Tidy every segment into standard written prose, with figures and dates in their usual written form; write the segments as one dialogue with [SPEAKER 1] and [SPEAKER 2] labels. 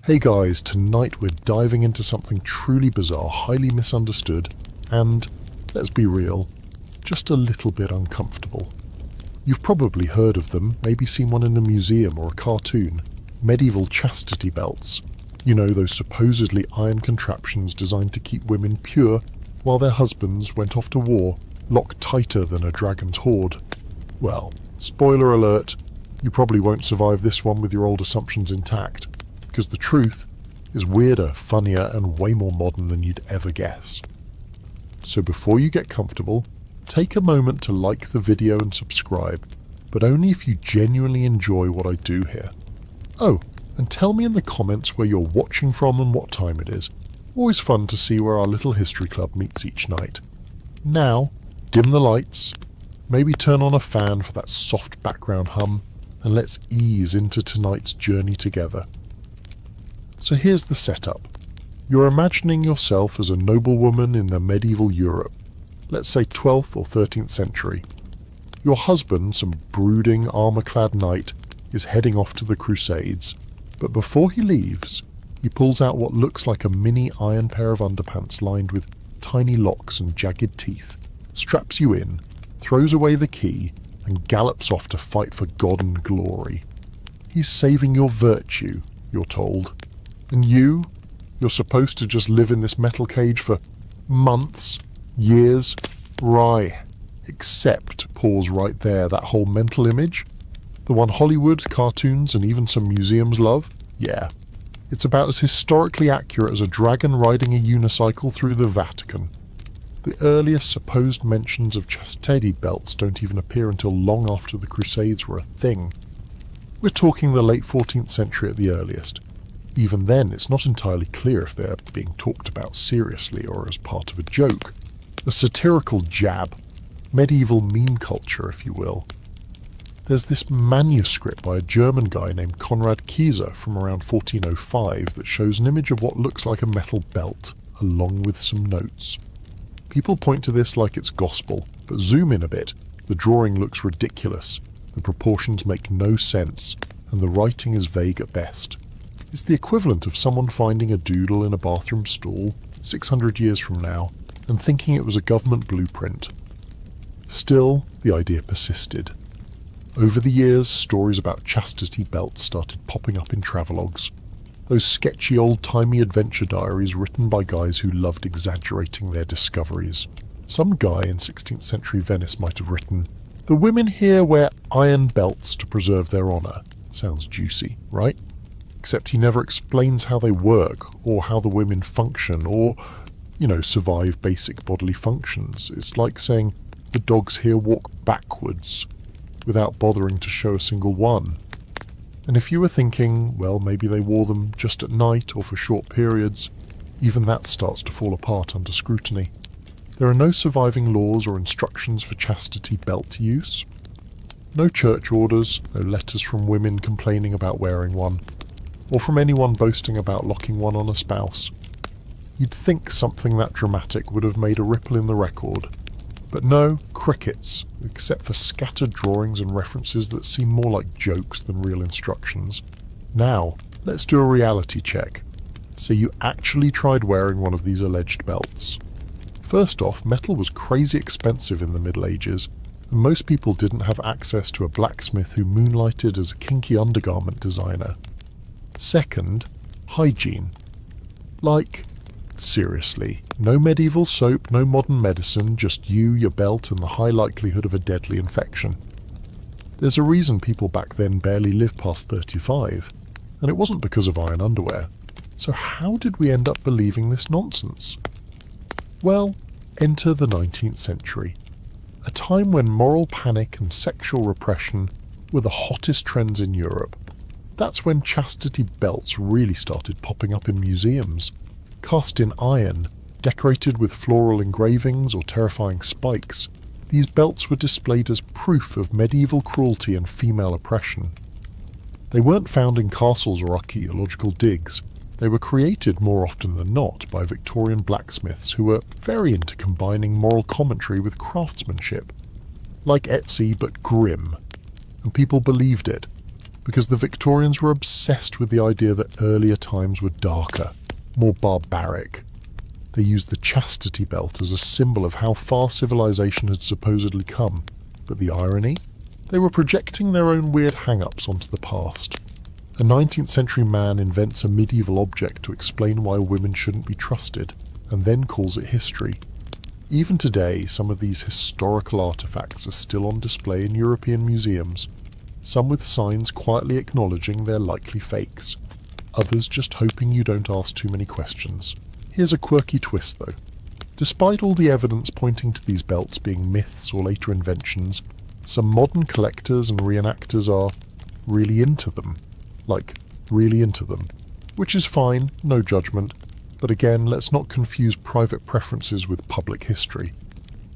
[SPEAKER 1] Hey guys, tonight we're diving into something truly bizarre, highly misunderstood, and, let's be real, just a little bit uncomfortable. You've probably heard of them, maybe seen one in a museum or a cartoon. Medieval chastity belts. You know, those supposedly iron contraptions designed to keep women pure while their husbands went off to war, locked tighter than a dragon's hoard. Well, spoiler alert, you probably won't survive this one with your old assumptions intact, because the truth is weirder, funnier, and way more modern than you'd ever guess. So before you get comfortable, take a moment to like the video and subscribe, but only if you genuinely enjoy what I do here. Oh, and tell me in the comments where you're watching from and what time it is. Always fun to see where our little history club meets each night. Now, dim the lights, maybe turn on a fan for that soft background hum, and let's ease into tonight's journey together. So here's the setup. You're imagining yourself as a noblewoman in the medieval Europe, let's say 12th or 13th century. Your husband, some brooding, armour-clad knight, is heading off to the Crusades, but before he leaves, he pulls out what looks like a mini iron pair of underpants lined with tiny locks and jagged teeth, straps you in, throws away the key, and gallops off to fight for God and glory. He's saving your virtue, you're told. And you're supposed to just live in this metal cage for months, years, except, pause right there, that whole mental image, the one Hollywood, cartoons, and even some museums love, yeah. It's about as historically accurate as a dragon riding a unicycle through the Vatican. The earliest supposed mentions of chastity belts don't even appear until long after the Crusades were a thing. We're talking the late 14th century at the earliest. Even then, it's not entirely clear if they're being talked about seriously or as part of a joke. A satirical jab. Medieval meme culture, if you will. There's this manuscript by a German guy named Konrad Kieser from around 1405 that shows an image of what looks like a metal belt, along with some notes. People point to this like it's gospel, but zoom in a bit. The drawing looks ridiculous, the proportions make no sense, and the writing is vague at best. It's the equivalent of someone finding a doodle in a bathroom stall 600 years from now and thinking it was a government blueprint. Still, the idea persisted. Over the years, stories about chastity belts started popping up in travelogues. Those sketchy old-timey adventure diaries written by guys who loved exaggerating their discoveries. Some guy in 16th century Venice might have written, "The women here wear iron belts to preserve their honour." Sounds juicy, right? Except he never explains how they work, or how the women function, or, survive basic bodily functions. It's like saying, the dogs here walk backwards, without bothering to show a single one. And if you were thinking, well, maybe they wore them just at night or for short periods, even that starts to fall apart under scrutiny. There are no surviving laws or instructions for chastity belt use. No church orders, no letters from women complaining about wearing one, or from anyone boasting about locking one on a spouse. You'd think something that dramatic would have made a ripple in the record. But no, crickets, except for scattered drawings and references that seem more like jokes than real instructions. Now, let's do a reality check. So you actually tried wearing one of these alleged belts. First off, metal was crazy expensive in the Middle Ages, and most people didn't have access to a blacksmith who moonlighted as a kinky undergarment designer. Second, hygiene. Like, seriously, no medieval soap, no modern medicine, just you, your belt, and the high likelihood of a deadly infection. There's a reason people back then barely lived past 35, and it wasn't because of iron underwear. So how did we end up believing this nonsense? Well, enter the 19th century, a time when moral panic and sexual repression were the hottest trends in Europe. That's when chastity belts really started popping up in museums. Cast in iron, decorated with floral engravings or terrifying spikes, these belts were displayed as proof of medieval cruelty and female oppression. They weren't found in castles or archaeological digs. They were created more often than not by Victorian blacksmiths who were very into combining moral commentary with craftsmanship. Like Etsy, but grim. And people believed it. because the Victorians were obsessed with the idea that earlier times were darker, more barbaric. They used the chastity belt as a symbol of how far civilization had supposedly come, but the irony? They were projecting their own weird hang-ups onto the past. A 19th century man invents a medieval object to explain why women shouldn't be trusted, and then calls it history. Even today, some of these historical artifacts are still on display in European museums, some with signs quietly acknowledging they're likely fakes, others just hoping you don't ask too many questions. Here's a quirky twist though. Despite all the evidence pointing to these belts being myths or later inventions, some modern collectors and reenactors are really into them. Like, really into them. Which is fine, no judgment, but again, let's not confuse private preferences with public history.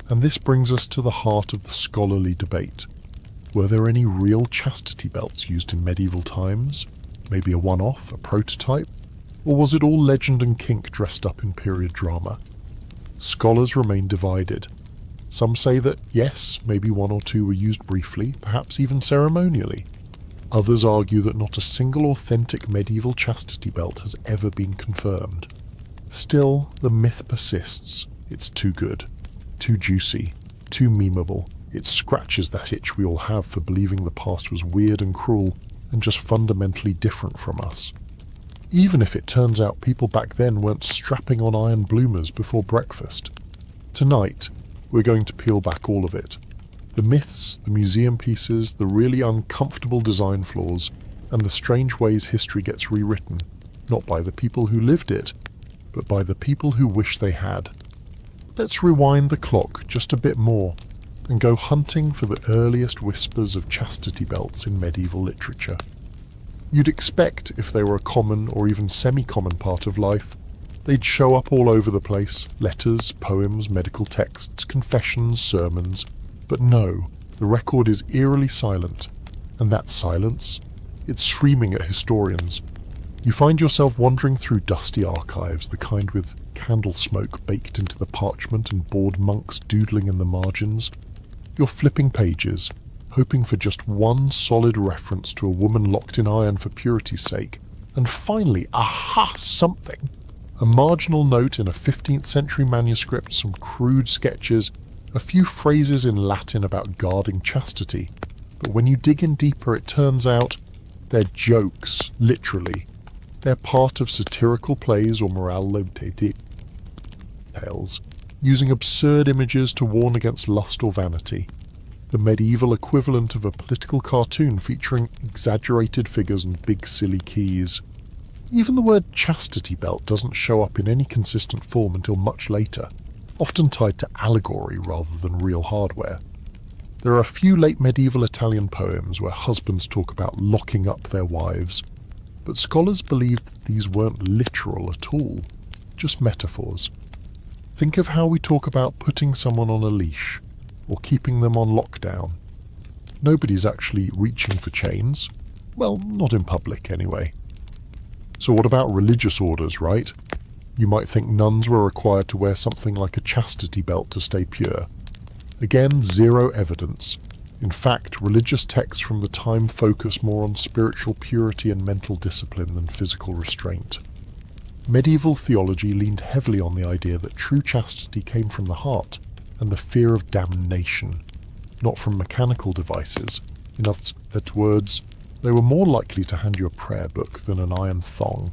[SPEAKER 1] And this brings us to the heart of the scholarly debate. Were there any real chastity belts used in medieval times? Maybe a one-off, a prototype? Or was it all legend and kink dressed up in period drama? Scholars remain divided. Some say that, yes, maybe one or two were used briefly, perhaps even ceremonially. Others argue that not a single authentic medieval chastity belt has ever been confirmed. Still, the myth persists. It's too good, too juicy, too memeable. It scratches that itch we all have for believing the past was weird and cruel and just fundamentally different from us. Even if it turns out people back then weren't strapping on iron bloomers before breakfast. Tonight, we're going to peel back all of it. The myths, the museum pieces, the really uncomfortable design flaws, and the strange ways history gets rewritten, not by the people who lived it, but by the people who wish they had. Let's rewind the clock just a bit more and go hunting for the earliest whispers of chastity belts in medieval literature. You'd expect, if they were a common or even semi-common part of life, they'd show up all over the place, letters, poems, medical texts, confessions, sermons. But no, the record is eerily silent, and that silence, it's screaming at historians. You find yourself wandering through dusty archives, the kind with candle smoke baked into the parchment and bored monks doodling in the margins. You're flipping pages, hoping for just one solid reference to a woman locked in iron for purity's sake, and finally, aha, something! A marginal note in a 15th century manuscript, some crude sketches, a few phrases in Latin about guarding chastity. But when you dig in deeper, it turns out they're jokes, literally. They're part of satirical plays or morale tales, using absurd images to warn against lust or vanity. The medieval equivalent of a political cartoon featuring exaggerated figures and big silly keys. Even the word chastity belt doesn't show up in any consistent form until much later, often tied to allegory rather than real hardware. There are a few late medieval Italian poems where husbands talk about locking up their wives, but scholars believed that these weren't literal at all, just metaphors. Think of how we talk about putting someone on a leash, or keeping them on lockdown. Nobody's actually reaching for chains. Well, not in public anyway. So what about religious orders, right? You might think nuns were required to wear something like a chastity belt to stay pure. Again, zero evidence. In fact, religious texts from the time focus more on spiritual purity and mental discipline than physical restraint. Medieval theology leaned heavily on the idea that true chastity came from the heart and the fear of damnation, not from mechanical devices. In other words, they were more likely to hand you a prayer book than an iron thong.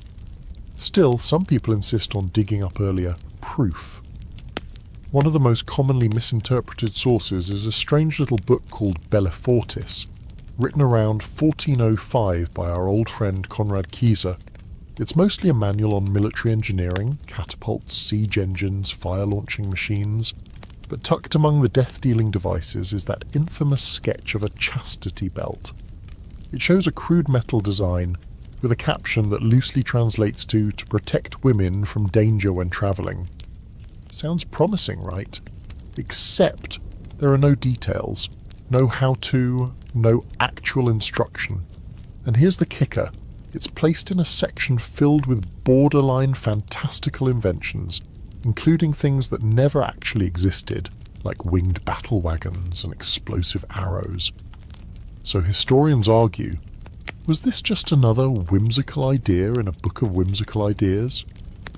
[SPEAKER 1] Still, some people insist on digging up earlier proof. One of the most commonly misinterpreted sources is a strange little book called Bellefortis, written around 1405 by our old friend Conrad Kieser. It's mostly a manual on military engineering, catapults, siege engines, fire-launching machines, but tucked among the death-dealing devices is that infamous sketch of a chastity belt. It shows a crude metal design with a caption that loosely translates to protect women from danger when travelling. Sounds promising, right? Except there are no details, no how-to, no actual instruction. And here's the kicker. It's placed in a section filled with borderline fantastical inventions, including things that never actually existed, like winged battle wagons and explosive arrows. So historians argue, Was this just another whimsical idea in a book of whimsical ideas?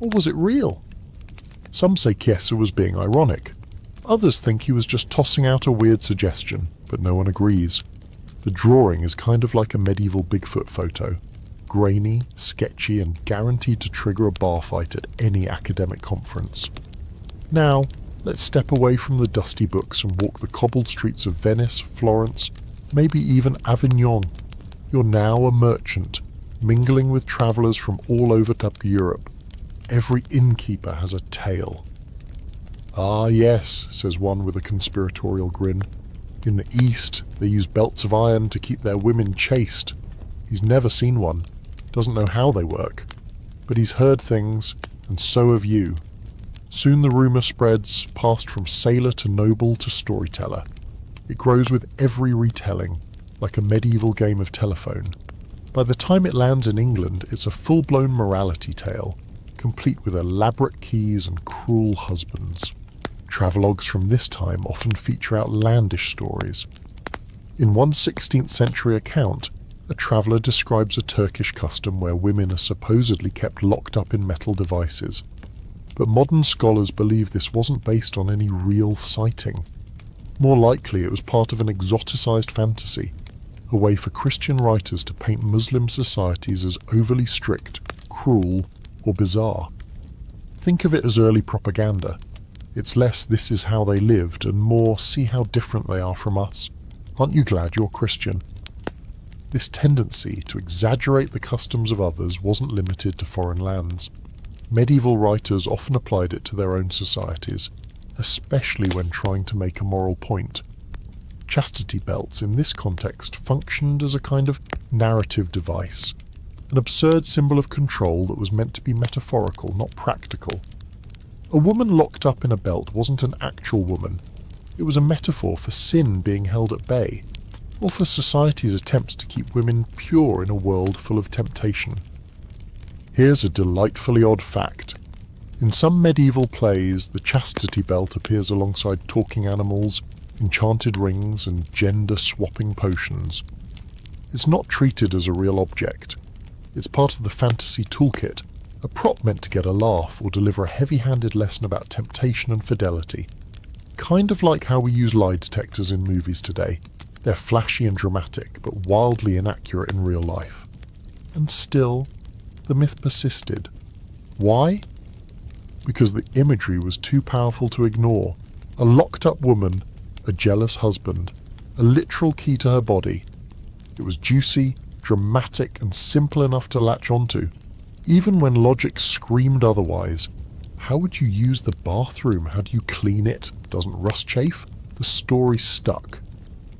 [SPEAKER 1] Or was it real? Some say Chiesa was being ironic. Others think he was just tossing out a weird suggestion, but no one agrees. The drawing is kind of like a medieval Bigfoot photo. Grainy, sketchy, and guaranteed to trigger a bar fight at any academic conference. Now, let's step away from the dusty books and walk the cobbled streets of Venice, Florence, maybe even Avignon. You're now a merchant, mingling with travellers from all over Europe. Every innkeeper has a tale. "Ah yes," says one with a conspiratorial grin. "In the East, they use belts of iron to keep their women chaste. He's never seen one, doesn't know how they work. But he's heard things, and so have you." Soon the rumour spreads, passed from sailor to noble to storyteller. It grows with every retelling, like a medieval game of telephone. By the time it lands in England, it's a full-blown morality tale, complete with elaborate keys and cruel husbands. Travelogues from this time often feature outlandish stories. In one 16th century account, a traveller describes a Turkish custom where women are supposedly kept locked up in metal devices. But modern scholars believe this wasn't based on any real sighting. More likely it was part of an exoticized fantasy, a way for Christian writers to paint Muslim societies as overly strict, cruel, or bizarre. Think of it as early propaganda. It's less "this is how they lived" and more "see how different they are from us. Aren't you glad you're Christian?" This tendency to exaggerate the customs of others wasn't limited to foreign lands. Medieval writers often applied it to their own societies, especially when trying to make a moral point. Chastity belts in this context functioned as a kind of narrative device, an absurd symbol of control that was meant to be metaphorical, not practical. A woman locked up in a belt wasn't an actual woman. It was a metaphor for sin being held at bay, or for society's attempts to keep women pure in a world full of temptation. Here's a delightfully odd fact. In some medieval plays, the chastity belt appears alongside talking animals, enchanted rings, and gender-swapping potions. It's not treated as a real object. It's part of the fantasy toolkit, a prop meant to get a laugh or deliver a heavy-handed lesson about temptation and fidelity. Kind of like how we use lie detectors in movies today. They're flashy and dramatic, but wildly inaccurate in real life. And still, the myth persisted. Why? Because the imagery was too powerful to ignore. A locked-up woman, a jealous husband, a literal key to her body. It was juicy, dramatic, and simple enough to latch onto. Even when logic screamed otherwise. How would you use the bathroom? How do you clean it? Doesn't rust chafe? The story stuck.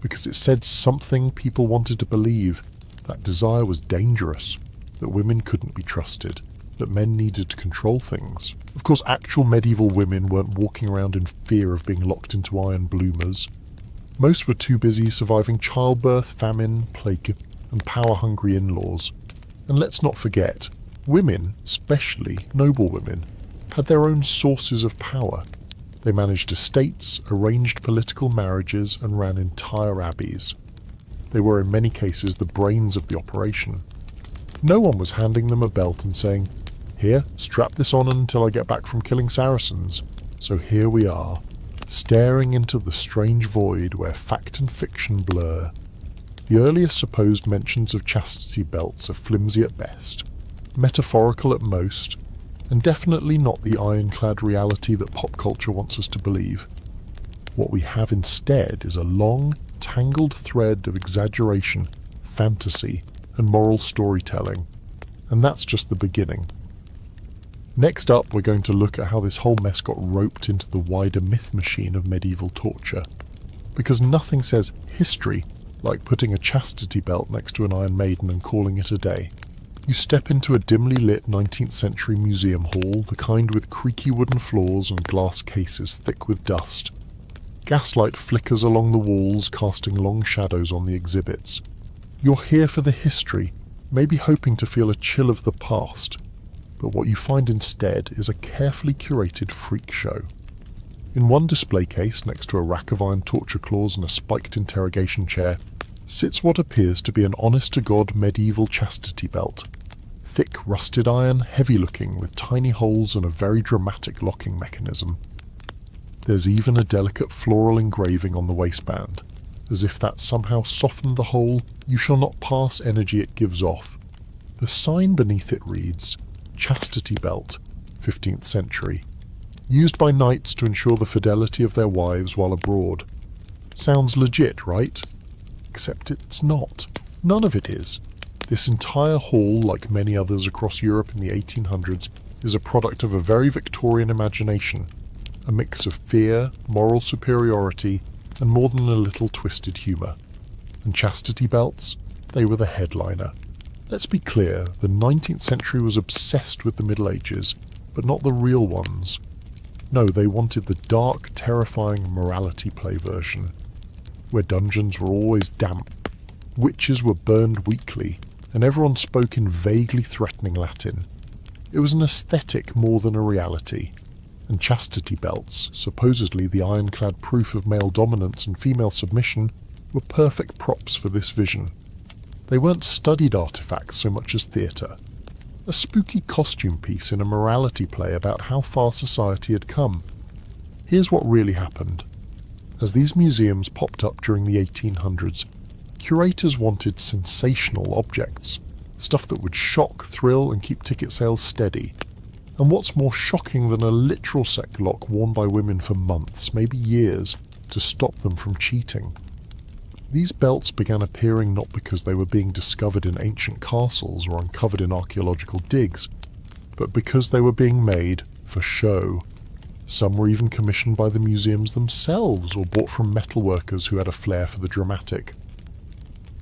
[SPEAKER 1] Because it said something people wanted to believe. That desire was dangerous. That women couldn't be trusted. That men needed to control things. Of course, actual medieval women weren't walking around in fear of being locked into iron bloomers. Most were too busy surviving childbirth, famine, plague, and power-hungry in-laws. And let's not forget, women, especially noble women, had their own sources of power. They managed estates, arranged political marriages, and ran entire abbeys. They were in many cases the brains of the operation. No one was handing them a belt and saying, "Here, strap this on until I get back from killing Saracens." So here we are, staring into the strange void where fact and fiction blur. The earliest supposed mentions of chastity belts are flimsy at best, metaphorical at most, and definitely not the ironclad reality that pop culture wants us to believe. What we have instead is a long, tangled thread of exaggeration, fantasy, and moral storytelling, and that's just the beginning. Next up, we're going to look at how this whole mess got roped into the wider myth machine of medieval torture. Because nothing says history like putting a chastity belt next to an Iron Maiden and calling it a day. You step into a dimly lit 19th century museum hall, the kind with creaky wooden floors and glass cases thick with dust. Gaslight flickers along the walls, casting long shadows on the exhibits. You're here for the history, maybe hoping to feel a chill of the past. But what you find instead is a carefully curated freak show. In one display case, next to a rack of iron torture claws and a spiked interrogation chair, sits what appears to be an honest-to-God medieval chastity belt. Thick rusted iron, heavy-looking, with tiny holes and a very dramatic locking mechanism. There's even a delicate floral engraving on the waistband, as if that somehow softened the whole "you shall not pass" energy it gives off. The sign beneath it reads, "Chastity Belt, 15th century. Used by knights to ensure the fidelity of their wives while abroad." Sounds legit, right? Except it's not. None of it is. This entire hall, like many others across Europe in the 1800s, is a product of a very Victorian imagination, a mix of fear, moral superiority, and more than a little twisted humour. And chastity belts? They were the headliner. Let's be clear, the 19th century was obsessed with the Middle Ages, but not the real ones. No, they wanted the dark, terrifying morality play version, where dungeons were always damp, witches were burned weekly, and everyone spoke in vaguely threatening Latin. It was an aesthetic more than a reality, and chastity belts, supposedly the ironclad proof of male dominance and female submission, were perfect props for this vision. They weren't studied artifacts so much as theatre. A spooky costume piece in a morality play about how far society had come. Here's what really happened. As these museums popped up during the 1800s, curators wanted sensational objects, stuff that would shock, thrill, and keep ticket sales steady. And what's more shocking than a literal sex lock worn by women for months, maybe years, to stop them from cheating? These belts began appearing not because they were being discovered in ancient castles or uncovered in archaeological digs, but because they were being made for show. Some were even commissioned by the museums themselves or bought from metalworkers who had a flair for the dramatic.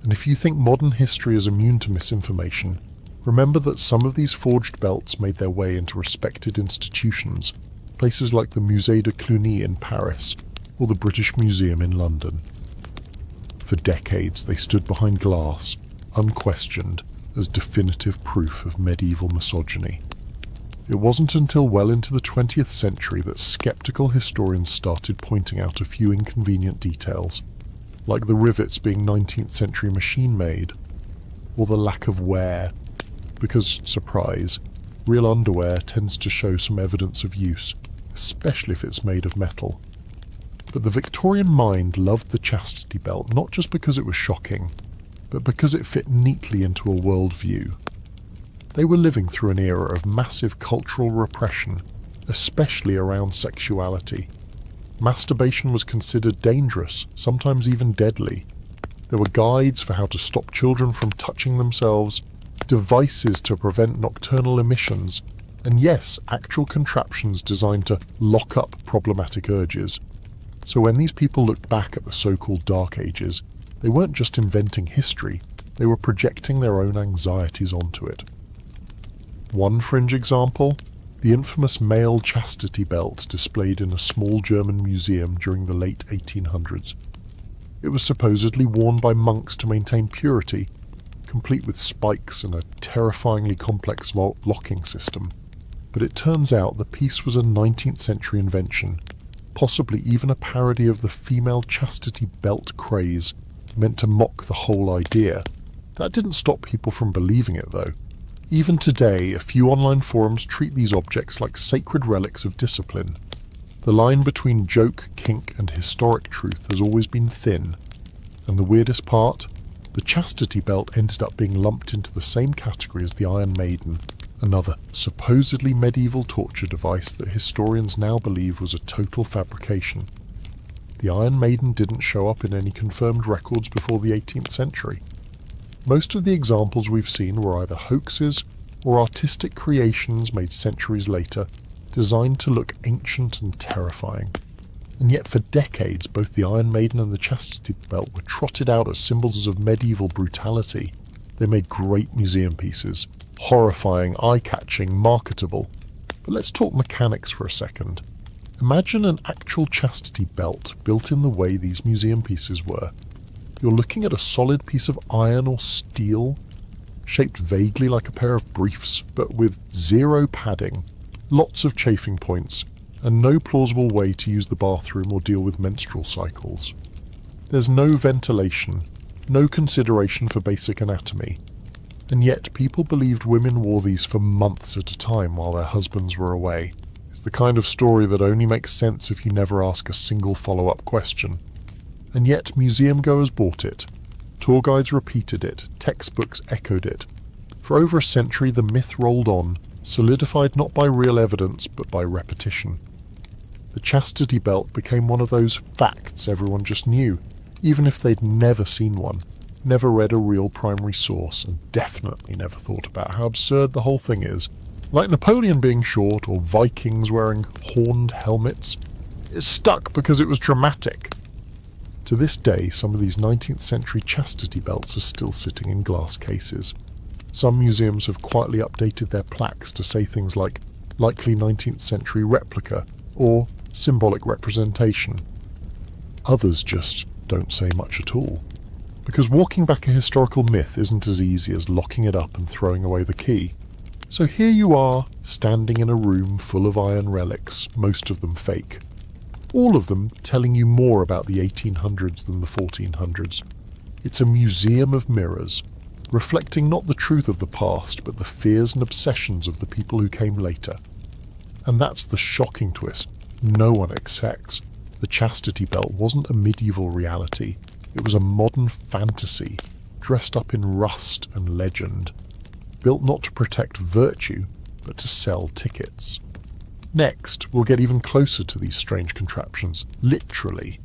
[SPEAKER 1] And if you think modern history is immune to misinformation, remember that some of these forged belts made their way into respected institutions, places like the Musée de Cluny in Paris or the British Museum in London. For decades they stood behind glass, unquestioned, as definitive proof of medieval misogyny. It wasn't until well into the 20th century that skeptical historians started pointing out a few inconvenient details, like the rivets being 19th century machine-made, or the lack of wear, because, surprise, real underwear tends to show some evidence of use, especially if it's made of metal. But the Victorian mind loved the chastity belt not just because it was shocking, but because it fit neatly into a worldview. They were living through an era of massive cultural repression, especially around sexuality. Masturbation was considered dangerous, sometimes even deadly. There were guides for how to stop children from touching themselves, devices to prevent nocturnal emissions, and yes, actual contraptions designed to lock up problematic urges. So when these people looked back at the so-called Dark Ages, they weren't just inventing history, they were projecting their own anxieties onto it. One fringe example, the infamous male chastity belt displayed in a small German museum during the late 1800s. It was supposedly worn by monks to maintain purity, complete with spikes and a terrifyingly complex locking system. But it turns out the piece was a 19th century invention, possibly even a parody of the female chastity belt craze, meant to mock the whole idea. That didn't stop people from believing it, though. Even today, a few online forums treat these objects like sacred relics of discipline. The line between joke, kink, and historic truth has always been thin. And the weirdest part? The chastity belt ended up being lumped into the same category as the Iron Maiden, another supposedly medieval torture device that historians now believe was a total fabrication. The Iron Maiden didn't show up in any confirmed records before the 18th century. Most of the examples we've seen were either hoaxes or artistic creations made centuries later, designed to look ancient and terrifying. And yet for decades both the Iron Maiden and the chastity belt were trotted out as symbols of medieval brutality. They made great museum pieces, horrifying, eye-catching, marketable. But let's talk mechanics for a second. Imagine an actual chastity belt built in the way these museum pieces were. You're looking at a solid piece of iron or steel, shaped vaguely like a pair of briefs, but with zero padding, lots of chafing points, and no plausible way to use the bathroom or deal with menstrual cycles. There's no ventilation, no consideration for basic anatomy. And yet people believed women wore these for months at a time while their husbands were away. It's the kind of story that only makes sense if you never ask a single follow-up question. And yet museum goers bought it. Tour guides repeated it, textbooks echoed it. For over a century the myth rolled on, solidified not by real evidence but by repetition. The chastity belt became one of those facts everyone just knew, even if they'd never seen one, never read a real primary source, and definitely never thought about how absurd the whole thing is. Like Napoleon being short or Vikings wearing horned helmets, it stuck because it was dramatic. To this day, some of these 19th century chastity belts are still sitting in glass cases. Some museums have quietly updated their plaques to say things like likely 19th century replica or symbolic representation. Others just don't say much at all. Because walking back a historical myth isn't as easy as locking it up and throwing away the key. So here you are, standing in a room full of iron relics, most of them fake. All of them telling you more about the 1800s than the 1400s. It's a museum of mirrors, reflecting not the truth of the past, but the fears and obsessions of the people who came later. And that's the shocking twist no one expects. The chastity belt wasn't a medieval reality. It was a modern fantasy, dressed up in rust and legend, built not to protect virtue, but to sell tickets. Next, we'll get even closer to these strange contraptions, literally.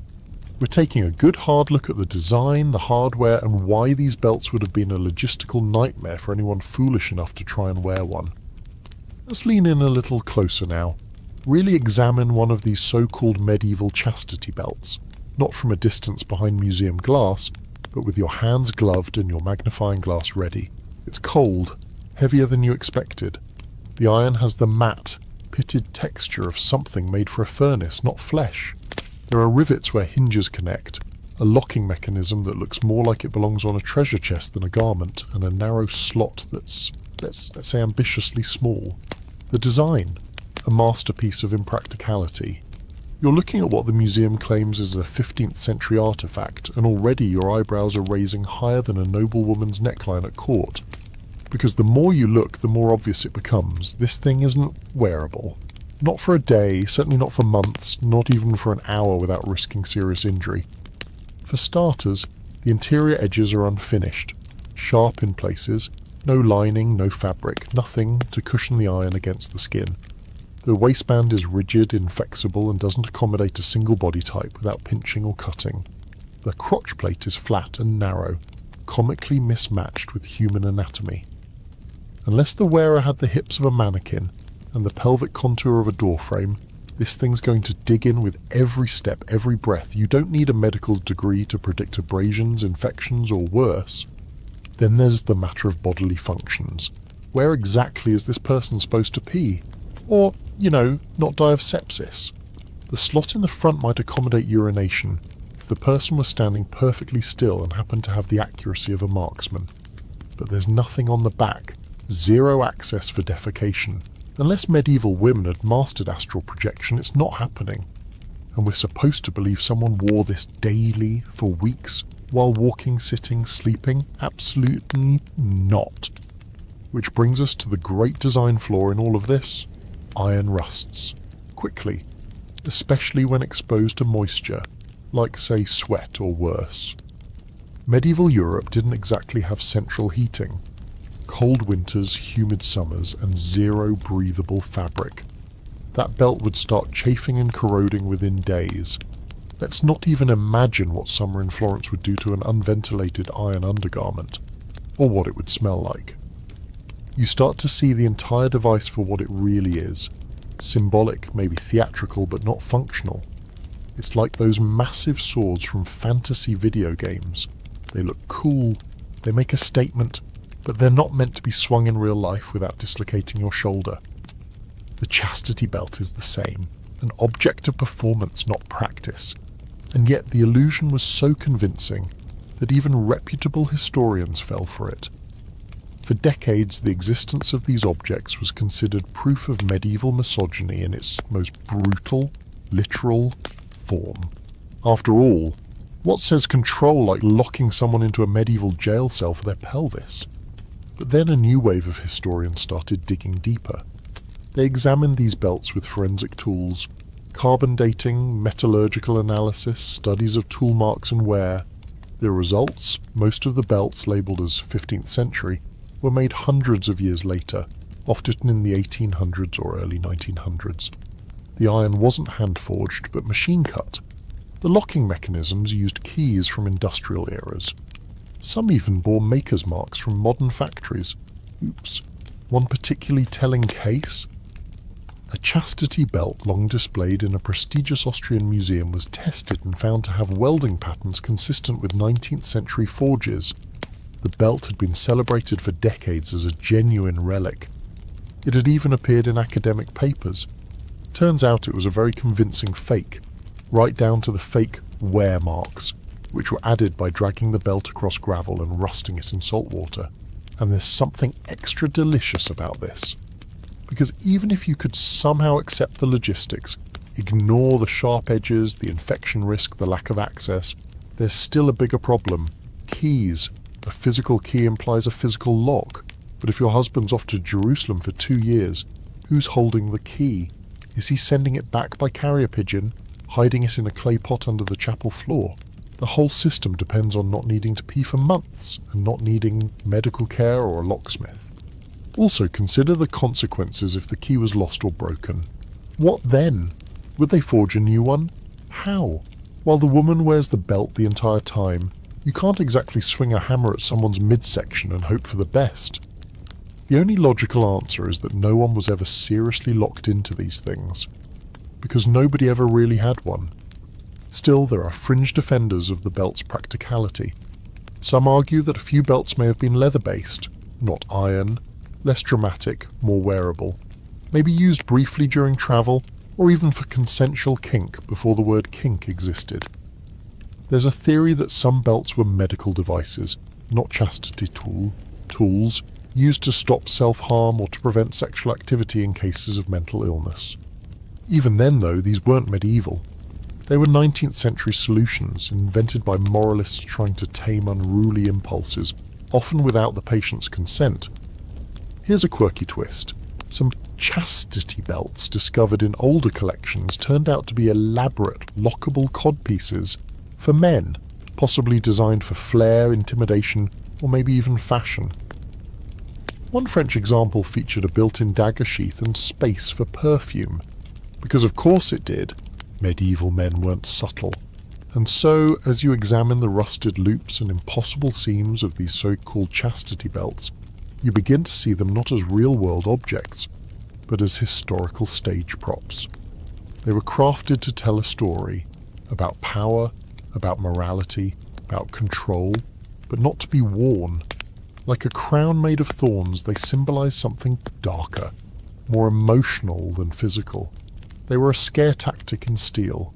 [SPEAKER 1] We're taking a good hard look at the design, the hardware, and why these belts would have been a logistical nightmare for anyone foolish enough to try and wear one. Let's lean in a little closer now. Really examine one of these so-called medieval chastity belts, not from a distance behind museum glass, but with your hands gloved and your magnifying glass ready. It's cold, heavier than you expected. The iron has the matte, pitted texture of something made for a furnace, not flesh. There are rivets where hinges connect, a locking mechanism that looks more like it belongs on a treasure chest than a garment, and a narrow slot that's, let's say, ambitiously small. The design, a masterpiece of impracticality. You're looking at what the museum claims is a 15th century artifact, and already your eyebrows are raising higher than a noblewoman's neckline at court. Because the more you look, the more obvious it becomes. This thing isn't wearable. Not for a day, certainly not for months, not even for an hour without risking serious injury. For starters, the interior edges are unfinished, sharp in places, no lining, no fabric, nothing to cushion the iron against the skin. The waistband is rigid, inflexible, and doesn't accommodate a single body type without pinching or cutting. The crotch plate is flat and narrow, comically mismatched with human anatomy. Unless the wearer had the hips of a mannequin and the pelvic contour of a doorframe, this thing's going to dig in with every step, every breath. You don't need a medical degree to predict abrasions, infections, or worse. Then there's the matter of bodily functions. Where exactly is this person supposed to pee? Or, not die of sepsis? The slot in the front might accommodate urination if the person was standing perfectly still and happened to have the accuracy of a marksman. But there's nothing on the back. Zero access for defecation. Unless medieval women had mastered astral projection, it's not happening. And we're supposed to believe someone wore this daily, for weeks, while walking, sitting, sleeping? Absolutely not. Which brings us to the great design flaw in all of this. Iron rusts. Quickly. Especially when exposed to moisture, like, say, sweat or worse. Medieval Europe didn't exactly have central heating. Cold winters, humid summers, and zero breathable fabric. That belt would start chafing and corroding within days. Let's not even imagine what summer in Florence would do to an unventilated iron undergarment, or what it would smell like. You start to see the entire device for what it really is. Symbolic, maybe theatrical, but not functional. It's like those massive swords from fantasy video games. They look cool, they make a statement, but they're not meant to be swung in real life without dislocating your shoulder. The chastity belt is the same, an object of performance, not practice. And yet the illusion was so convincing that even reputable historians fell for it. For decades, the existence of these objects was considered proof of medieval misogyny in its most brutal, literal form. After all, What says control like locking someone into a medieval jail cell for their pelvis? But then a new wave of historians started digging deeper. They examined these belts with forensic tools, carbon dating, metallurgical analysis, studies of tool marks and wear. The results, most of the belts labelled as 15th century, were made hundreds of years later, often in the 1800s or early 1900s. The iron wasn't hand-forged but machine-cut. The locking mechanisms used keys from industrial eras. Some even bore maker's marks from modern factories. Oops. One particularly telling case? A chastity belt long displayed in a prestigious Austrian museum was tested and found to have welding patterns consistent with 19th century forges. The belt had been celebrated for decades as a genuine relic. It had even appeared in academic papers. Turns out it was a very convincing fake, right down to the fake wear marks, which were added by dragging the belt across gravel and rusting it in salt water. And there's something extra delicious about this. Because even if you could somehow accept the logistics, ignore the sharp edges, the infection risk, the lack of access, there's still a bigger problem. Keys. A physical key implies a physical lock. But if your husband's off to Jerusalem for 2 years, who's holding the key? Is he sending it back by carrier pigeon, hiding it in a clay pot under the chapel floor? The whole system depends on not needing to pee for months and not needing medical care or a locksmith. Also consider the consequences if the key was lost or broken. What then? Would they forge a new one? How? While the woman wears the belt the entire time, you can't exactly swing a hammer at someone's midsection and hope for the best. The only logical answer is that no one was ever seriously locked into these things, because nobody ever really had one. Still, there are fringe defenders of the belt's practicality. Some argue that a few belts may have been leather-based, not iron, less dramatic, more wearable, maybe used briefly during travel, or even for consensual kink before the word kink existed. There's a theory that some belts were medical devices, not chastity tools, used to stop self-harm or to prevent sexual activity in cases of mental illness. Even then, though, these weren't medieval. They were 19th century solutions, invented by moralists trying to tame unruly impulses, often without the patient's consent. Here's a quirky twist. Some chastity belts discovered in older collections turned out to be elaborate, lockable codpieces for men, possibly designed for flair, intimidation, or maybe even fashion. One French example featured a built-in dagger sheath and space for perfume. Because of course it did. Medieval men weren't subtle. And so, as you examine the rusted loops and impossible seams of these so-called chastity belts, you begin to see them not as real-world objects, but as historical stage props. They were crafted to tell a story about power, about morality, about control, but not to be worn. Like a crown made of thorns, they symbolize something darker, more emotional than physical. They were a scare tactic in steel.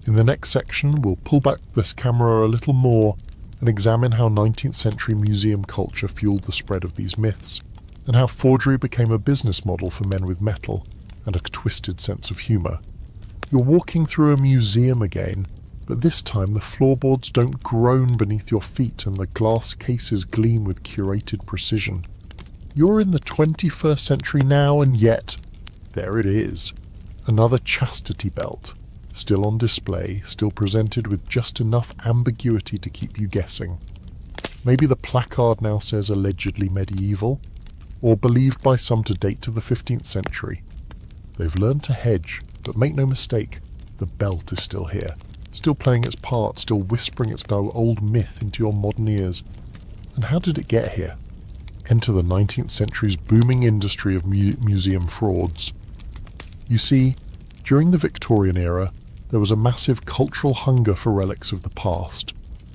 [SPEAKER 1] In the next section, we'll pull back this camera a little more and examine how 19th century museum culture fueled the spread of these myths, and how forgery became a business model for men with metal and a twisted sense of humour. You're walking through a museum again, but this time the floorboards don't groan beneath your feet and the glass cases gleam with curated precision. You're in the 21st century now, and yet, there it is. Another chastity belt, still on display, still presented with just enough ambiguity to keep you guessing. Maybe the placard now says allegedly medieval, or believed by some to date to the 15th century. They've learned to hedge, but make no mistake, the belt is still here, still playing its part, still whispering its old myth into your modern ears. And how did it get here? Enter the 19th century's booming industry of museum frauds. You see, during the Victorian era, there was a massive cultural hunger for relics of the past,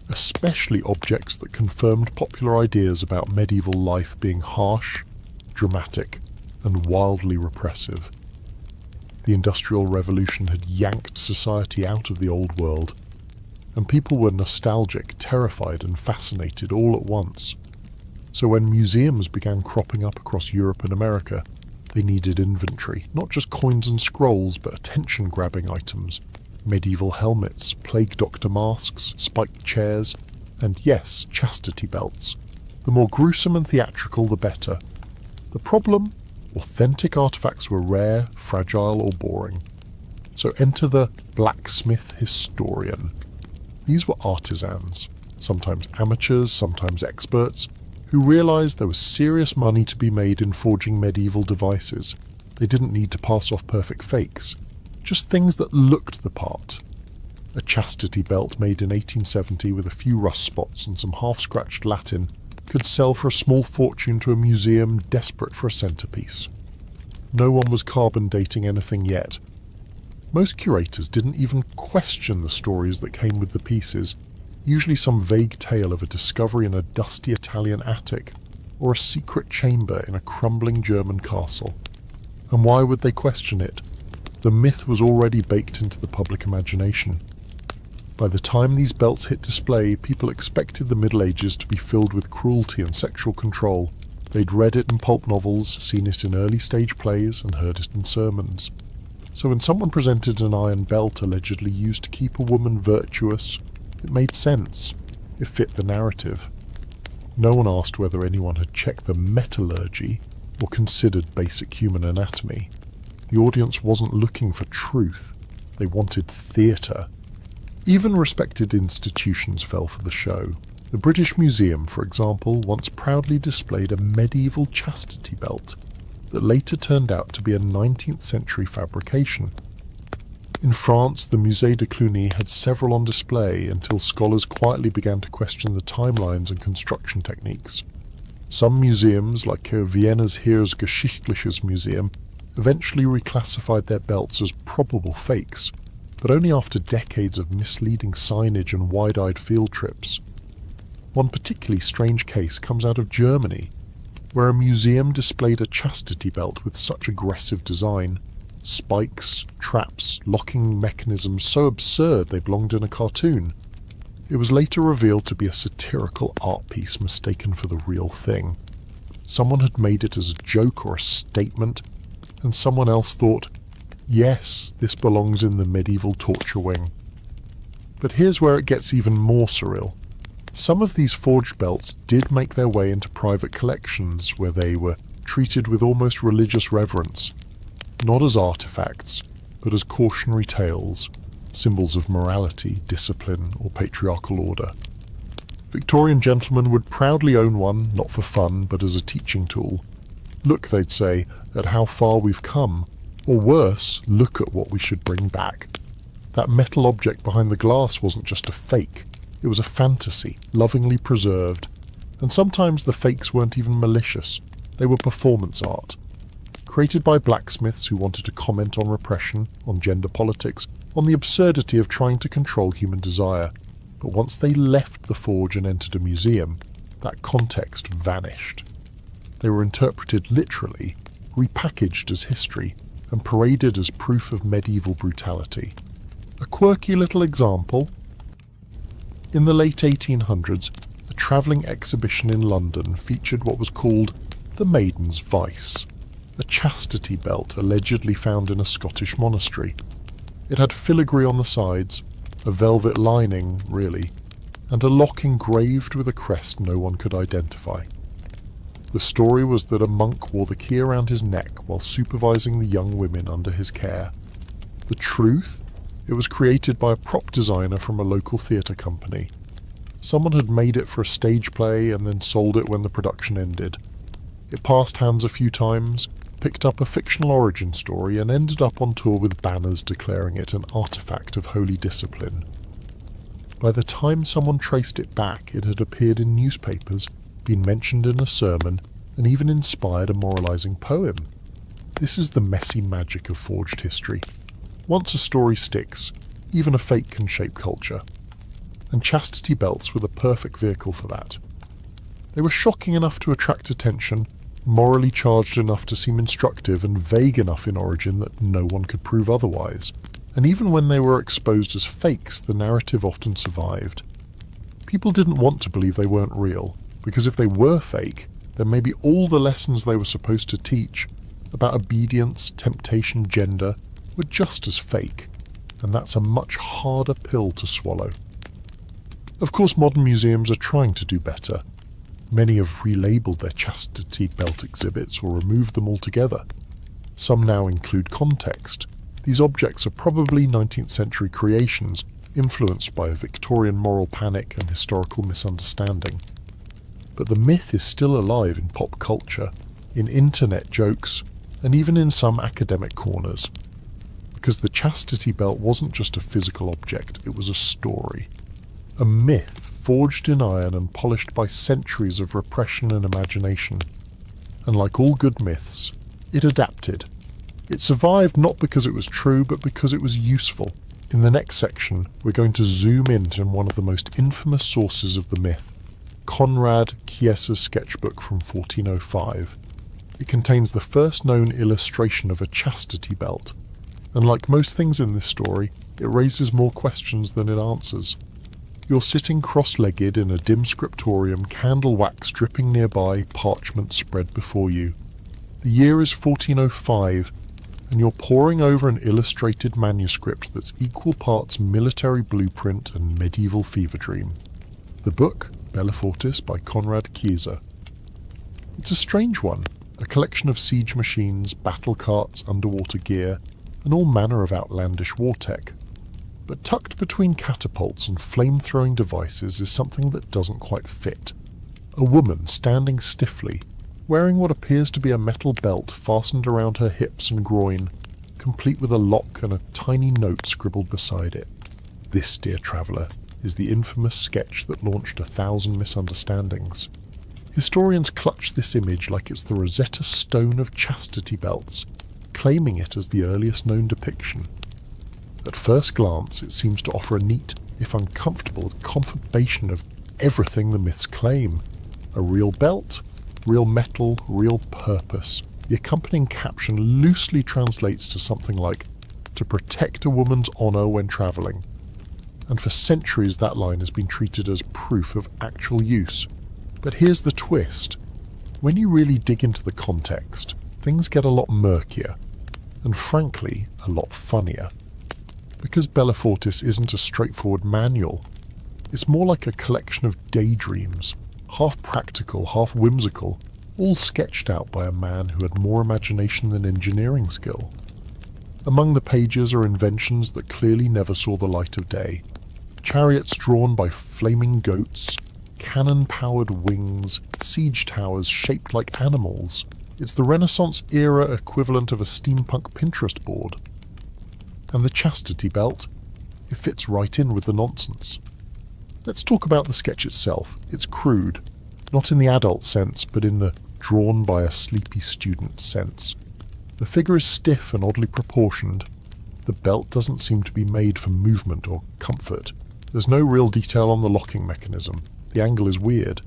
[SPEAKER 1] especially objects that confirmed popular ideas about medieval life being harsh, dramatic, and wildly repressive. The Industrial Revolution had yanked society out of the old world, and people were nostalgic, terrified, and fascinated all at once. So when museums began cropping up across Europe and America, they needed inventory, not just coins and scrolls, but attention-grabbing items. Medieval helmets, plague doctor masks, spiked chairs, and yes, chastity belts. The more gruesome and theatrical, the better. The problem? Authentic artifacts were rare, fragile, or boring. So enter the blacksmith historian. These were artisans, sometimes amateurs, sometimes experts, who realised there was serious money to be made in forging medieval devices. They didn't need to pass off perfect fakes, just things that looked the part. A chastity belt made in 1870 with a few rust spots and some half-scratched Latin could sell for a small fortune to a museum desperate for a centrepiece. No one was carbon dating anything yet. Most curators didn't even question the stories that came with the pieces, usually some vague tale of a discovery in a dusty Italian attic or a secret chamber in a crumbling German castle. And why would they question it? The myth was already baked into the public imagination. By the time these belts hit display, people expected the Middle Ages to be filled with cruelty and sexual control. They'd read it in pulp novels, seen it in early stage plays, and heard it in sermons. So when someone presented an iron belt allegedly used to keep a woman virtuous, it made sense. It fit the narrative. No one asked whether anyone had checked the metallurgy or considered basic human anatomy. The audience wasn't looking for truth. They wanted theatre. Even respected institutions fell for the show. The British Museum, for example, once proudly displayed a medieval chastity belt that later turned out to be a 19th century fabrication. In France, the Musée de Cluny had several on display until scholars quietly began to question the timelines and construction techniques. Some museums, like Vienna's Heeresgeschichtliches Museum, eventually reclassified their belts as probable fakes, but only after decades of misleading signage and wide-eyed field trips. One particularly strange case comes out of Germany, where a museum displayed a chastity belt with such aggressive design, spikes, traps, locking mechanisms so absurd they belonged in a cartoon. It was later revealed to be a satirical art piece mistaken for the real thing. Someone had made it as a joke or a statement, and someone else thought, yes, this belongs in the medieval torture wing. But here's where it gets even more surreal. Some of these forged belts did make their way into private collections where they were treated with almost religious reverence, not as artifacts, but as cautionary tales, symbols of morality, discipline, or patriarchal order. Victorian gentlemen would proudly own one, not for fun, but as a teaching tool. Look, they'd say, at how far we've come, or worse, look at what we should bring back. That metal object behind the glass wasn't just a fake, it was a fantasy, lovingly preserved, and sometimes the fakes weren't even malicious, they were performance art. Created by blacksmiths who wanted to comment on repression, on gender politics, on the absurdity of trying to control human desire. But once they left the forge and entered a museum, that context vanished. They were interpreted literally, repackaged as history, and paraded as proof of medieval brutality. A quirky little example. In the late 1800s, a travelling exhibition in London featured what was called the Maiden's Vice, a chastity belt allegedly found in a Scottish monastery. It had filigree on the sides, a velvet lining, really, and a lock engraved with a crest no one could identify. The story was that a monk wore the key around his neck while supervising the young women under his care. The truth? It was created by a prop designer from a local theatre company. Someone had made it for a stage play and then sold it when the production ended. It passed hands a few times, picked up a fictional origin story, and ended up on tour with banners declaring it an artifact of holy discipline. By the time someone traced it back, it had appeared in newspapers, been mentioned in a sermon, and even inspired a moralizing poem. This is the messy magic of forged history. Once a story sticks, even a fake can shape culture. And chastity belts were the perfect vehicle for that. They were shocking enough to attract attention, morally charged enough to seem instructive, and vague enough in origin that no one could prove otherwise. And even when they were exposed as fakes, the narrative often survived. People didn't want to believe they weren't real, because if they were fake, then maybe all the lessons they were supposed to teach about obedience, temptation, gender, were just as fake. and that's a much harder pill to swallow. Of course, modern museums are trying to do better. Many have relabeled their chastity belt exhibits or removed them altogether. Some now include context. These objects are probably 19th century creations, influenced by a Victorian moral panic and historical misunderstanding. But the myth is still alive in pop culture, in internet jokes, and even in some academic corners. Because the chastity belt wasn't just a physical object, it was a story. A myth forged in iron and polished by centuries of repression and imagination. And like all good myths, it adapted. It survived not because it was true, but because it was useful. In the next section, we're going to zoom into one of the most infamous sources of the myth, Conrad Chies's sketchbook from 1405. It contains the first known illustration of a chastity belt, and like most things in this story, it raises more questions than it answers. You're sitting cross-legged in a dim scriptorium, candle wax dripping nearby, parchment spread before you. The year is 1405, and you're poring over an illustrated manuscript that's equal parts military blueprint and medieval fever dream. The book, Bellefortis by Conrad Chies. It's a strange one, a collection of siege machines, battle carts, underwater gear, and all manner of outlandish war tech. But tucked between catapults and flame-throwing devices is something that doesn't quite fit. A woman standing stiffly, wearing what appears to be a metal belt fastened around her hips and groin, complete with a lock and a tiny note scribbled beside it. This, dear traveller, is the infamous sketch that launched 1,000 misunderstandings. Historians clutch this image like it's the Rosetta Stone of chastity belts, claiming it as the earliest known depiction. At first glance, it seems to offer a neat, if uncomfortable, confirmation of everything the myths claim. A real belt, real metal, real purpose. The accompanying caption loosely translates to something like, "to protect a woman's honour when travelling." And for centuries that line has been treated as proof of actual use. But here's the twist. When you really dig into the context, things get a lot murkier, and frankly, a lot funnier. Because Bellefortis isn't a straightforward manual, it's more like a collection of daydreams, half practical, half whimsical, all sketched out by a man who had more imagination than engineering skill. Among the pages are inventions that clearly never saw the light of day. Chariots drawn by flaming goats, cannon-powered wings, siege towers shaped like animals. It's the Renaissance-era equivalent of a steampunk Pinterest board. And the chastity belt? It fits right in with the nonsense. Let's talk about the sketch itself. It's crude, not in the adult sense, but in the drawn by a sleepy student sense. The figure is stiff and oddly proportioned. The belt doesn't seem to be made for movement or comfort. There's no real detail on the locking mechanism. The angle is weird.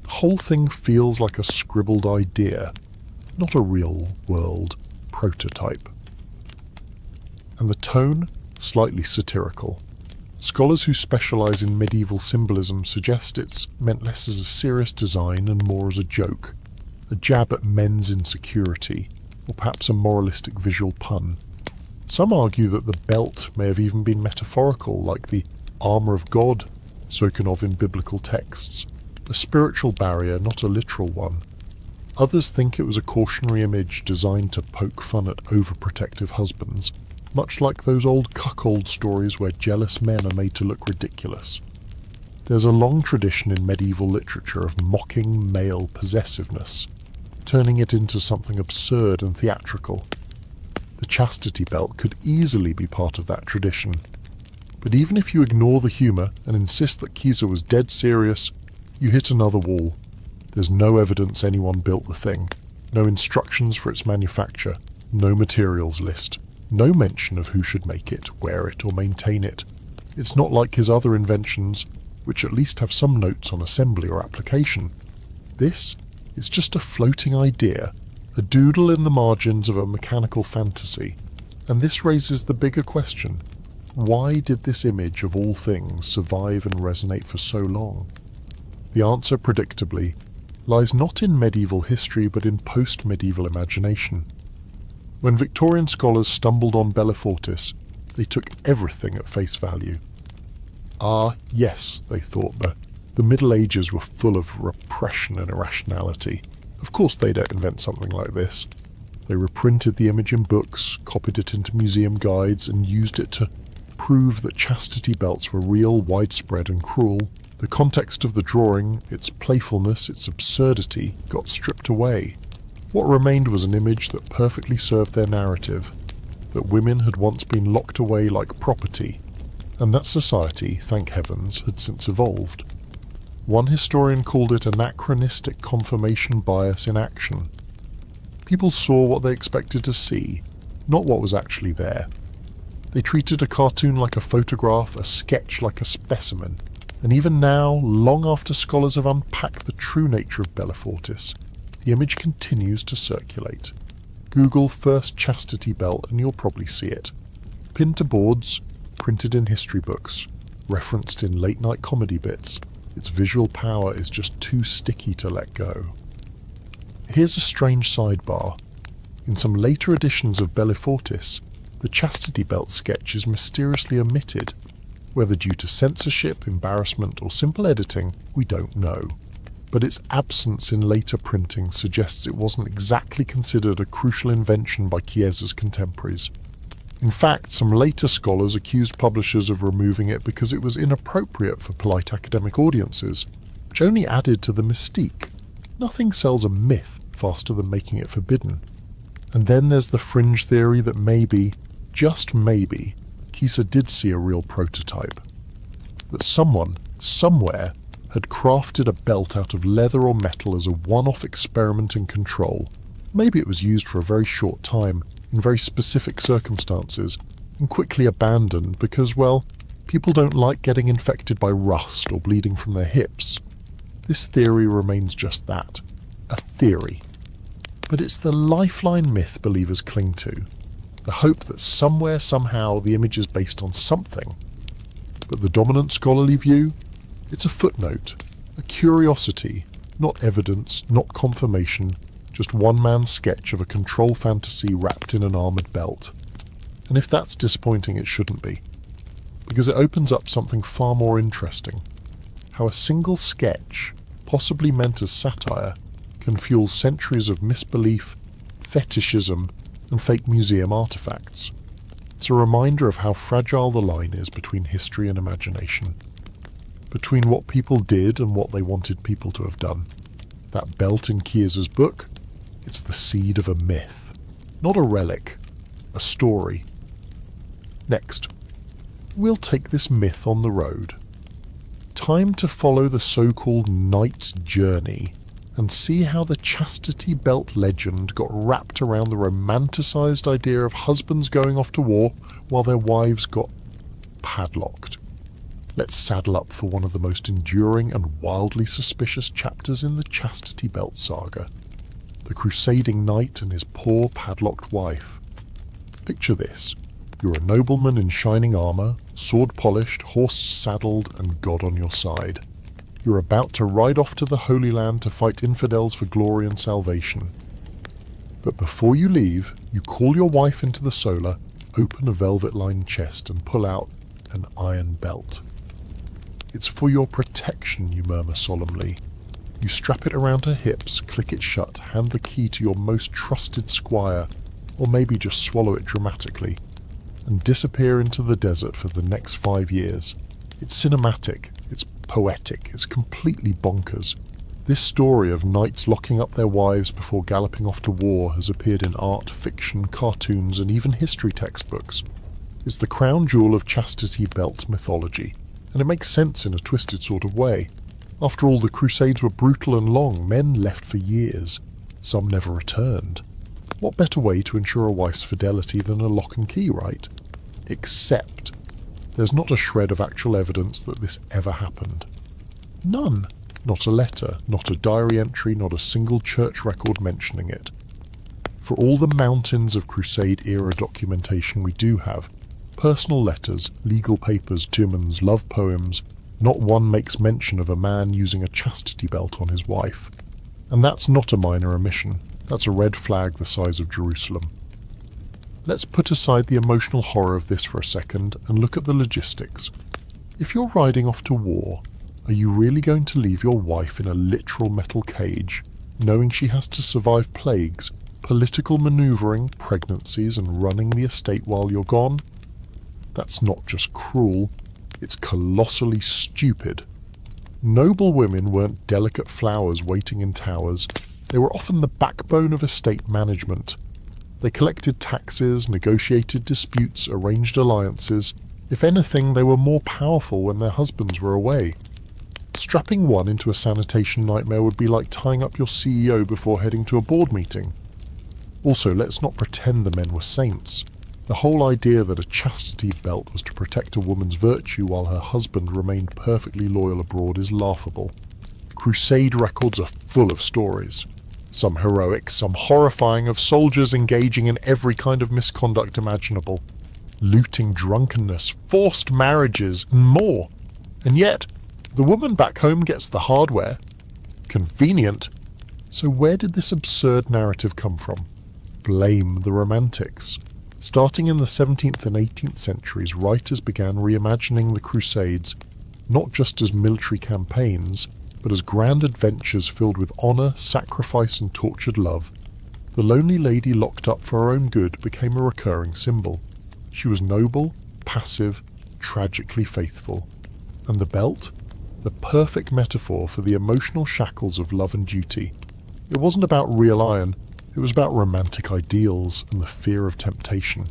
[SPEAKER 1] The whole thing feels like a scribbled idea, not a real-world prototype. And the tone, slightly satirical. Scholars who specialise in medieval symbolism suggest it's meant less as a serious design and more as a joke, a jab at men's insecurity, or perhaps a moralistic visual pun. Some argue that the belt may have even been metaphorical, like the armour of God spoken of in biblical texts, a spiritual barrier, not a literal one. Others think it was a cautionary image designed to poke fun at overprotective husbands, much like those old cuckold stories where jealous men are made to look ridiculous. There's a long tradition in medieval literature of mocking male possessiveness, turning it into something absurd and theatrical. The chastity belt could easily be part of that tradition. But even if you ignore the humour and insist that Chies was dead serious, you hit another wall. There's no evidence anyone built the thing, no instructions for its manufacture, no materials list. No mention of who should make it, wear it, or maintain it. It's not like his other inventions, which at least have some notes on assembly or application. This is just a floating idea, a doodle in the margins of a mechanical fantasy. And this raises the bigger question. Why did this image of all things survive and resonate for so long? The answer, predictably, lies not in medieval history but in post-medieval imagination. When Victorian scholars stumbled on Bellefortis, They took everything at face value. Ah, yes, they thought, the Middle Ages were full of repression and irrationality. Of course they don't invent something like this. They reprinted the image in books, copied it into museum guides, and used it to prove that chastity belts were real, widespread, and cruel. The context of the drawing, its playfulness, its absurdity, got stripped away. What remained was an image that perfectly served their narrative, that women had once been locked away like property, and that society, thank heavens, had since evolved. One historian called it anachronistic confirmation bias in action. People saw what they expected to see, not what was actually there. They treated a cartoon like a photograph, a sketch like a specimen, and even now, long after scholars have unpacked the true nature of Bellefortis, the image continues to circulate. Google first chastity belt and you'll probably see it. Pinned to boards, printed in history books, referenced in late-night comedy bits. Its visual power is just too sticky to let go. Here's a strange sidebar. In some later editions of Bellefortis, the chastity belt sketch is mysteriously omitted. Whether due to censorship, embarrassment, or simple editing, we don't know. But its absence in later printing suggests it wasn't exactly considered a crucial invention by Chiesa's contemporaries. In fact, some later scholars accused publishers of removing it because it was inappropriate for polite academic audiences, which only added to the mystique. Nothing sells a myth faster than making it forbidden. And then there's the fringe theory that maybe, just maybe, Chiesa did see a real prototype. That someone, somewhere, had crafted a belt out of leather or metal as a one-off experiment in control. Maybe it was used for a very short time, in very specific circumstances, and quickly abandoned because, well, people don't like getting infected by rust or bleeding from their hips. This theory remains just that, a theory. But it's the lifeline myth believers cling to, the hope that somewhere, somehow, the image is based on something. But the dominant scholarly view? It's a footnote, a curiosity, not evidence, not confirmation, just one man's sketch of a control fantasy wrapped in an armoured belt. And if that's disappointing, it shouldn't be, because it opens up something far more interesting. How a single sketch, possibly meant as satire, can fuel centuries of misbelief, fetishism, and fake museum artefacts. It's a reminder of how fragile the line is between history and imagination. Between what people did and what they wanted people to have done. That belt in Chiesa's book, it's the seed of a myth. Not a relic, a story. Next, we'll take this myth on the road. Time to follow the so-called knight's journey and see how the chastity belt legend got wrapped around the romanticised idea of husbands going off to war while their wives got padlocked. Let's saddle up for one of the most enduring and wildly suspicious chapters in the chastity belt saga. The crusading knight and his poor padlocked wife. Picture this. You're a nobleman in shining armour, sword polished, horse saddled, and God on your side. You're about to ride off to the Holy Land to fight infidels for glory and salvation. But before you leave, you call your wife into the solar, open a velvet-lined chest and pull out an iron belt. It's for your protection, you murmur solemnly. You strap it around her hips, click it shut, hand the key to your most trusted squire, or maybe just swallow it dramatically, and disappear into the desert for the next 5 years. It's cinematic, it's poetic, it's completely bonkers. This story of knights locking up their wives before galloping off to war has appeared in art, fiction, cartoons, and even history textbooks. It's the crown jewel of chastity belt mythology, and it makes sense in a twisted sort of way. After all, the Crusades were brutal and long, men left for years. Some never returned. What better way to ensure a wife's fidelity than a lock and key, right? Except there's not a shred of actual evidence that this ever happened. None. Not a letter, not a diary entry, not a single church record mentioning it. For all the mountains of Crusade-era documentation we do have, personal letters, legal papers, tumens, love poems, not one makes mention of a man using a chastity belt on his wife. And that's not a minor omission. That's a red flag the size of Jerusalem. Let's put aside the emotional horror of this for a second and look at the logistics. If you're riding off to war, are you really going to leave your wife in a literal metal cage, knowing she has to survive plagues, political manoeuvring, pregnancies, and running the estate while you're gone? That's not just cruel, it's colossally stupid. Noble women weren't delicate flowers waiting in towers. They were often the backbone of estate management. They collected taxes, negotiated disputes, arranged alliances. If anything, they were more powerful when their husbands were away. Strapping one into a sanitation nightmare would be like tying up your CEO before heading to a board meeting. Also, let's not pretend the men were saints. The whole idea that a chastity belt was to protect a woman's virtue while her husband remained perfectly loyal abroad is laughable. Crusade records are full of stories. Some heroic, some horrifying, of soldiers engaging in every kind of misconduct imaginable. Looting, drunkenness, forced marriages, and more. And yet, the woman back home gets the hardware. Convenient. So where did this absurd narrative come from? Blame the Romantics. Starting in the 17th and 18th centuries, writers began reimagining the Crusades, not just as military campaigns, but as grand adventures filled with honour, sacrifice and tortured love. The lonely lady locked up for her own good became a recurring symbol. She was noble, passive, tragically faithful. And the belt? The perfect metaphor for the emotional shackles of love and duty. It wasn't about real iron, it was about romantic ideals and the fear of temptation.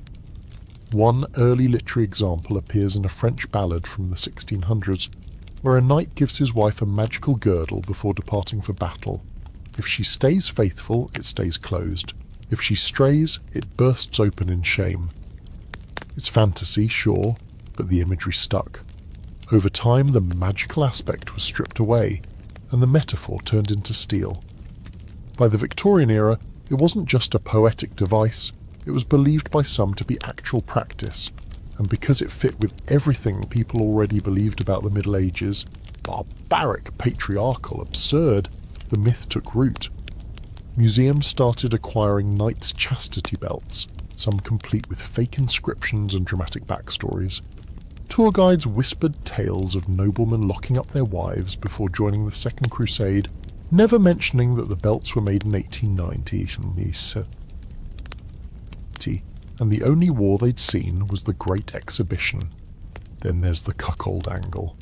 [SPEAKER 1] One early literary example appears in a French ballad from the 1600s, where a knight gives his wife a magical girdle before departing for battle. If she stays faithful, it stays closed. If she strays, it bursts open in shame. It's fantasy, sure, but the imagery stuck. Over time, the magical aspect was stripped away, and the metaphor turned into steel. By the Victorian era, it wasn't just a poetic device, it was believed by some to be actual practice, and because it fit with everything people already believed about the Middle Ages, barbaric, patriarchal, absurd, the myth took root. Museums started acquiring knights' chastity belts, some complete with fake inscriptions and dramatic backstories. Tour guides whispered tales of noblemen locking up their wives before joining the Second Crusade, never mentioning that the belts were made in 1890 and the only war they'd seen was the Great Exhibition. Then there's the cuckold angle.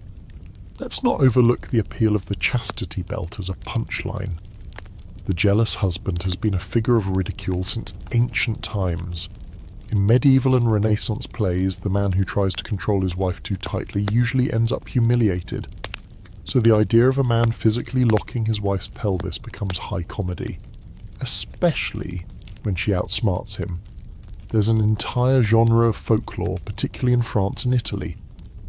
[SPEAKER 1] Let's not overlook the appeal of the chastity belt as a punchline. The jealous husband has been a figure of ridicule since ancient times. In medieval and Renaissance plays, the man who tries to control his wife too tightly usually ends up humiliated. So the idea of a man physically locking his wife's pelvis becomes high comedy, especially when she outsmarts him. There's an entire genre of folklore, particularly in France and Italy,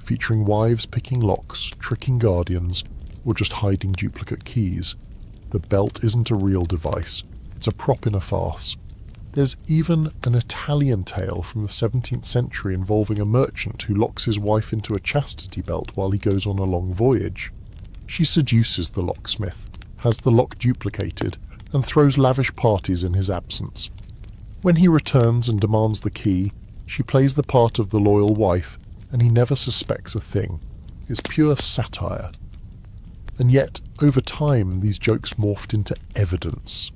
[SPEAKER 1] featuring wives picking locks, tricking guardians, or just hiding duplicate keys. The belt isn't a real device, it's a prop in a farce. There's even an Italian tale from the 17th century involving a merchant who locks his wife into a chastity belt while he goes on a long voyage. She seduces the locksmith, has the lock duplicated, and throws lavish parties in his absence. When he returns and demands the key, she plays the part of the loyal wife, and he never suspects a thing. It's pure satire. And yet, over time, these jokes morphed into evidence.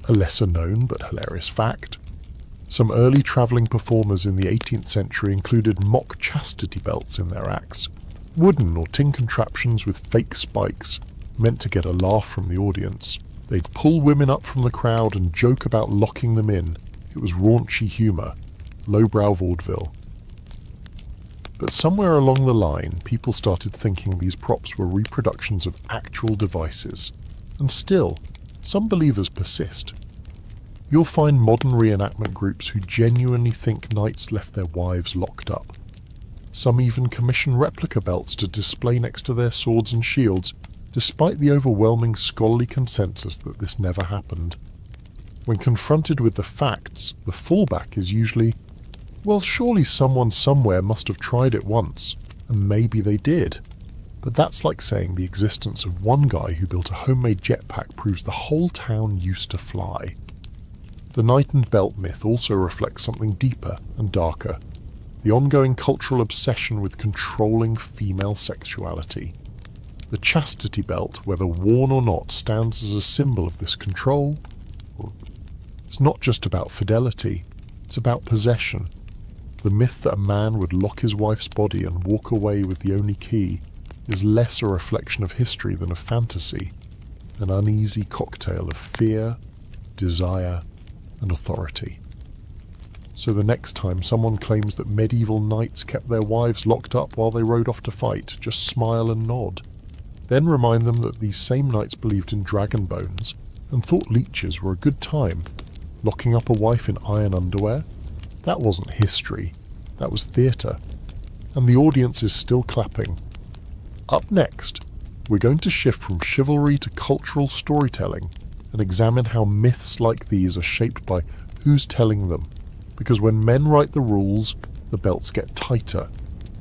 [SPEAKER 1] A lesser-known but hilarious fact. Some early travelling performers in the 18th century included mock chastity belts in their acts. Wooden or tin contraptions with fake spikes, meant to get a laugh from the audience. They'd pull women up from the crowd and joke about locking them in. It was raunchy humour, lowbrow vaudeville. But somewhere along the line, people started thinking these props were reproductions of actual devices. And still, some believers persist. You'll find modern reenactment groups who genuinely think knights left their wives locked up. Some even commission replica belts to display next to their swords and shields, despite the overwhelming scholarly consensus that this never happened. When confronted with the facts, the fallback is usually, well, surely someone somewhere must have tried it once, and maybe they did. But that's like saying the existence of one guy who built a homemade jetpack proves the whole town used to fly. The knight and belt myth also reflects something deeper and darker, the ongoing cultural obsession with controlling female sexuality. The chastity belt, whether worn or not, stands as a symbol of this control. It's not just about fidelity, it's about possession. The myth that a man would lock his wife's body and walk away with the only key is less a reflection of history than of fantasy, an uneasy cocktail of fear, desire, and authority. So the next time someone claims that medieval knights kept their wives locked up while they rode off to fight, just smile and nod. Then remind them that these same knights believed in dragon bones and thought leeches were a good time. Locking up a wife in iron underwear? That wasn't history, that was theatre. And the audience is still clapping. Up next, we're going to shift from chivalry to cultural storytelling and examine how myths like these are shaped by who's telling them. Because when men write the rules, the belts get tighter.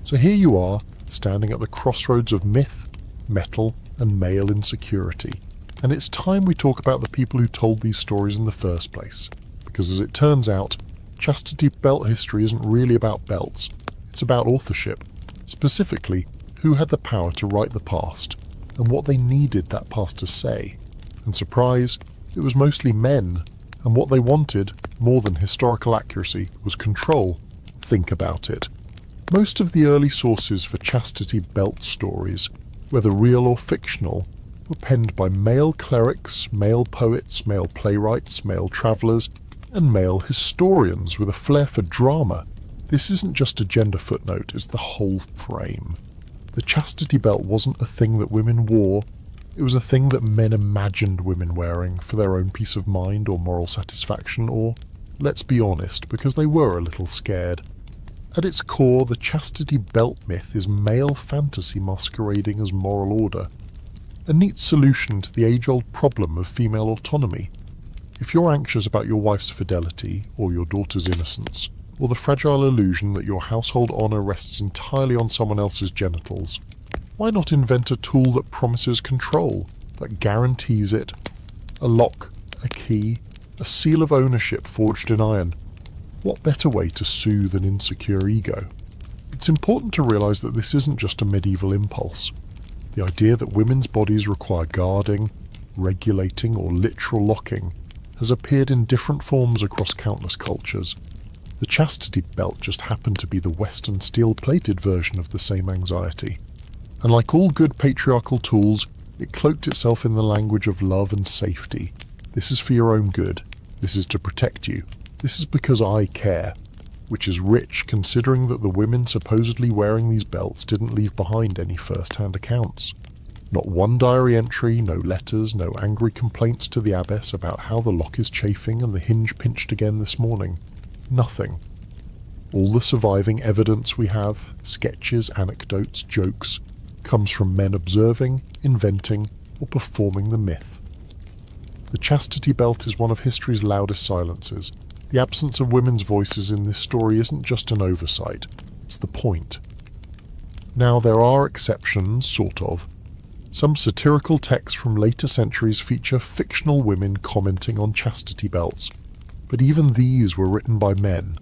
[SPEAKER 1] So here you are, standing at the crossroads of myth, metal, and male insecurity. And it's time we talk about the people who told these stories in the first place. Because as it turns out, chastity belt history isn't really about belts. It's about authorship. Specifically, who had the power to write the past, and what they needed that past to say. And surprise, it was mostly men, and what they wanted, more than historical accuracy, was control. Think about it. Most of the early sources for chastity belt stories, whether real or fictional, were penned by male clerics, male poets, male playwrights, male travellers, and male historians with a flair for drama. This isn't just a gender footnote, it's the whole frame. The chastity belt wasn't a thing that women wore, it was a thing that men imagined women wearing for their own peace of mind or moral satisfaction, or, let's be honest, because they were a little scared. At its core, the chastity belt myth is male fantasy masquerading as moral order. A neat solution to the age-old problem of female autonomy. If you're anxious about your wife's fidelity, or your daughter's innocence, or the fragile illusion that your household honour rests entirely on someone else's genitals, why not invent a tool that promises control, that guarantees it? A lock, a key, a seal of ownership forged in iron. What better way to soothe an insecure ego? It's important to realise that this isn't just a medieval impulse. The idea that women's bodies require guarding, regulating, or literal locking has appeared in different forms across countless cultures. The chastity belt just happened to be the Western steel-plated version of the same anxiety. And like all good patriarchal tools, it cloaked itself in the language of love and safety. This is for your own good. This is to protect you. This is because I care. Which is rich, considering that the women supposedly wearing these belts didn't leave behind any first-hand accounts. Not one diary entry, no letters, no angry complaints to the abbess about how the lock is chafing and the hinge pinched again this morning. Nothing. All the surviving evidence we have, sketches, anecdotes, jokes, comes from men observing, inventing, or performing the myth. The chastity belt is one of history's loudest silences. The absence of women's voices in this story isn't just an oversight, it's the point. Now there are exceptions, sort of. Some satirical texts from later centuries feature fictional women commenting on chastity belts, but even these were written by men.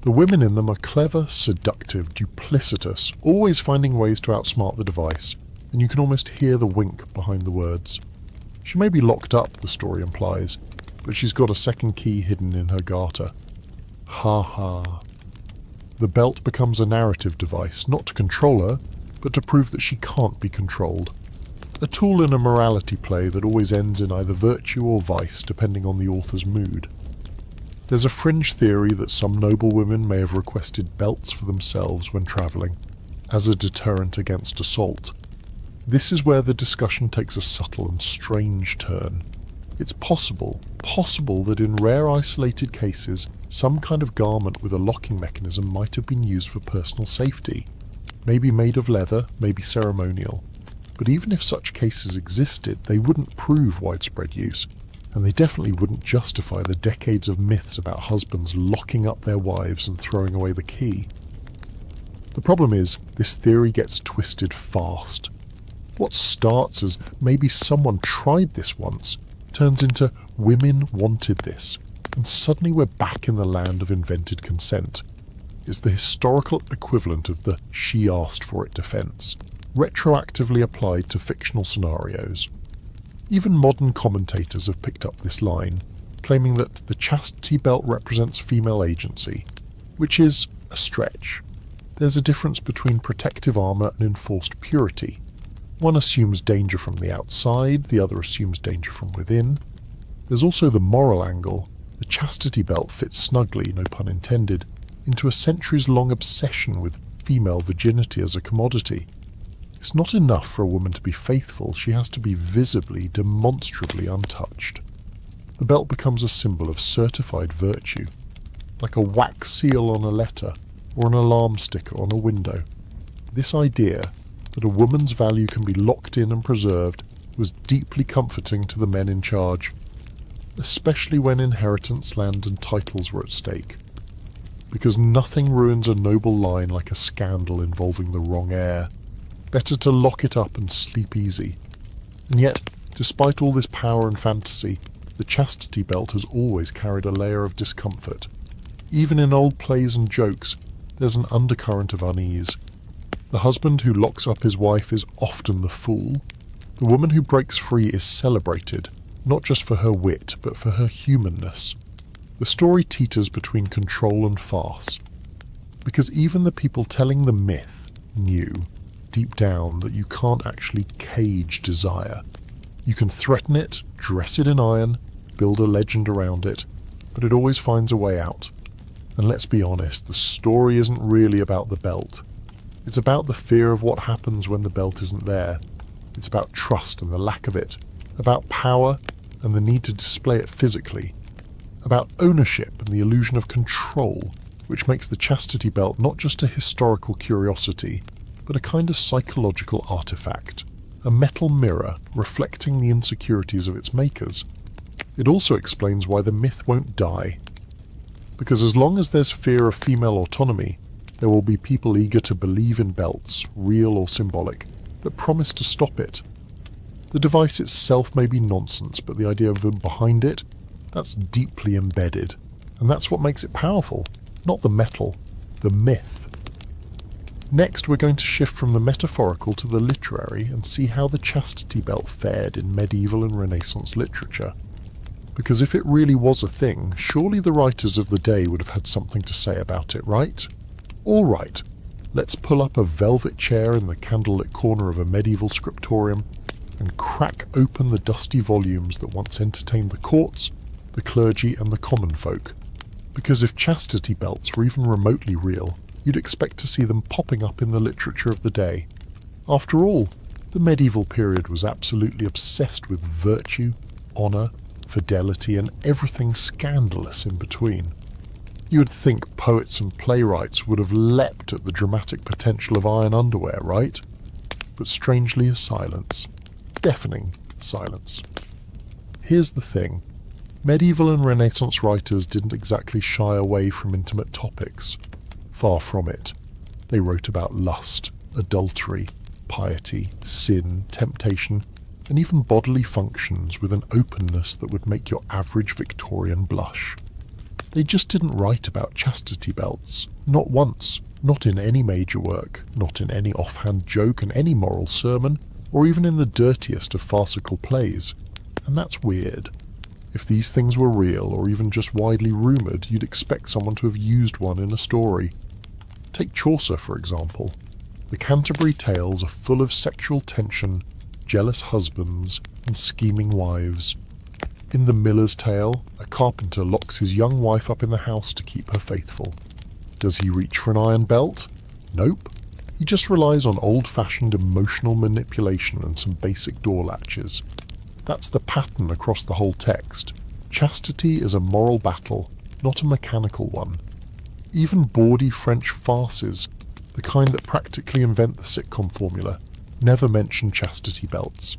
[SPEAKER 1] The women in them are clever, seductive, duplicitous, always finding ways to outsmart the device, and you can almost hear the wink behind the words. She may be locked up, the story implies, but she's got a second key hidden in her garter. Ha ha. The belt becomes a narrative device, not to control her, but to prove that she can't be controlled. A tool in a morality play that always ends in either virtue or vice, depending on the author's mood. There's a fringe theory that some noble women may have requested belts for themselves when travelling, as a deterrent against assault. This is where the discussion takes a subtle and strange turn. It's possible that in rare isolated cases, some kind of garment with a locking mechanism might have been used for personal safety. Maybe made of leather, maybe ceremonial. But even if such cases existed, they wouldn't prove widespread use, and they definitely wouldn't justify the decades of myths about husbands locking up their wives and throwing away the key. The problem is, this theory gets twisted fast. What starts as maybe someone tried this once turns into women wanted this. And suddenly we're back in the land of invented consent. It's the historical equivalent of the "she asked for it" defence, retroactively applied to fictional scenarios. Even modern commentators have picked up this line, claiming that the chastity belt represents female agency, which is a stretch. There's a difference between protective armour and enforced purity. One assumes danger from the outside, the other assumes danger from within. There's also the moral angle. The chastity belt fits snugly, no pun intended, into a centuries-long obsession with female virginity as a commodity. It's not enough for a woman to be faithful, she has to be visibly, demonstrably untouched. The belt becomes a symbol of certified virtue, like a wax seal on a letter or an alarm sticker on a window. This idea that a woman's value can be locked in and preserved was deeply comforting to the men in charge, especially when inheritance, land and titles were at stake. Because nothing ruins a noble line like a scandal involving the wrong heir. Better to lock it up and sleep easy. And yet, despite all this power and fantasy, the chastity belt has always carried a layer of discomfort. Even in old plays and jokes, there's an undercurrent of unease. The husband who locks up his wife is often the fool. The woman who breaks free is celebrated, not just for her wit, but for her humanness. The story teeters between control and farce. Because even the people telling the myth knew, deep down, that you can't actually cage desire. You can threaten it, dress it in iron, build a legend around it, but it always finds a way out. And let's be honest, the story isn't really about the belt. It's about the fear of what happens when the belt isn't there. It's about trust and the lack of it, about power and the need to display it physically, about ownership and the illusion of control, which makes the chastity belt not just a historical curiosity, but a kind of psychological artifact, a metal mirror reflecting the insecurities of its makers. It also explains why the myth won't die. Because as long as there's fear of female autonomy, there will be people eager to believe in belts, real or symbolic, that promise to stop it. The device itself may be nonsense, but the idea of them behind it, that's deeply embedded. And that's what makes it powerful. Not the metal, the myth. Next, we're going to shift from the metaphorical to the literary and see how the chastity belt fared in medieval and Renaissance literature. Because if it really was a thing, surely the writers of the day would have had something to say about it, right? All right, let's pull up a velvet chair in the candlelit corner of a medieval scriptorium and crack open the dusty volumes that once entertained the courts, the clergy and the common folk. Because if chastity belts were even remotely real, you'd expect to see them popping up in the literature of the day. After all, the medieval period was absolutely obsessed with virtue, honour, fidelity and everything scandalous in between. You would think poets and playwrights would have leapt at the dramatic potential of iron underwear, right? But strangely is silence. Deafening silence. Here's the thing. Medieval and Renaissance writers didn't exactly shy away from intimate topics. Far from it. They wrote about lust, adultery, piety, sin, temptation, and even bodily functions with an openness that would make your average Victorian blush. They just didn't write about chastity belts. Not once. Not in any major work. Not in any offhand joke and any moral sermon, or even in the dirtiest of farcical plays. And that's weird. If these things were real, or even just widely rumoured, you'd expect someone to have used one in a story. Take Chaucer, for example. The Canterbury Tales are full of sexual tension, jealous husbands, and scheming wives. In The Miller's Tale, a carpenter locks his young wife up in the house to keep her faithful. Does he reach for an iron belt? Nope. He just relies on old-fashioned emotional manipulation and some basic door latches. That's the pattern across the whole text. Chastity is a moral battle, not a mechanical one. Even bawdy French farces, the kind that practically invent the sitcom formula, never mention chastity belts.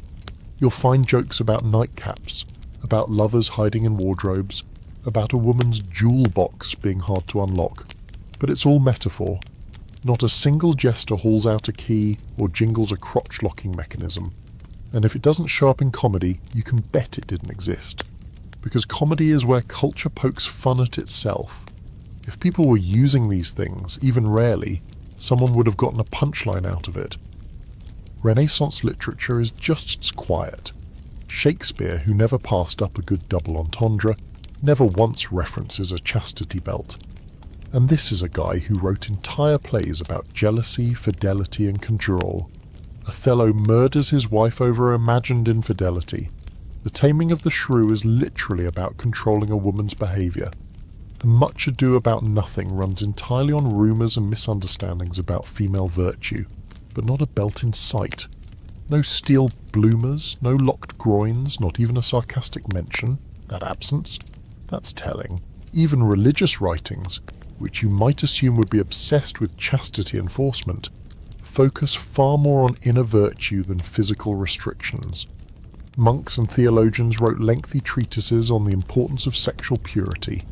[SPEAKER 1] You'll find jokes about nightcaps, about lovers hiding in wardrobes, about a woman's jewel box being hard to unlock. But it's all metaphor. Not a single jester hauls out a key or jingles a crotch-locking mechanism. And if it doesn't show up in comedy, you can bet it didn't exist. because comedy is where culture pokes fun at itself. If people were using these things, even rarely, someone would have gotten a punchline out of it. Renaissance literature is just as quiet. Shakespeare, who never passed up a good double entendre, never once references a chastity belt. And this is a guy who wrote entire plays about jealousy, fidelity, and control. Othello murders his wife over imagined infidelity. The Taming of the Shrew is literally about controlling a woman's behaviour. And Much Ado About Nothing runs entirely on rumours and misunderstandings about female virtue, but not a belt in sight. No steel bloomers, no locked groins, not even a sarcastic mention. That absence? That's telling. Even religious writings, which you might assume would be obsessed with chastity enforcement, focus far more on inner virtue than physical restrictions. Monks and theologians wrote lengthy treatises on the importance of sexual purity,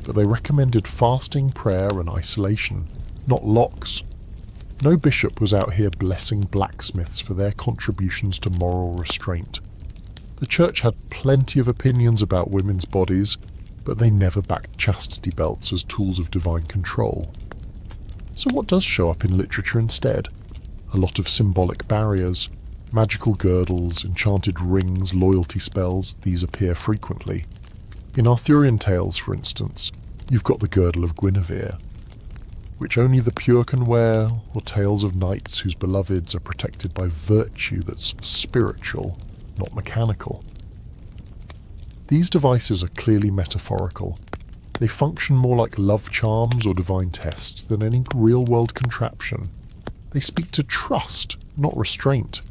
[SPEAKER 1] but they recommended fasting, prayer, and isolation, not locks. No bishop was out here blessing blacksmiths for their contributions to moral restraint. The church had plenty of opinions about women's bodies, but they never backed chastity belts as tools of divine control. So what does show up in literature instead? A lot of symbolic barriers. Magical girdles, enchanted rings, loyalty spells, these appear frequently. In Arthurian tales, for instance, you've got the girdle of Guinevere, which only the pure can wear, or tales of knights whose beloveds are protected by virtue that's spiritual, not mechanical. These devices are clearly metaphorical. They function more like love charms or divine tests than any real-world contraption. They speak to trust, not restraint.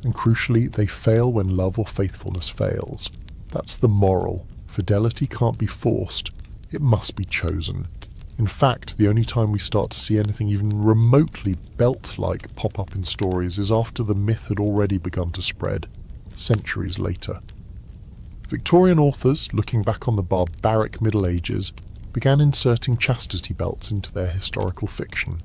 [SPEAKER 1] And crucially, they fail when love or faithfulness fails. That's the moral. Fidelity can't be forced. It must be chosen. In fact, the only time we start to see anything even remotely belt-like pop up in stories is after the myth had already begun to spread, centuries later. Victorian authors, looking back on the barbaric Middle Ages, began inserting chastity belts into their historical fiction.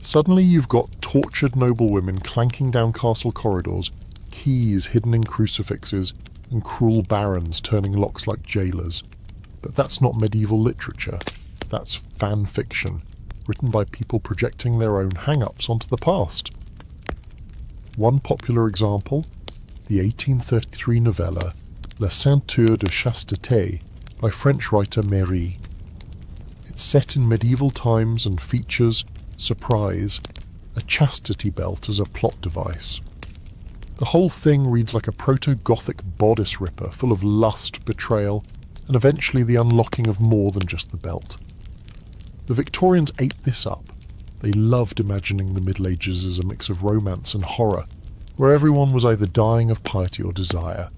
[SPEAKER 1] Suddenly you've got tortured noblewomen clanking down castle corridors, keys hidden in crucifixes, and cruel barons turning locks like jailers. But that's not medieval literature. That's fan fiction, written by people projecting their own hang-ups onto the past. One popular example, the 1833 novella La Ceinture de Chastité by French writer Méry. It's set in medieval times and features, surprise, a chastity belt as a plot device. The whole thing reads like a proto-Gothic bodice ripper full of lust, betrayal, and eventually the unlocking of more than just the belt. The Victorians ate this up. They loved imagining the Middle Ages as a mix of romance and horror, where everyone was either dying of piety or desire.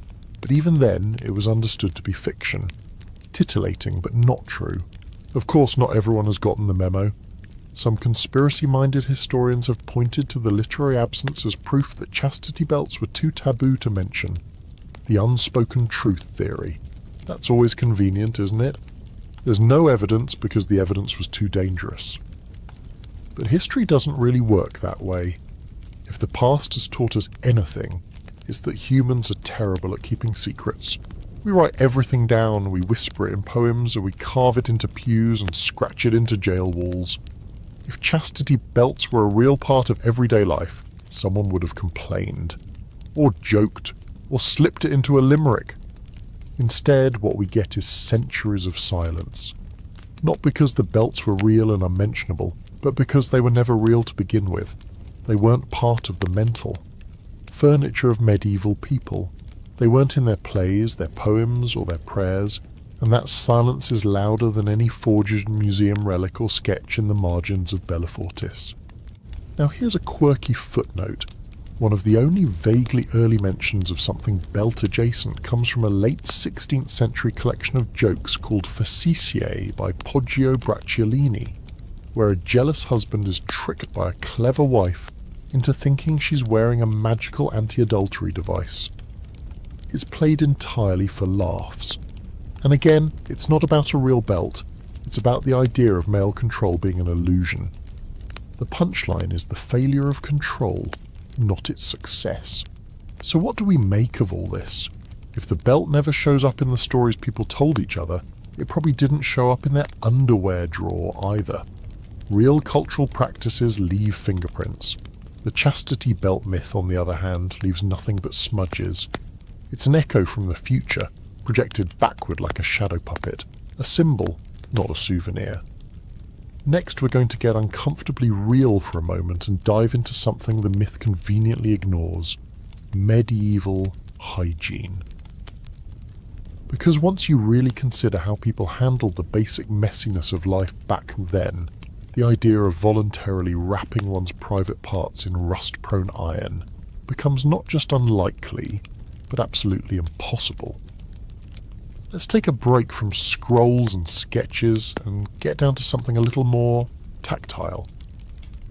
[SPEAKER 1] But even then, it was understood to be fiction. Titillating, but not true. Of course, not everyone has gotten the memo. Some conspiracy-minded historians have pointed to the literary absence as proof that chastity belts were too taboo to mention. The unspoken truth theory. That's always convenient, isn't it? There's no evidence because the evidence was too dangerous. But history doesn't really work that way. If the past has taught us anything, it's that humans are terrible at keeping secrets. We write everything down, we whisper it in poems, and we carve it into pews and scratch it into jail walls. If chastity belts were a real part of everyday life, someone would have complained, or joked, or slipped it into a limerick. Instead, what we get is centuries of silence. Not because the belts were real and unmentionable, but because they were never real to begin with. They weren't part of the mental furniture of medieval people. They weren't in their plays, their poems, or their prayers, and that silence is louder than any forged museum relic or sketch in the margins of Bellefortis. Now here's a quirky footnote. One of the only vaguely early mentions of something belt-adjacent comes from a late 16th century collection of jokes called Facetiae by Poggio Bracciolini, where a jealous husband is tricked by a clever wife into thinking she's wearing a magical anti-adultery device. It's played entirely for laughs. And again, it's not about a real belt, it's about the idea of male control being an illusion. The punchline is the failure of control, not its success. So what do we make of all this? If the belt never shows up in the stories people told each other, it probably didn't show up in their underwear drawer either. Real cultural practices leave fingerprints. The chastity belt myth, on the other hand, leaves nothing but smudges. It's an echo from the future, projected backward like a shadow puppet, a symbol, not a souvenir. Next, we're going to get uncomfortably real for a moment and dive into something the myth conveniently ignores: medieval hygiene. Because once you really consider how people handled the basic messiness of life back then, the idea of voluntarily wrapping one's private parts in rust-prone iron becomes not just unlikely, but absolutely impossible. Let's take a break from scrolls and sketches and get down to something a little more tactile.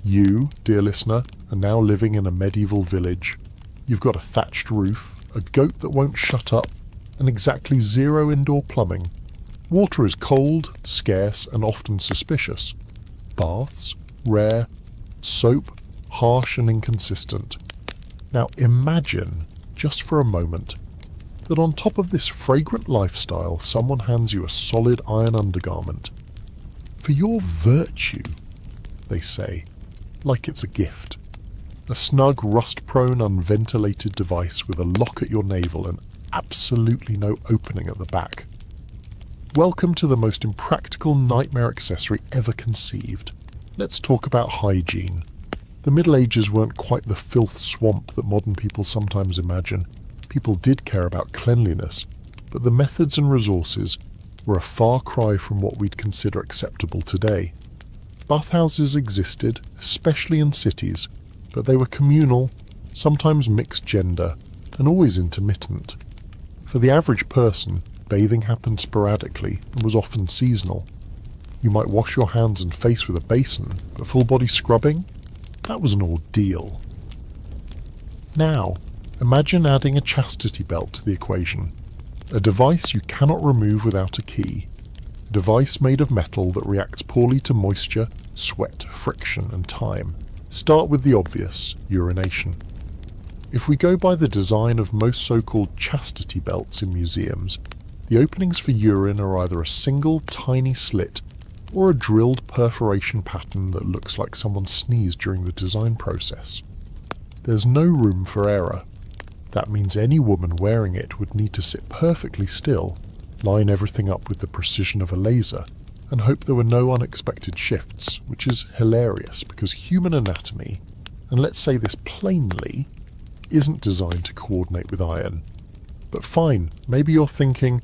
[SPEAKER 1] You, dear listener, are now living in a medieval village. You've got a thatched roof, a goat that won't shut up, and exactly zero indoor plumbing. Water is cold, scarce, and often suspicious. Baths, rare. Soap, harsh and inconsistent. Now imagine, just for a moment, that on top of this fragrant lifestyle someone hands you a solid iron undergarment. For your virtue, they say, like it's a gift. A snug, rust-prone, unventilated device with a lock at your navel and absolutely no opening at the back. Welcome to the most impractical nightmare accessory ever conceived. Let's talk about hygiene. The Middle Ages weren't quite the filth swamp that modern people sometimes imagine. People did care about cleanliness, but the methods and resources were a far cry from what we'd consider acceptable today. Bathhouses existed, especially in cities, but they were communal, sometimes mixed gender, and always intermittent. For the average person, bathing happened sporadically and was often seasonal. You might wash your hands and face with a basin, but full-body scrubbing? That was an ordeal. Now, imagine adding a chastity belt to the equation. A device you cannot remove without a key. A device made of metal that reacts poorly to moisture, sweat, friction, and time. Start with the obvious, urination. If we go by the design of most so-called chastity belts in museums, the openings for urine are either a single tiny slit or a drilled perforation pattern that looks like someone sneezed during the design process. There's no room for error. That means any woman wearing it would need to sit perfectly still, line everything up with the precision of a laser, and hope there were no unexpected shifts, which is hilarious because human anatomy, and let's say this plainly, isn't designed to coordinate with iron. But fine, maybe you're thinking,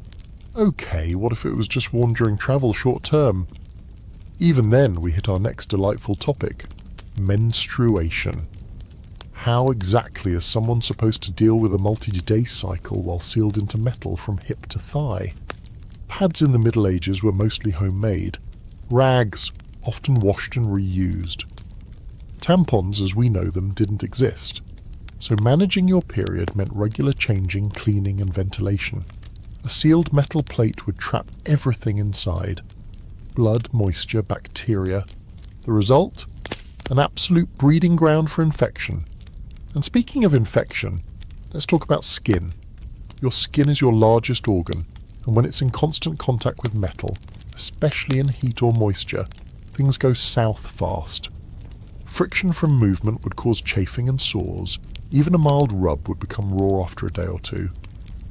[SPEAKER 1] okay, what if it was just worn during travel short term? Even then, we hit our next delightful topic, menstruation. How exactly is someone supposed to deal with a multi-day cycle while sealed into metal from hip to thigh? Pads in the Middle Ages were mostly homemade. Rags, often washed and reused. Tampons, as we know them, didn't exist. So managing your period meant regular changing, cleaning and ventilation. A sealed metal plate would trap everything inside. Blood, moisture, bacteria. The result? An absolute breeding ground for infection. And speaking of infection, let's talk about skin. Your skin is your largest organ, and when it's in constant contact with metal, especially in heat or moisture, things go south fast. Friction from movement would cause chafing and sores. Even a mild rub would become raw after a day or two.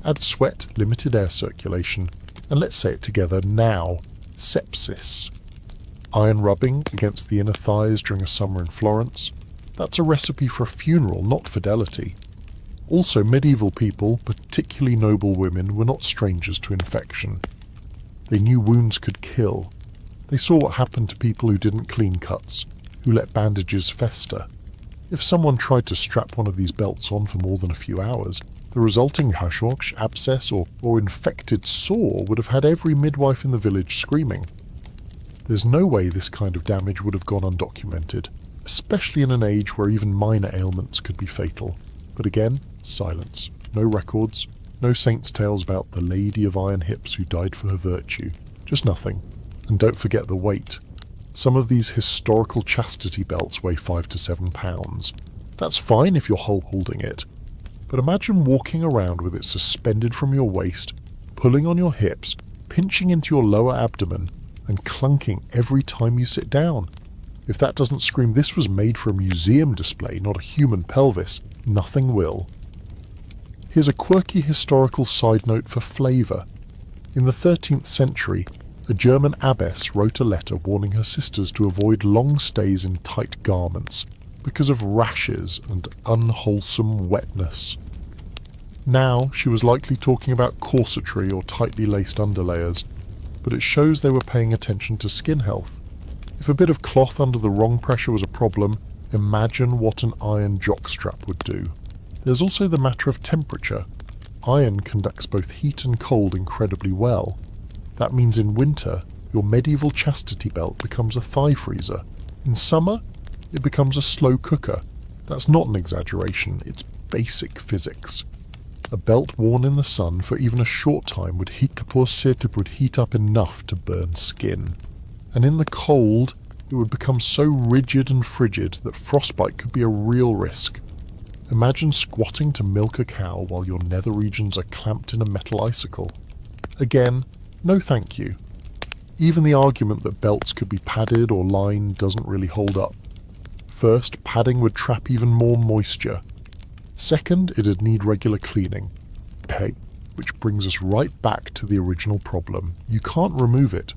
[SPEAKER 1] Add sweat, limited air circulation, and let's say it together now, sepsis. Iron rubbing against the inner thighs during a summer in Florence, that's a recipe for a funeral, not fidelity. Also, medieval people, particularly noble women, were not strangers to infection. They knew wounds could kill. They saw what happened to people who didn't clean cuts, who let bandages fester. If someone tried to strap one of these belts on for more than a few hours, the resulting hashok, abscess, or infected sore would have had every midwife in the village screaming. There's no way this kind of damage would have gone undocumented, especially in an age where even minor ailments could be fatal. But again, silence. No records, no saints' tales about the lady of iron hips who died for her virtue. Just nothing. And don't forget the weight. Some of these historical chastity belts weigh 5 to 7 pounds. That's fine if you're holding it. But imagine walking around with it suspended from your waist, pulling on your hips, pinching into your lower abdomen, and clunking every time you sit down. If that doesn't scream this was made for a museum display, not a human pelvis, nothing will. Here's a quirky historical side note for flavour. In the 13th century, a German abbess wrote a letter warning her sisters to avoid long stays in tight garments because of rashes and unwholesome wetness. Now she was likely talking about corsetry or tightly laced underlayers, but it shows they were paying attention to skin health. If a bit of cloth under the wrong pressure was a problem, imagine what an iron jockstrap would do. There's also the matter of temperature. Iron conducts both heat and cold incredibly well. That means in winter, your medieval chastity belt becomes a thigh freezer. In summer, it becomes a slow cooker. That's not an exaggeration, it's basic physics. A belt worn in the sun for even a short time would heat up enough to burn skin. And in the cold, it would become so rigid and frigid that frostbite could be a real risk. Imagine squatting to milk a cow while your nether regions are clamped in a metal icicle. Again, no thank you. Even the argument that belts could be padded or lined doesn't really hold up. First, padding would trap even more moisture. Second, it'd need regular cleaning. Which brings us right back to the original problem. You can't remove it.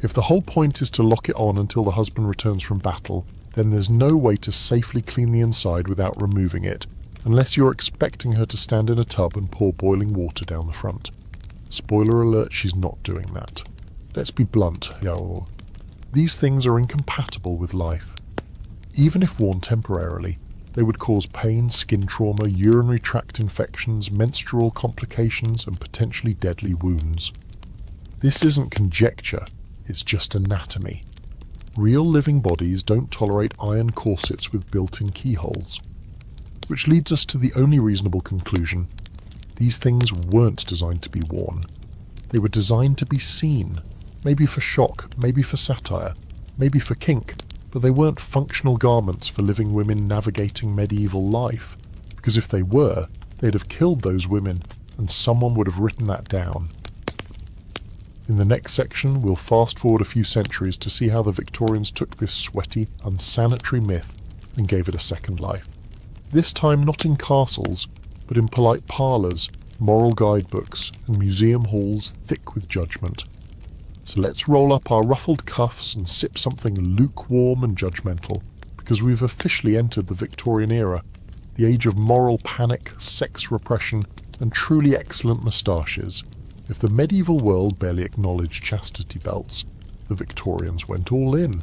[SPEAKER 1] If the whole point is to lock it on until the husband returns from battle, then there's no way to safely clean the inside without removing it, unless you're expecting her to stand in a tub and pour boiling water down the front. Spoiler alert, she's not doing that. Let's be blunt, y'all. These things are incompatible with life. Even if worn temporarily, they would cause pain, skin trauma, urinary tract infections, menstrual complications, and potentially deadly wounds. This isn't conjecture. It's just anatomy. Real living bodies don't tolerate iron corsets with built-in keyholes. Which leads us to the only reasonable conclusion. These things weren't designed to be worn. They were designed to be seen. Maybe for shock, maybe for satire, maybe for kink, but they weren't functional garments for living women navigating medieval life. Because if they were, they'd have killed those women, and someone would have written that down. In the next section, we'll fast forward a few centuries to see how the Victorians took this sweaty, unsanitary myth and gave it a second life. This time not in castles, but in polite parlours, moral guidebooks, and museum halls thick with judgment. So let's roll up our ruffled cuffs and sip something lukewarm and judgmental, because we've officially entered the Victorian era, the age of moral panic, sex repression, and truly excellent moustaches. If the medieval world barely acknowledged chastity belts, the Victorians went all in.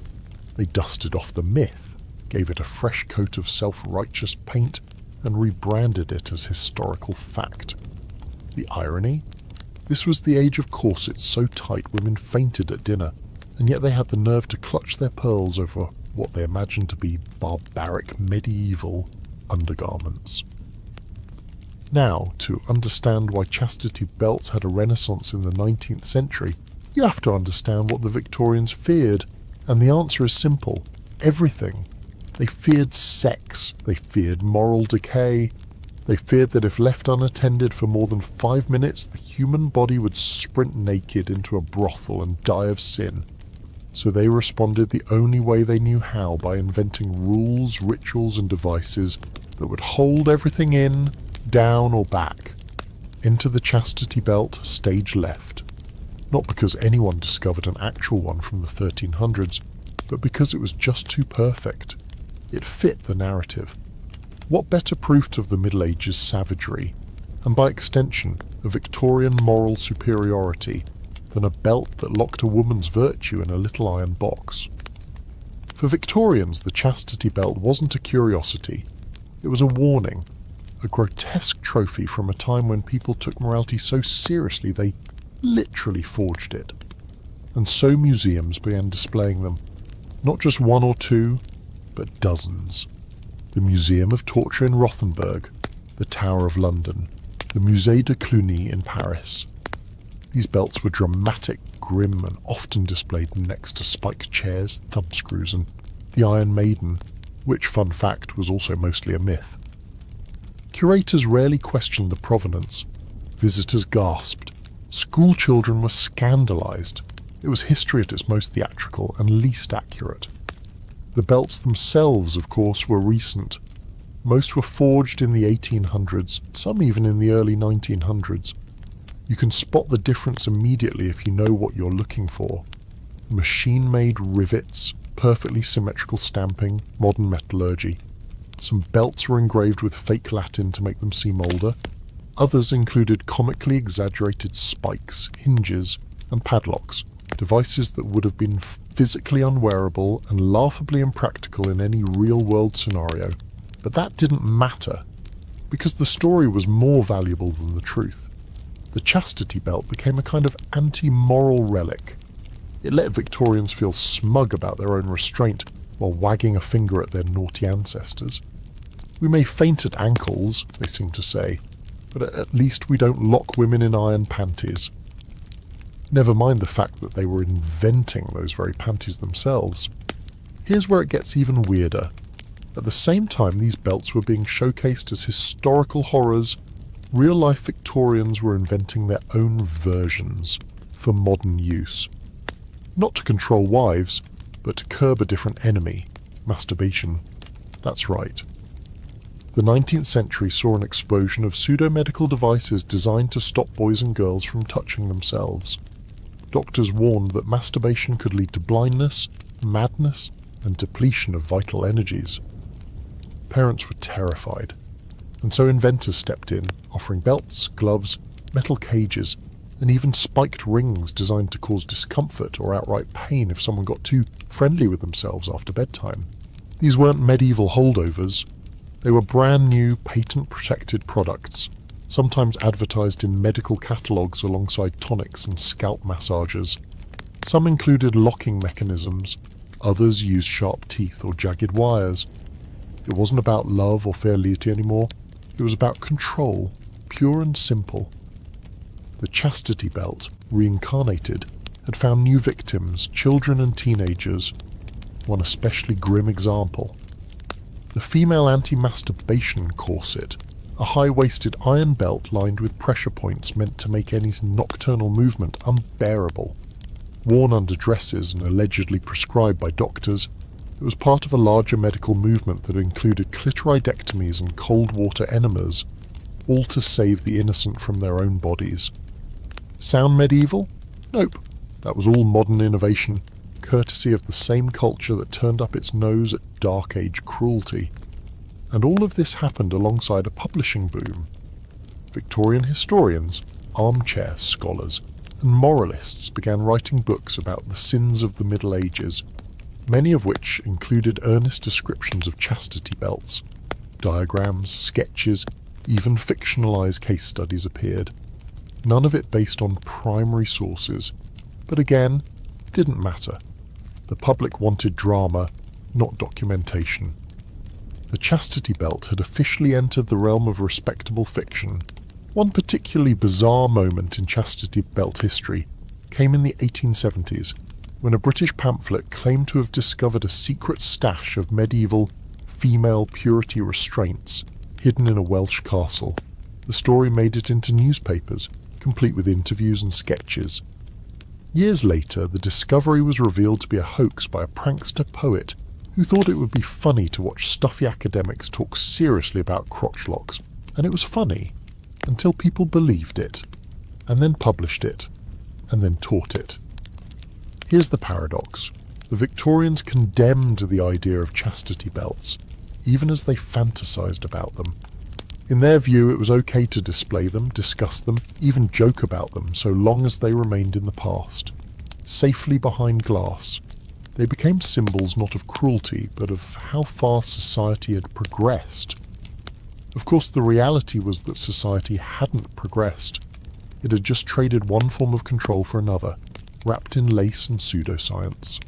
[SPEAKER 1] They dusted off the myth, gave it a fresh coat of self-righteous paint, and rebranded it as historical fact. The irony? This was the age of corsets so tight women fainted at dinner, and yet they had the nerve to clutch their pearls over what they imagined to be barbaric medieval undergarments. Now, to understand why chastity belts had a renaissance in the 19th century, you have to understand what the Victorians feared, and the answer is simple. Everything. They feared sex. They feared moral decay. They feared that if left unattended for more than 5 minutes, the human body would sprint naked into a brothel and die of sin. So they responded the only way they knew how, by inventing rules, rituals, and devices that would hold everything in, down or back. Enter the chastity belt, stage left. Not because anyone discovered an actual one from the 1300s, but because it was just too perfect. It fit the narrative. What better proof of the Middle Ages savagery, and by extension, a Victorian moral superiority, than a belt that locked a woman's virtue in a little iron box? For Victorians, the chastity belt wasn't a curiosity. It was a warning, a grotesque trophy from a time when people took morality so seriously they literally forged it. And so museums began displaying them, not just one or two, but dozens. The Museum of Torture in Rothenburg, the Tower of London, the Musée de Cluny in Paris. These belts were dramatic, grim, and often displayed next to spiked chairs, thumbscrews, and the Iron Maiden, which, fun fact, was also mostly a myth. Curators rarely questioned the provenance. Visitors gasped. School children were scandalized. It was history at its most theatrical and least accurate. The belts themselves, of course, were recent. Most were forged in the 1800s, some even in the early 1900s. You can spot the difference immediately if you know what you're looking for. Machine-made rivets, perfectly symmetrical stamping, modern metallurgy. Some belts were engraved with fake Latin to make them seem older. Others included comically exaggerated spikes, hinges, and padlocks, devices that would have been physically unwearable and laughably impractical in any real-world scenario. But that didn't matter, because the story was more valuable than the truth. The chastity belt became a kind of anti-moral relic. It let Victorians feel smug about their own restraint while wagging a finger at their naughty ancestors. We may faint at ankles, they seem to say, but at least we don't lock women in iron panties. Never mind the fact that they were inventing those very panties themselves. Here's where it gets even weirder. At the same time these belts were being showcased as historical horrors, real-life Victorians were inventing their own versions for modern use. Not to control wives, but to curb a different enemy, masturbation. That's right. The 19th century saw an explosion of pseudo-medical devices designed to stop boys and girls from touching themselves. Doctors warned that masturbation could lead to blindness, madness, and depletion of vital energies. Parents were terrified, and so inventors stepped in, offering belts, gloves, metal cages, and even spiked rings designed to cause discomfort or outright pain if someone got too friendly with themselves after bedtime. These weren't medieval holdovers. They were brand new, patent-protected products, sometimes advertised in medical catalogues alongside tonics and scalp massagers. Some included locking mechanisms, others used sharp teeth or jagged wires. It wasn't about love or fertility anymore, it was about control, pure and simple. The chastity belt, reincarnated, had found new victims, children and teenagers. One especially grim example. The female anti-masturbation corset, a high-waisted iron belt lined with pressure points meant to make any nocturnal movement unbearable. Worn under dresses and allegedly prescribed by doctors, it was part of a larger medical movement that included clitoridectomies and cold water enemas, all to save the innocent from their own bodies. Sound medieval? Nope. That was all modern innovation, courtesy of the same culture that turned up its nose at Dark Age cruelty. And all of this happened alongside a publishing boom. Victorian historians, armchair scholars, and moralists began writing books about the sins of the Middle Ages, many of which included earnest descriptions of chastity belts. Diagrams, sketches, even fictionalized case studies appeared. None of it based on primary sources, but again, didn't matter. The public wanted drama, not documentation. The chastity belt had officially entered the realm of respectable fiction. One particularly bizarre moment in chastity belt history came in the 1870s, when a British pamphlet claimed to have discovered a secret stash of medieval female purity restraints hidden in a Welsh castle. The story made it into newspapers, complete with interviews and sketches. Years later, the discovery was revealed to be a hoax by a prankster poet who thought it would be funny to watch stuffy academics talk seriously about crotch locks, and it was funny, until people believed it, and then published it, and then taught it. Here's the paradox. The Victorians condemned the idea of chastity belts, even as they fantasized about them. In their view, it was okay to display them, discuss them, even joke about them, so long as they remained in the past. Safely behind glass, they became symbols not of cruelty, but of how far society had progressed. Of course, the reality was that society hadn't progressed. It had just traded one form of control for another, wrapped in lace and pseudoscience.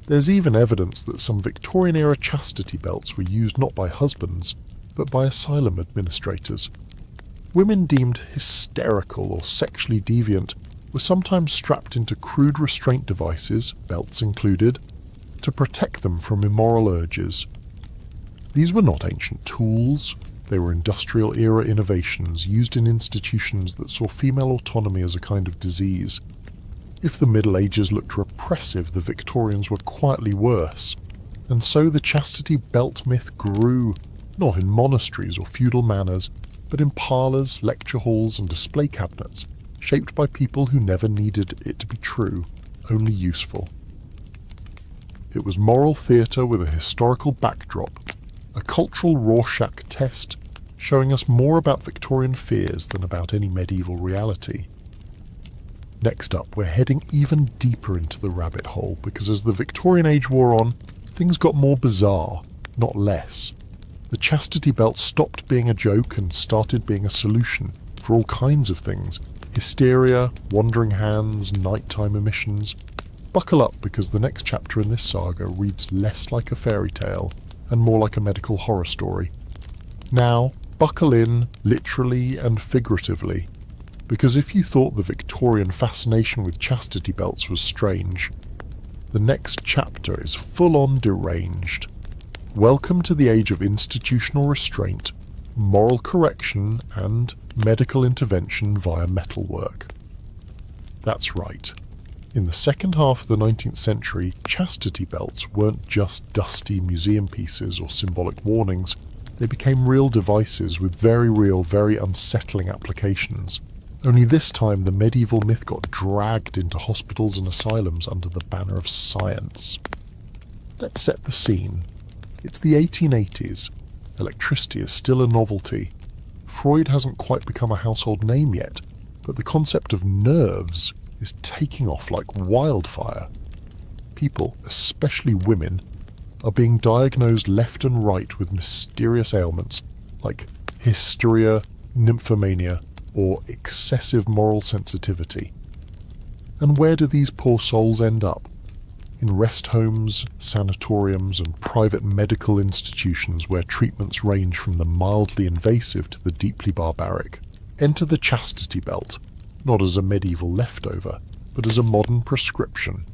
[SPEAKER 1] There's even evidence that some Victorian-era chastity belts were used not by husbands, but by asylum administrators. Women deemed hysterical or sexually deviant were sometimes strapped into crude restraint devices, belts included, to protect them from immoral urges. These were not ancient tools, They were industrial-era innovations used in institutions that saw female autonomy as a kind of disease. If the Middle Ages looked repressive, the Victorians were quietly worse. And so the chastity belt myth grew, not in monasteries or feudal manors, but in parlours, lecture halls and display cabinets, shaped by people who never needed it to be true, only useful. It was moral theatre with a historical backdrop, a cultural Rorschach test, showing us more about Victorian fears than about any medieval reality. Next up, we're heading even deeper into the rabbit hole, because as the Victorian age wore on, things got more bizarre, not less. The chastity belt stopped being a joke and started being a solution for all kinds of things. Hysteria, wandering hands, nighttime emissions. Buckle up, because the next chapter in this saga reads less like a fairy tale and more like a medical horror story. Now, buckle in, literally and figuratively, because if you thought the Victorian fascination with chastity belts was strange, the next chapter is full-on deranged. Welcome to the age of institutional restraint, moral correction, and medical intervention via metalwork. That's right. In the second half of the 19th century, chastity belts weren't just dusty museum pieces or symbolic warnings. They became real devices with very real, very unsettling applications. Only this time the medieval myth got dragged into hospitals and asylums under the banner of science. Let's set the scene. It's the 1880s. Electricity is still a novelty. Freud hasn't quite become a household name yet, but the concept of nerves is taking off like wildfire. People, especially women, are being diagnosed left and right with mysterious ailments like hysteria, nymphomania, or excessive moral sensitivity. And where do these poor souls end up? In rest homes, sanatoriums, and private medical institutions where treatments range from the mildly invasive to the deeply barbaric. Enter the chastity belt, not as a medieval leftover, but as a modern prescription.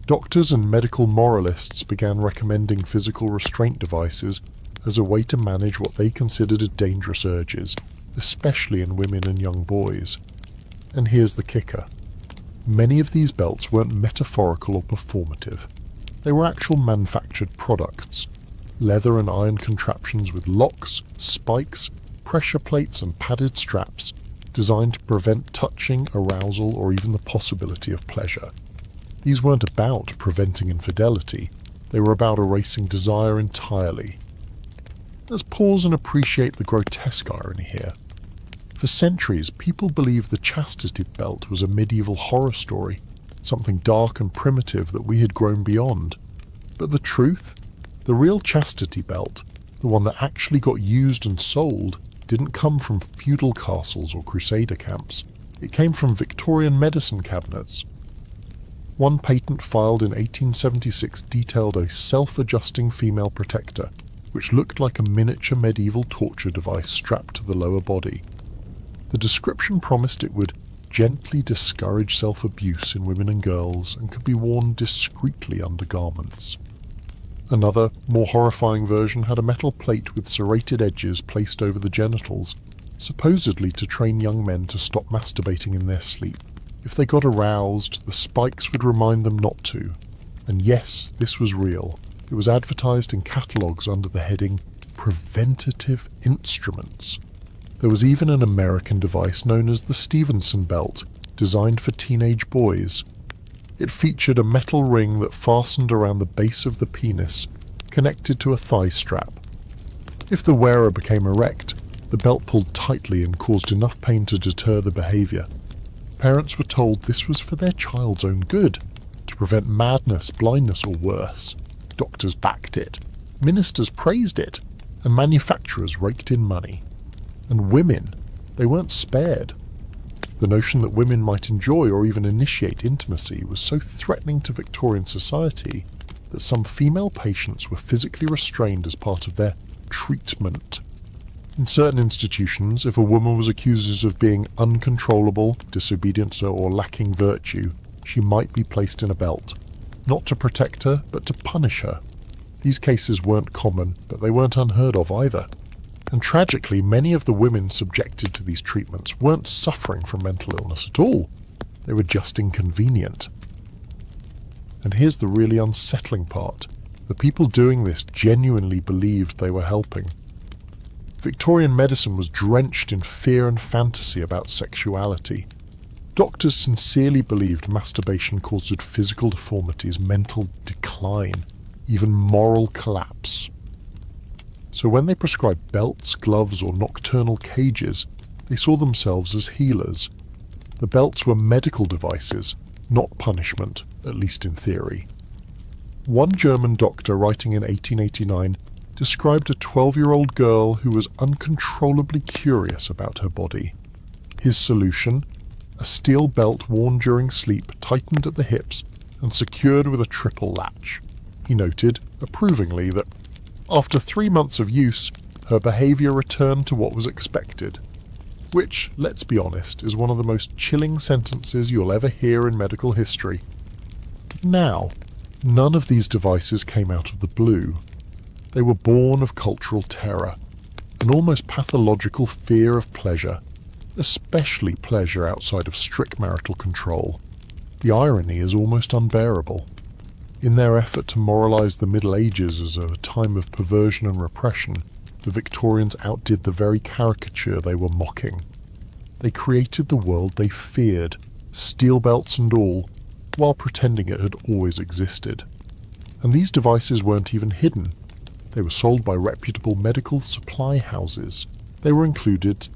[SPEAKER 1] Doctors and medical moralists began recommending physical restraint devices as a way to manage what they considered dangerous urges, especially in women and young boys. And here's the kicker. Many of these belts weren't metaphorical or performative. They were actual manufactured products. Leather and iron contraptions with locks, spikes, pressure plates and padded straps, designed to prevent touching, arousal, or even the possibility of pleasure. These weren't about preventing infidelity. They were about erasing desire entirely. Let's pause and appreciate the grotesque irony here. For centuries, people believed the chastity belt was a medieval horror story, something dark and primitive that we had grown beyond. But the truth? The real chastity belt, the one that actually got used and sold, didn't come from feudal castles or crusader camps. It came from Victorian medicine cabinets. One patent filed in 1876 detailed a self-adjusting female protector, which looked like a miniature medieval torture device strapped to the lower body. The description promised it would gently discourage self-abuse in women and girls and could be worn discreetly under garments. Another, more horrifying version had a metal plate with serrated edges placed over the genitals, supposedly to train young men to stop masturbating in their sleep. If they got aroused, the spikes would remind them not to. And yes, this was real. It was advertised in catalogues under the heading Preventative Instruments. There was even an American device known as the Stevenson belt, designed for teenage boys. It featured a metal ring that fastened around the base of the penis, connected to a thigh strap. If the wearer became erect, the belt pulled tightly and caused enough pain to deter the behaviour. Parents were told this was for their child's own good, to prevent madness, blindness, or worse. Doctors backed it, ministers praised it, and manufacturers raked in money. And women, they weren't spared. The notion that women might enjoy or even initiate intimacy was so threatening to Victorian society that some female patients were physically restrained as part of their treatment. In certain institutions, if a woman was accused of being uncontrollable, disobedient, or lacking virtue, she might be placed in a belt, not to protect her, but to punish her. These cases weren't common, but they weren't unheard of either. And tragically, many of the women subjected to these treatments weren't suffering from mental illness at all. They were just inconvenient. And here's the really unsettling part. The people doing this genuinely believed they were helping. Victorian medicine was drenched in fear and fantasy about sexuality. Doctors sincerely believed masturbation caused physical deformities, mental decline, even moral collapse. So when they prescribed belts, gloves, or nocturnal cages, they saw themselves as healers. The belts were medical devices, not punishment, at least in theory. One German doctor, writing in 1889, described a 12-year-old girl who was uncontrollably curious about her body. His solution? A steel belt worn during sleep, tightened at the hips and secured with a triple latch. He noted, approvingly, that after 3 months of use, her behaviour returned to what was expected. Which, let's be honest, is one of the most chilling sentences you'll ever hear in medical history. Now, none of these devices came out of the blue. They were born of cultural terror, an almost pathological fear of pleasure, especially pleasure outside of strict marital control. The irony is almost unbearable. In their effort to moralise the Middle Ages as a time of perversion and repression, the Victorians outdid the very caricature they were mocking. They created the world they feared, steel belts and all, while pretending it had always existed. And these devices weren't even hidden. They were sold by reputable medical supply houses. They were included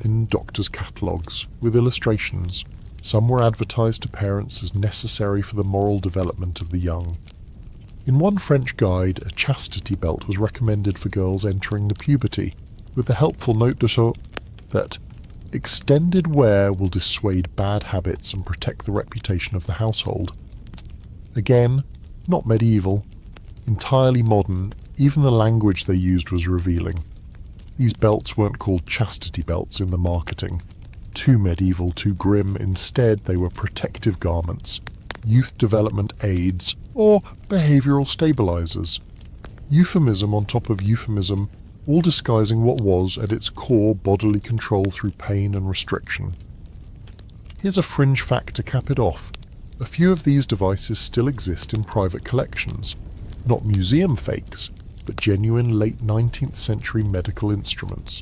[SPEAKER 1] in doctors' catalogues, with illustrations. Some were advertised to parents as necessary for the moral development of the young. In one French guide, a chastity belt was recommended for girls entering the puberty, with the helpful note to show that extended wear will dissuade bad habits and protect the reputation of the household. Again, not medieval, entirely modern. Even the language they used was revealing. These belts weren't called chastity belts in the marketing. Too medieval, too grim. Instead, they were protective garments, youth development aids, or behavioural stabilisers. Euphemism on top of euphemism, all disguising what was, at its core, bodily control through pain and restriction. Here's a fringe fact to cap it off. A few of these devices still exist in private collections. Not museum fakes, but genuine late 19th century medical instruments.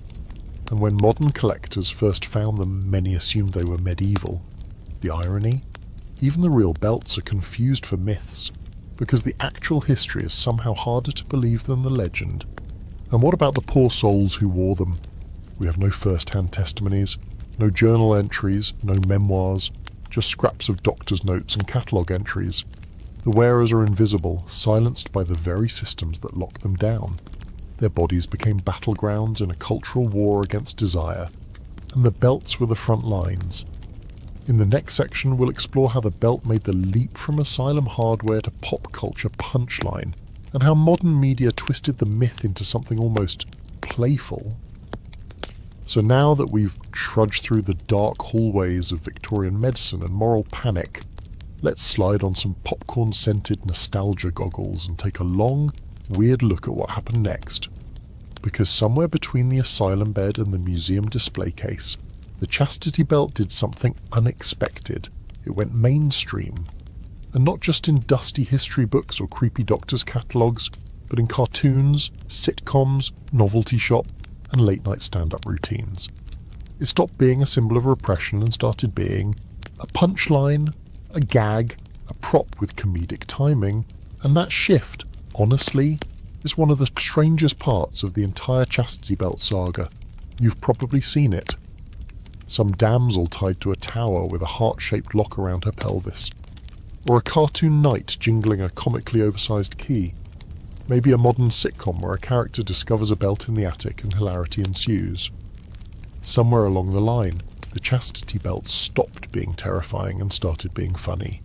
[SPEAKER 1] And when modern collectors first found them, many assumed they were medieval. The irony? Even the real belts are confused for myths, because the actual history is somehow harder to believe than the legend. And what about the poor souls who wore them? We have no first-hand testimonies, no journal entries, no memoirs, just scraps of doctors' notes and catalogue entries. The wearers are invisible, silenced by the very systems that lock them down. Their bodies became battlegrounds in a cultural war against desire, and the belts were the front lines. In the next section, we'll explore how the belt made the leap from asylum hardware to pop culture punchline, and how modern media twisted the myth into something almost playful. So now that we've trudged through the dark hallways of Victorian medicine and moral panic, let's slide on some popcorn-scented nostalgia goggles and take a long, weird look at what happened next. Because somewhere between the asylum bed and the museum display case, the chastity belt did something unexpected. It went mainstream. And not just in dusty history books or creepy doctors' catalogues, but in cartoons, sitcoms, novelty shop, and late-night stand-up routines. It stopped being a symbol of repression and started being a punchline, a gag, a prop with comedic timing, and that shift, honestly, is one of the strangest parts of the entire chastity belt saga. You've probably seen it. Some damsel tied to a tower with a heart-shaped lock around her pelvis. Or a cartoon knight jingling a comically oversized key. Maybe a modern sitcom where a character discovers a belt in the attic and hilarity ensues. Somewhere along the line, the chastity belt stopped being terrifying and started being funny.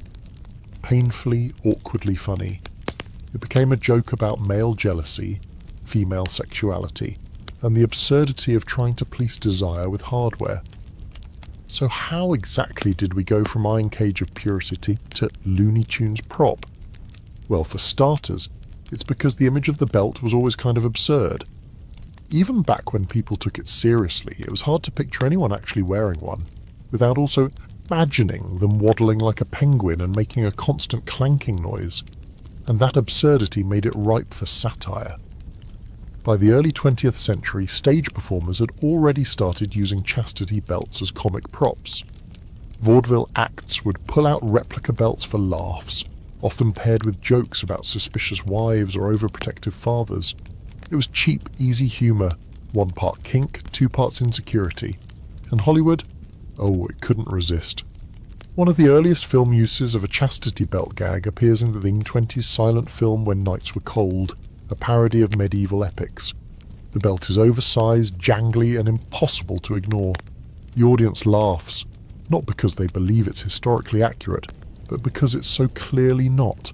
[SPEAKER 1] Painfully, awkwardly funny. It became a joke about male jealousy, female sexuality, and the absurdity of trying to police desire with hardware. So how exactly did we go from Iron Cage of purity to Looney Tunes prop? Well, for starters, it's because the image of the belt was always kind of absurd. Even back when people took it seriously, it was hard to picture anyone actually wearing one, without also imagining them waddling like a penguin and making a constant clanking noise. And that absurdity made it ripe for satire. By the early 20th century, stage performers had already started using chastity belts as comic props. Vaudeville acts would pull out replica belts for laughs, often paired with jokes about suspicious wives or overprotective fathers. It was cheap, easy humour, one part kink, two parts insecurity. And Hollywood? Oh, it couldn't resist. One of the earliest film uses of a chastity belt gag appears in the 1920s silent film When Nights Were Cold, a parody of medieval epics. The belt is oversized, jangly, and impossible to ignore. The audience laughs, not because they believe it's historically accurate, but because it's so clearly not.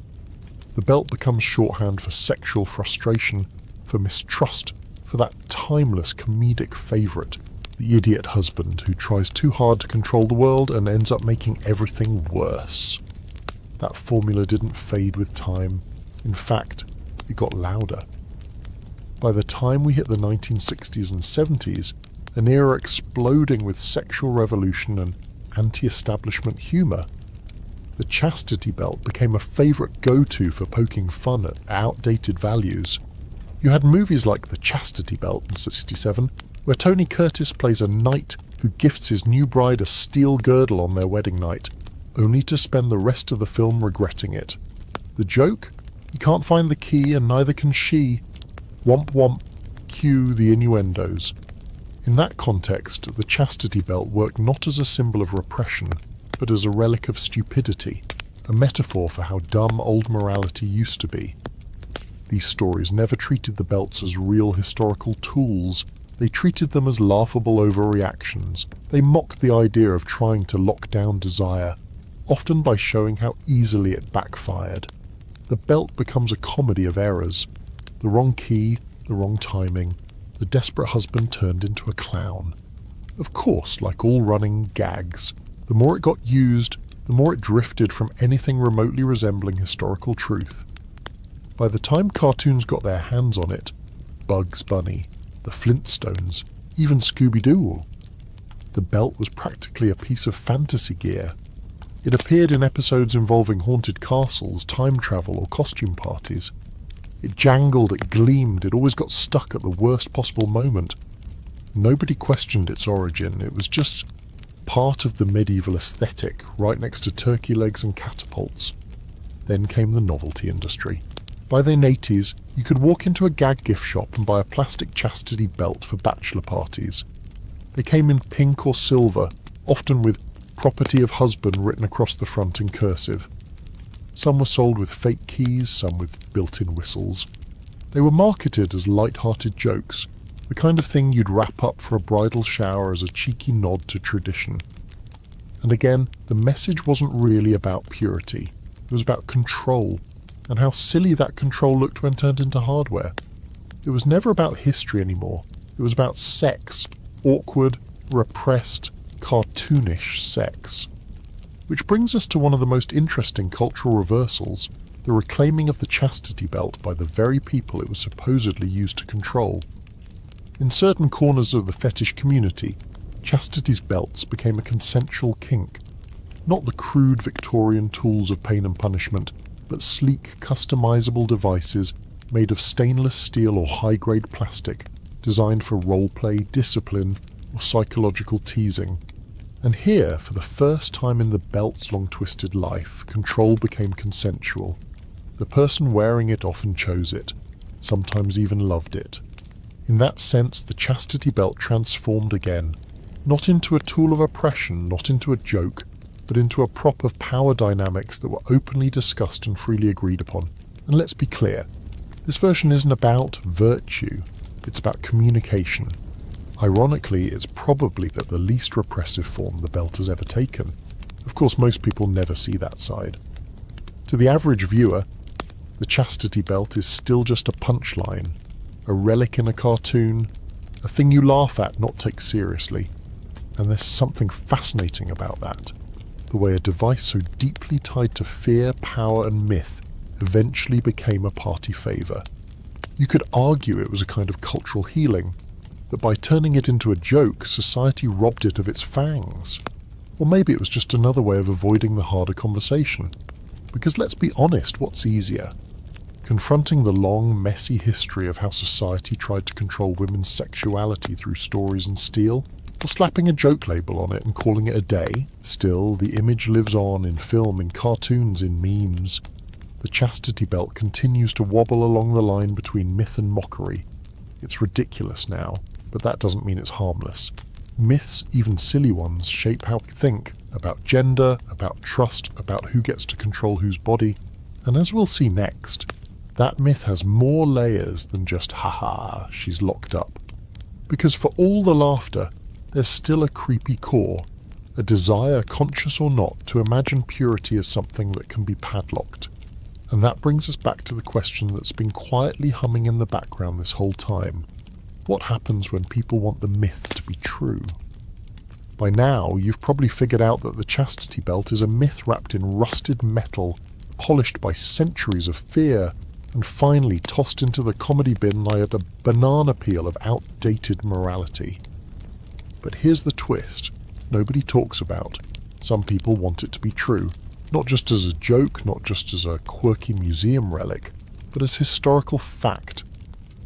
[SPEAKER 1] The belt becomes shorthand for sexual frustration, for mistrust, for that timeless comedic favourite, the idiot husband who tries too hard to control the world and ends up making everything worse. That formula didn't fade with time. In fact, it got louder. By the time we hit the 1960s and 70s, an era exploding with sexual revolution and anti-establishment humour, the chastity belt became a favourite go-to for poking fun at outdated values. You had movies like The Chastity Belt in '67, where Tony Curtis plays a knight who gifts his new bride a steel girdle on their wedding night, only to spend the rest of the film regretting it. The joke? He can't find the key and neither can she. Womp womp, cue the innuendos. In that context, the chastity belt worked not as a symbol of repression, but as a relic of stupidity, a metaphor for how dumb old morality used to be. These stories never treated the belts as real historical tools. They treated them as laughable overreactions. They mocked the idea of trying to lock down desire, often by showing how easily it backfired. The belt becomes a comedy of errors. The wrong key, the wrong timing, the desperate husband turned into a clown. Of course, like all running gags, the more it got used, the more it drifted from anything remotely resembling historical truth. By the time cartoons got their hands on it, Bugs Bunny, the Flintstones, even Scooby-Doo, the belt was practically a piece of fantasy gear. It appeared in episodes involving haunted castles, time travel, or costume parties. It jangled, it gleamed, it always got stuck at the worst possible moment. Nobody questioned its origin, it was just part of the medieval aesthetic, right next to turkey legs and catapults. Then came the novelty industry. By the 80s, you could walk into a gag gift shop and buy a plastic chastity belt for bachelor parties. They came in pink or silver, often with "property of husband" written across the front in cursive. Some were sold with fake keys, some with built-in whistles. They were marketed as light-hearted jokes, the kind of thing you'd wrap up for a bridal shower as a cheeky nod to tradition. And again, the message wasn't really about purity. It was about control, and how silly that control looked when turned into hardware. It was never about history anymore. It was about sex. Awkward, repressed, cartoonish sex. Which brings us to one of the most interesting cultural reversals, the reclaiming of the chastity belt by the very people it was supposedly used to control. In certain corners of the fetish community, chastity's belts became a consensual kink. Not the crude Victorian tools of pain and punishment, but sleek, customizable devices made of stainless steel or high-grade plastic, designed for roleplay, discipline, or psychological teasing. And here, for the first time in the belt's long-twisted life, control became consensual. The person wearing it often chose it, sometimes even loved it. In that sense, the chastity belt transformed again, not into a tool of oppression, not into a joke, but into a prop of power dynamics that were openly discussed and freely agreed upon. And let's be clear, this version isn't about virtue, it's about communication. Ironically, it's probably the least repressive form the belt has ever taken. Of course, most people never see that side. To the average viewer, the chastity belt is still just a punchline, a relic in a cartoon, a thing you laugh at, not take seriously. And there's something fascinating about that. The way a device so deeply tied to fear, power and myth eventually became a party favour. You could argue it was a kind of cultural healing, that by turning it into a joke, society robbed it of its fangs. Or maybe it was just another way of avoiding the harder conversation. Because let's be honest, what's easier? Confronting the long, messy history of how society tried to control women's sexuality through stories and steel, or slapping a joke label on it and calling it a day? Still, the image lives on in film, in cartoons, in memes. The chastity belt continues to wobble along the line between myth and mockery. It's ridiculous now, but that doesn't mean it's harmless. Myths, even silly ones, shape how we think about gender, about trust, about who gets to control whose body. And as we'll see next, that myth has more layers than just haha, she's locked up. Because for all the laughter, there's still a creepy core, a desire, conscious or not, to imagine purity as something that can be padlocked. And that brings us back to the question that's been quietly humming in the background this whole time. What happens when people want the myth to be true? By now, you've probably figured out that the chastity belt is a myth wrapped in rusted metal, polished by centuries of fear, and finally tossed into the comedy bin like a banana peel of outdated morality. But here's the twist nobody talks about. Some people want it to be true, not just as a joke, not just as a quirky museum relic, but as historical fact.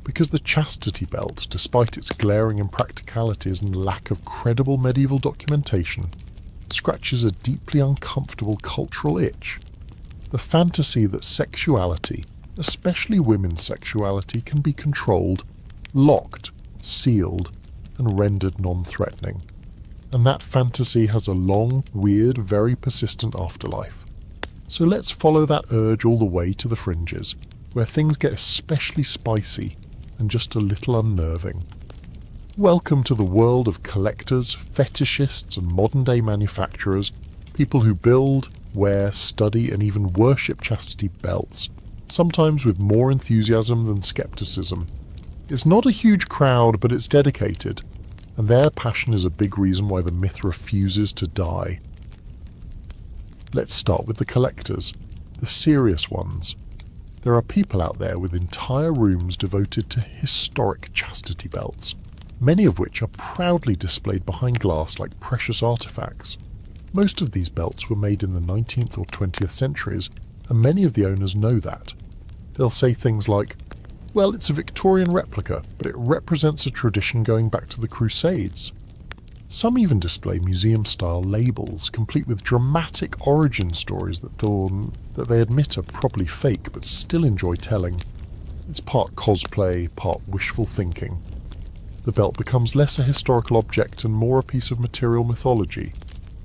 [SPEAKER 1] Because the chastity belt, despite its glaring impracticalities and lack of credible medieval documentation, scratches a deeply uncomfortable cultural itch. The fantasy that sexuality, especially women's sexuality, can be controlled, locked, sealed, and rendered non-threatening. And that fantasy has a long, weird, very persistent afterlife. So let's follow that urge all the way to the fringes, where things get especially spicy and just a little unnerving. Welcome to the world of collectors, fetishists, and modern-day manufacturers, people who build, wear, study, and even worship chastity belts, sometimes with more enthusiasm than skepticism. It's not a huge crowd, but it's dedicated, and their passion is a big reason why the myth refuses to die. Let's start with the collectors, the serious ones. There are people out there with entire rooms devoted to historic chastity belts, many of which are proudly displayed behind glass like precious artifacts. Most of these belts were made in the 19th or 20th centuries, and many of the owners know that. They'll say things like, well, it's a Victorian replica, but it represents a tradition going back to the Crusades. Some even display museum-style labels, complete with dramatic origin stories that they admit are probably fake, but still enjoy telling. It's part cosplay, part wishful thinking. The belt becomes less a historical object and more a piece of material mythology,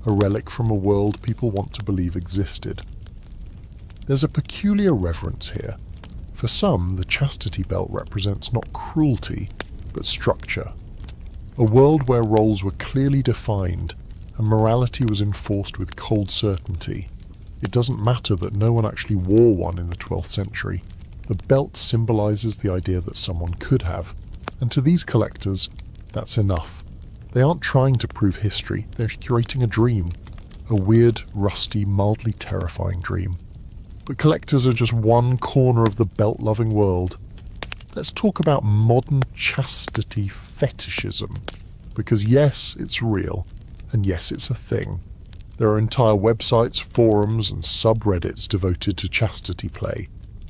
[SPEAKER 1] a relic from a world people want to believe existed. There's a peculiar reverence here. For some, the chastity belt represents not cruelty, but structure. A world where roles were clearly defined and morality was enforced with cold certainty. It doesn't matter that no one actually wore one in the 12th century. The belt symbolizes the idea that someone could have. And to these collectors, that's enough. They aren't trying to prove history, they're curating a dream. A weird, rusty, mildly terrifying dream. But collectors are just one corner of the belt-loving world. Let's talk about modern chastity fetishism. Because yes, it's real, and yes, it's a thing. There are entire websites, forums, and subreddits devoted to chastity play.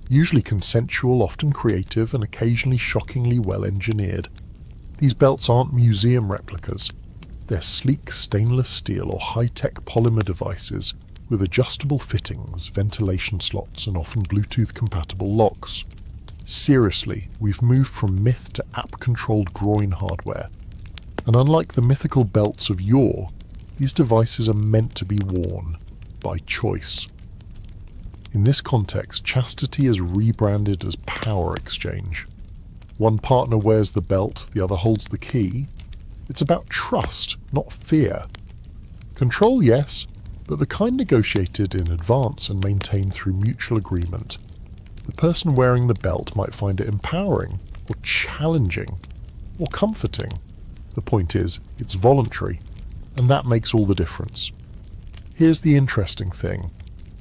[SPEAKER 1] Usually consensual, often creative, and occasionally shockingly well-engineered. These belts aren't museum replicas. They're sleek stainless steel or high-tech polymer devices with adjustable fittings, ventilation slots, and often Bluetooth-compatible locks. Seriously, we've moved from myth to app-controlled groin hardware. And unlike the mythical belts of yore, these devices are meant to be worn by choice. In this context, chastity is rebranded as power exchange. One partner wears the belt, the other holds the key. It's about trust, not fear. Control, yes, but the kind negotiated in advance and maintained through mutual agreement. The person wearing the belt might find it empowering, or challenging, or comforting. The point is, it's voluntary, and that makes all the difference. Here's the interesting thing.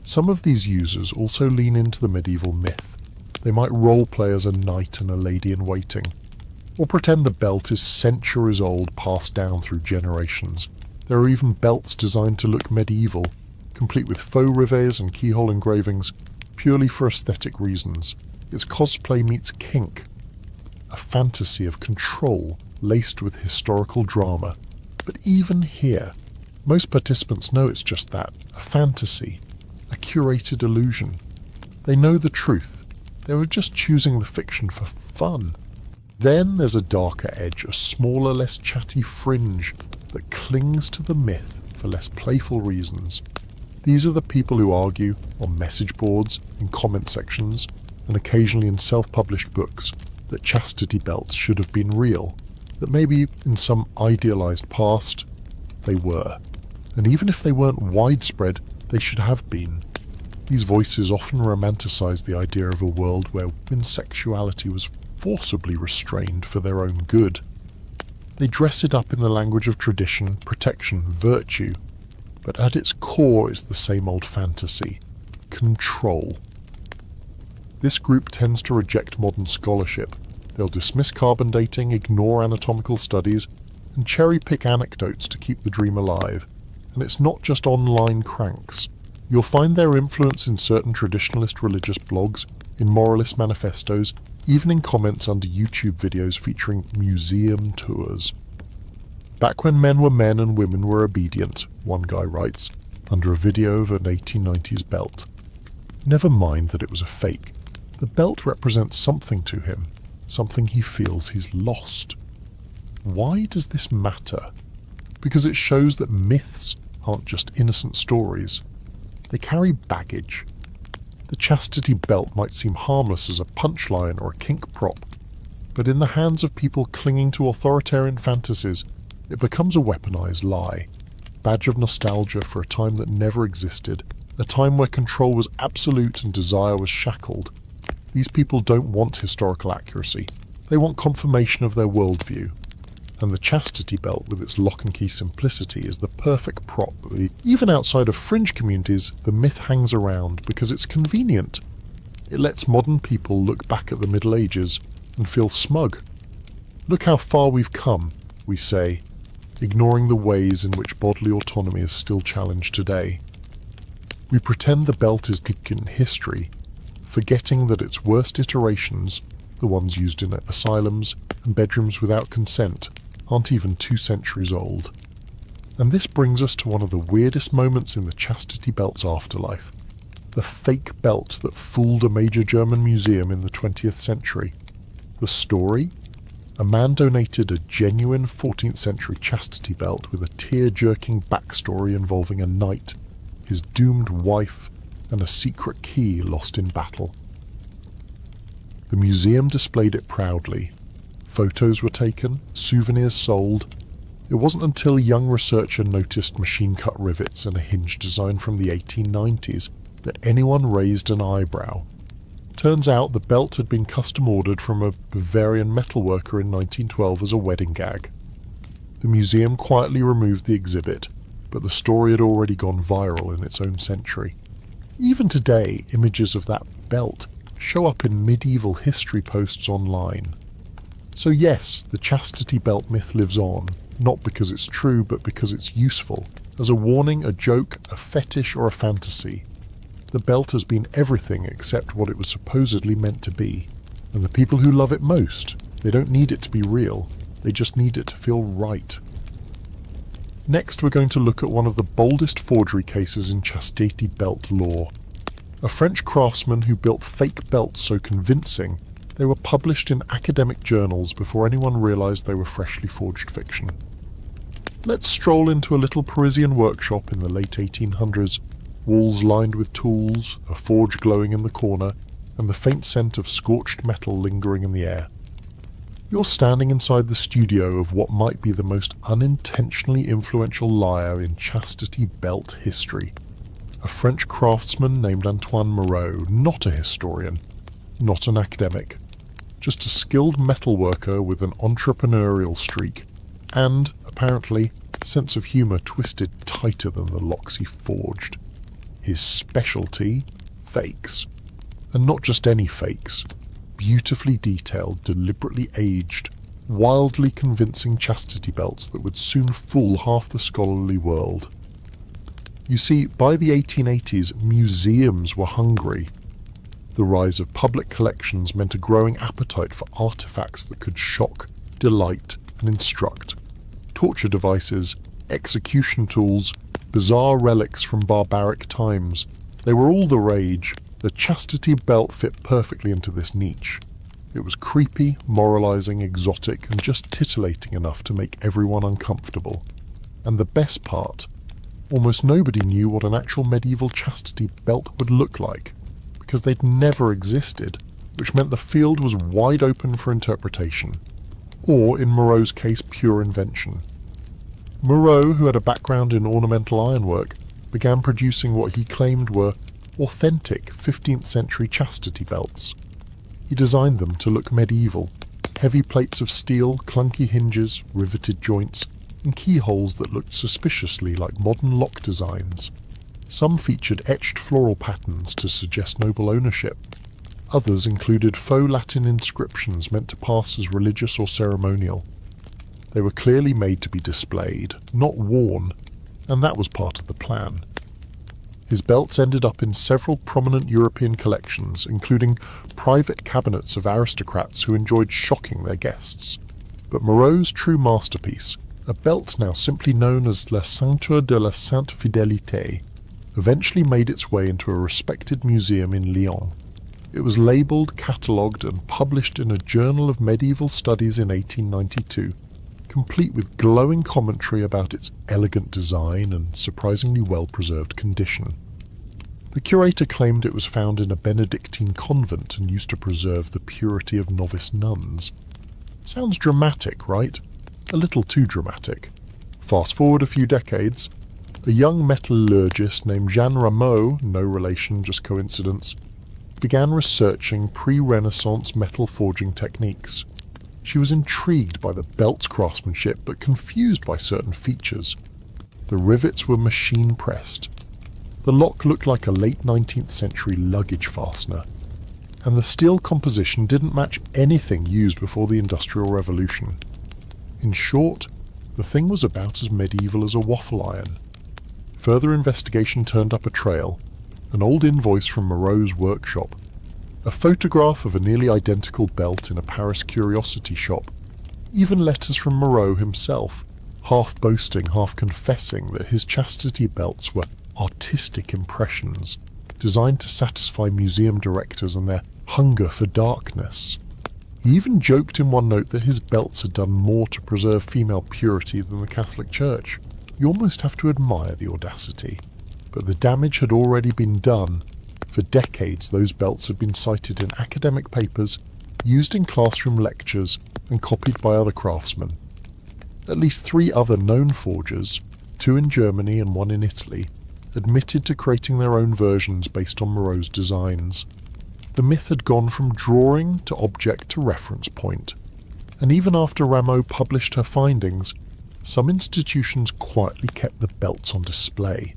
[SPEAKER 1] Some of these users also lean into the medieval myth. They might role-play as a knight and a lady-in-waiting. Or pretend the belt is centuries old, passed down through generations. There are even belts designed to look medieval, complete with faux rivets and keyhole engravings, purely for aesthetic reasons. It's cosplay meets kink, a fantasy of control laced with historical drama. But even here, most participants know it's just that, a fantasy, a curated illusion. They know the truth. They were just choosing the fiction for fun. Then there's a darker edge, a smaller, less chatty fringe that clings to the myth for less playful reasons. These are the people who argue on message boards, in comment sections, and occasionally in self-published books that chastity belts should have been real, that maybe in some idealized past they were. And even if they weren't widespread, they should have been. These voices often romanticize the idea of a world where women's sexuality was forcibly restrained for their own good. They dress it up in the language of tradition, protection, virtue, but at its core is the same old fantasy: control. This group tends to reject modern scholarship. They'll dismiss carbon dating, ignore anatomical studies, and cherry-pick anecdotes to keep the dream alive. And it's not just online cranks. You'll find their influence in certain traditionalist religious blogs, in moralist manifestos, even in comments under YouTube videos featuring museum tours. Back when men were men and women were obedient, one guy writes, under a video of an 1890s belt. Never mind that it was a fake. The belt represents something to him, something he feels he's lost. Why does this matter? Because it shows that myths aren't just innocent stories. They carry baggage. The chastity belt might seem harmless as a punchline or a kink prop, but in the hands of people clinging to authoritarian fantasies, it becomes a weaponized lie, badge of nostalgia for a time that never existed, a time where control was absolute and desire was shackled. These people don't want historical accuracy. They want confirmation of their worldview. And the chastity belt, with its lock-and-key simplicity, is the perfect prop. Even outside of fringe communities, the myth hangs around because it's convenient. It lets modern people look back at the Middle Ages and feel smug. Look how far we've come, we say, ignoring the ways in which bodily autonomy is still challenged today. We pretend the belt is in history, forgetting that its worst iterations, the ones used in asylums and bedrooms without consent, aren't even 2 centuries old. And this brings us to one of the weirdest moments in the chastity belt's afterlife. The fake belt that fooled a major German museum in the 20th century. The story? A man donated a genuine 14th century chastity belt with a tear-jerking backstory involving a knight, his doomed wife, and a secret key lost in battle. The museum displayed it proudly. Photos were taken, souvenirs sold. It wasn't until a young researcher noticed machine-cut rivets and a hinge design from the 1890s that anyone raised an eyebrow. Turns out the belt had been custom-ordered from a Bavarian metalworker in 1912 as a wedding gag. The museum quietly removed the exhibit, but the story had already gone viral in its own century. Even today, images of that belt show up in medieval history posts online. So yes, the chastity belt myth lives on, not because it's true, but because it's useful, as a warning, a joke, a fetish, or a fantasy. The belt has been everything except what it was supposedly meant to be. And the people who love it most, they don't need it to be real, they just need it to feel right. Next, we're going to look at one of the boldest forgery cases in chastity belt lore. A French craftsman who built fake belts so convincing they were published in academic journals before anyone realized they were freshly forged fiction. Let's stroll into a little Parisian workshop in the late 1800s, walls lined with tools, a forge glowing in the corner, and the faint scent of scorched metal lingering in the air. You're standing inside the studio of what might be the most unintentionally influential liar in chastity belt history. A French craftsman named Antoine Moreau, not a historian, not an academic, just a skilled metalworker with an entrepreneurial streak, and, apparently, a sense of humour twisted tighter than the locks he forged. His specialty? Fakes. And not just any fakes. Beautifully detailed, deliberately aged, wildly convincing chastity belts that would soon fool half the scholarly world. You see, by the 1880s, museums were hungry. The rise of public collections meant a growing appetite for artifacts that could shock, delight, and instruct. Torture devices, execution tools, bizarre relics from barbaric times, they were all the rage. The chastity belt fit perfectly into this niche. It was creepy, moralizing, exotic, and just titillating enough to make everyone uncomfortable. And the best part, almost nobody knew what an actual medieval chastity belt would look like, because they'd never existed, which meant the field was wide open for interpretation, or in Moreau's case, pure invention. Moreau, who had a background in ornamental ironwork, began producing what he claimed were authentic 15th century chastity belts. He designed them to look medieval, heavy plates of steel, clunky hinges, riveted joints, and keyholes that looked suspiciously like modern lock designs. Some featured etched floral patterns to suggest noble ownership. Others included faux Latin inscriptions meant to pass as religious or ceremonial. They were clearly made to be displayed, not worn, and that was part of the plan. His belts ended up in several prominent European collections, including private cabinets of aristocrats who enjoyed shocking their guests. But Moreau's true masterpiece, a belt now simply known as La Ceinture de la Sainte Fidélité, eventually made its way into a respected museum in Lyon. It was labelled, catalogued, and published in a Journal of Medieval Studies in 1892, complete with glowing commentary about its elegant design and surprisingly well-preserved condition. The curator claimed it was found in a Benedictine convent and used to preserve the purity of novice nuns. Sounds dramatic, right? A little too dramatic. Fast forward a few decades, a young metallurgist named Jeanne Rameau, no relation, just coincidence, began researching pre-Renaissance metal forging techniques. She was intrigued by the belt's craftsmanship, but confused by certain features. The rivets were machine-pressed. The lock looked like a late 19th century luggage fastener. And the steel composition didn't match anything used before the Industrial Revolution. In short, the thing was about as medieval as a waffle iron. Further investigation turned up a trail, an old invoice from Moreau's workshop, a photograph of a nearly identical belt in a Paris curiosity shop, even letters from Moreau himself, half boasting, half confessing that his chastity belts were artistic impressions, designed to satisfy museum directors and their hunger for darkness. He even joked in one note that his belts had done more to preserve female purity than the Catholic Church. You almost have to admire the audacity. But the damage had already been done. For decades, those belts had been cited in academic papers, used in classroom lectures, and copied by other craftsmen. At least 3 other known forgers, 2 in Germany and 1 in Italy, admitted to creating their own versions based on Moreau's designs. The myth had gone from drawing to object to reference point. And even after Rameau published her findings, some institutions quietly kept the belts on display.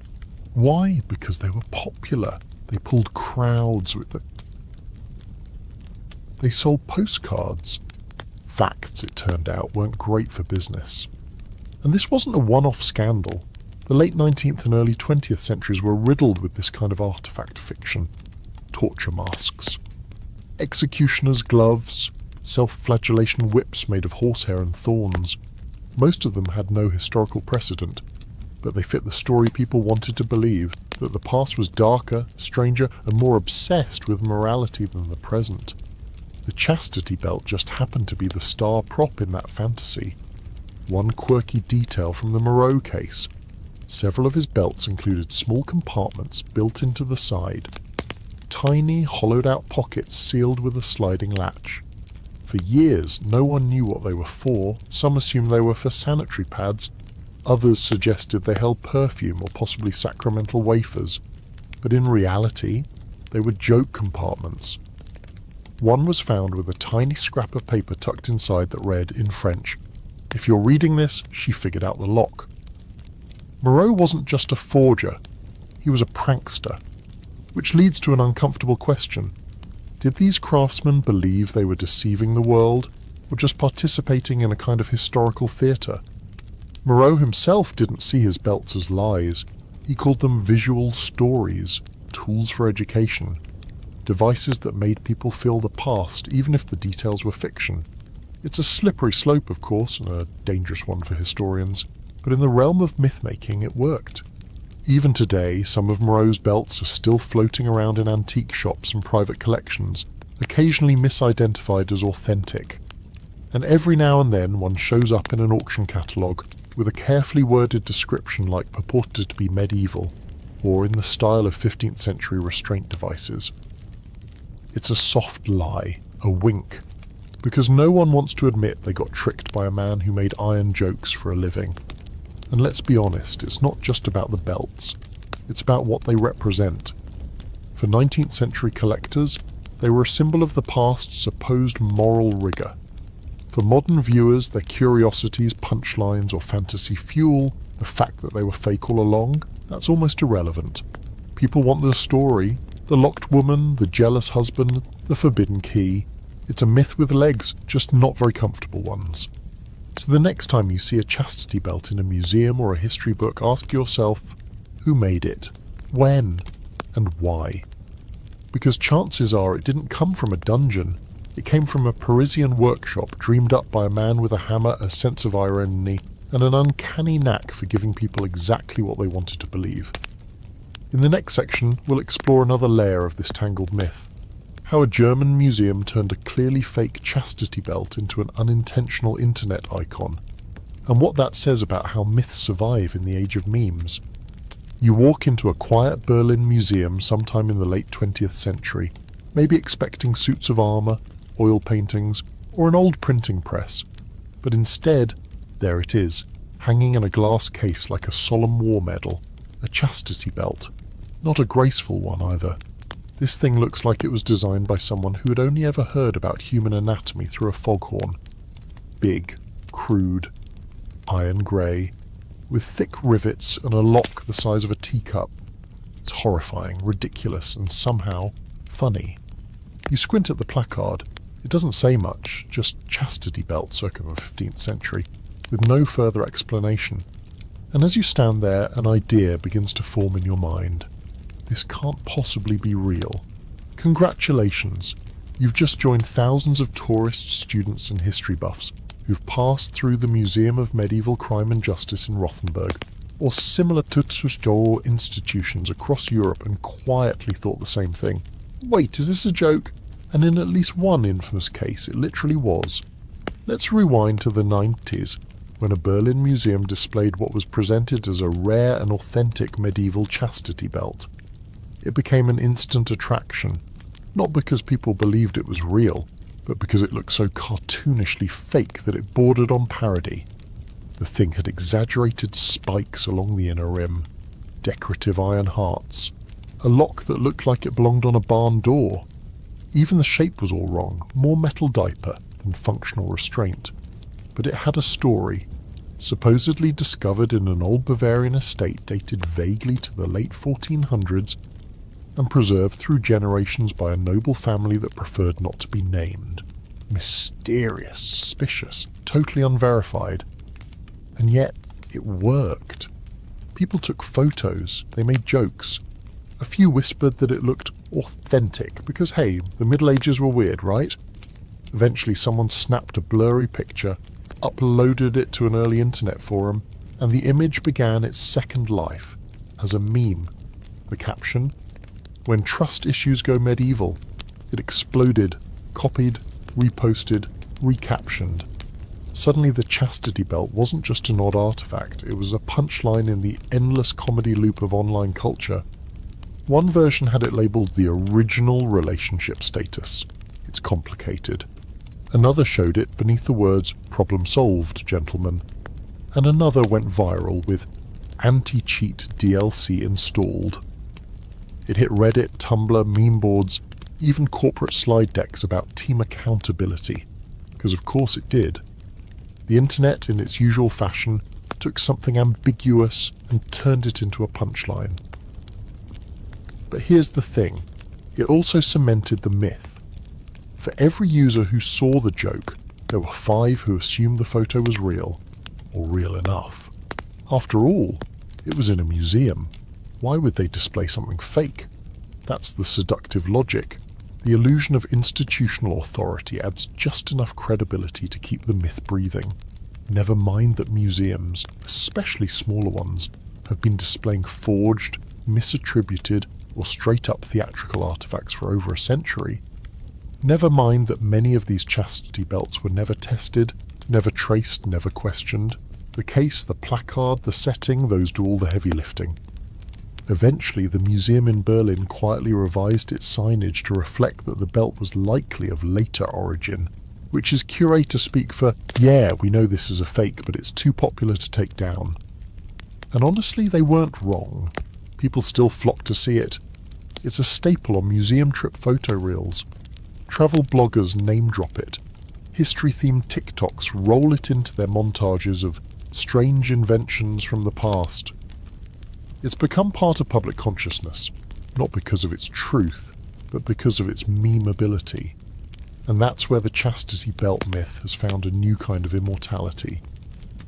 [SPEAKER 1] Why? Because they were popular. They pulled crowds with them. They sold postcards. Facts, it turned out, weren't great for business. And this wasn't a one-off scandal. The late 19th and early 20th centuries were riddled with this kind of artifact fiction. Torture masks, executioners' gloves, self-flagellation whips made of horsehair and thorns. Most of them had no historical precedent, but they fit the story people wanted to believe, that the past was darker, stranger, and more obsessed with morality than the present. The chastity belt just happened to be the star prop in that fantasy. One quirky detail from the Moreau case. Several of his belts included small compartments built into the side. Tiny, hollowed-out pockets sealed with a sliding latch. For years, no one knew what they were for. Some assumed they were for sanitary pads. Others suggested they held perfume or possibly sacramental wafers. But in reality, they were joke compartments. One was found with a tiny scrap of paper tucked inside that read, in French, "If you're reading this, she figured out the lock." Moreau wasn't just a forger. He was a prankster. Which leads to an uncomfortable question. Did these craftsmen believe they were deceiving the world? or just participating in a kind of historical theatre. Moreau himself didn't see his belts as lies. He called them visual stories, tools for education, devices that made people feel the past, even if the details were fiction. It's a slippery slope, of course, and a dangerous one for historians, but in the realm of myth-making it worked. Even today, some of Moreau's belts are still floating around in antique shops and private collections, occasionally misidentified as authentic. And every now and then one shows up in an auction catalogue with a carefully worded description like purported to be medieval, or in the style of 15th century restraint devices. It's a soft lie, a wink, because no one wants to admit they got tricked by a man who made iron jokes for a living. And let's be honest, it's not just about the belts, it's about what they represent. For 19th century collectors, they were a symbol of the past's supposed moral rigour. For modern viewers, their curiosities, punchlines or fantasy fuel, the fact that they were fake all along, that's almost irrelevant. People want the story, the locked woman, the jealous husband, the forbidden key. It's a myth with legs, just not very comfortable ones. So the next time you see a chastity belt in a museum or a history book, ask yourself, who made it? When? And why? Because chances are it didn't come from a dungeon. It came from a Parisian workshop dreamed up by a man with a hammer, a sense of irony, and an uncanny knack for giving people exactly what they wanted to believe. In the next section, we'll explore another layer of this tangled myth. How a German museum turned a clearly fake chastity belt into an unintentional internet icon, and what that says about how myths survive in the age of memes. You walk into a quiet Berlin museum sometime in the late 20th century, maybe expecting suits of armour, oil paintings, or an old printing press. But instead, there it is, hanging in a glass case like a solemn war medal, a chastity belt. Not a graceful one either. This thing looks like it was designed by someone who had only ever heard about human anatomy through a foghorn. Big, crude, iron grey, with thick rivets and a lock the size of a teacup. It's horrifying, ridiculous, and somehow funny. You squint at the placard. It doesn't say much, just chastity belt circa the 15th century, with no further explanation. And as you stand there, an idea begins to form in your mind. This can't possibly be real. Congratulations! You've just joined thousands of tourists, students and history buffs who've passed through the Museum of Medieval Crime and Justice in Rothenburg, or similar tutorial institutions across Europe, and quietly thought the same thing. Wait, is this a joke? And in at least one infamous case, it literally was. Let's rewind to the 90s, when a Berlin museum displayed what was presented as a rare and authentic medieval chastity belt. It became an instant attraction, not because people believed it was real, but because it looked so cartoonishly fake that it bordered on parody. The thing had exaggerated spikes along the inner rim, decorative iron hearts, a lock that looked like it belonged on a barn door. Even the shape was all wrong, more metal diaper than functional restraint. But it had a story, supposedly discovered in an old Bavarian estate dated vaguely to the late 1400s, and preserved through generations by a noble family that preferred not to be named. Mysterious, suspicious, totally unverified. And yet, it worked. People took photos, they made jokes. A few whispered that it looked authentic, because hey, the Middle Ages were weird, right? Eventually someone snapped a blurry picture, uploaded it to an early internet forum, and the image began its second life, as a meme. The caption, "When trust issues go medieval." It exploded, copied, reposted, recaptioned. Suddenly the chastity belt wasn't just an odd artifact, it was a punchline in the endless comedy loop of online culture. One version had it labelled the original relationship status. It's complicated. Another showed it beneath the words, "Problem solved, gentlemen." And another went viral with "Anti-cheat DLC installed." It hit Reddit, Tumblr, meme boards, even corporate slide decks about team accountability. Because of course it did. The internet, in its usual fashion, took something ambiguous and turned it into a punchline. But here's the thing, it also cemented the myth. For every user who saw the joke, There were 5 who assumed the photo was real, or real enough. After all, it was in a museum. Why would they display something fake? That's the seductive logic. The illusion of institutional authority adds just enough credibility to keep the myth breathing. Never mind that museums, especially smaller ones, have been displaying forged, misattributed, or straight-up theatrical artifacts for over a century. Never mind that many of these chastity belts were never tested, never traced, never questioned. The case, the placard, the setting, those do all the heavy lifting. Eventually, the museum in Berlin quietly revised its signage to reflect that the belt was likely of later origin, which is curator speak for, yeah, we know this is a fake, but it's too popular to take down. And honestly, they weren't wrong. People still flock to see it. It's a staple on museum trip photo reels. Travel bloggers name drop it. History-themed TikToks roll it into their montages of strange inventions from the past. It's become part of public consciousness, not because of its truth, but because of its memeability. And that's where the chastity belt myth has found a new kind of immortality.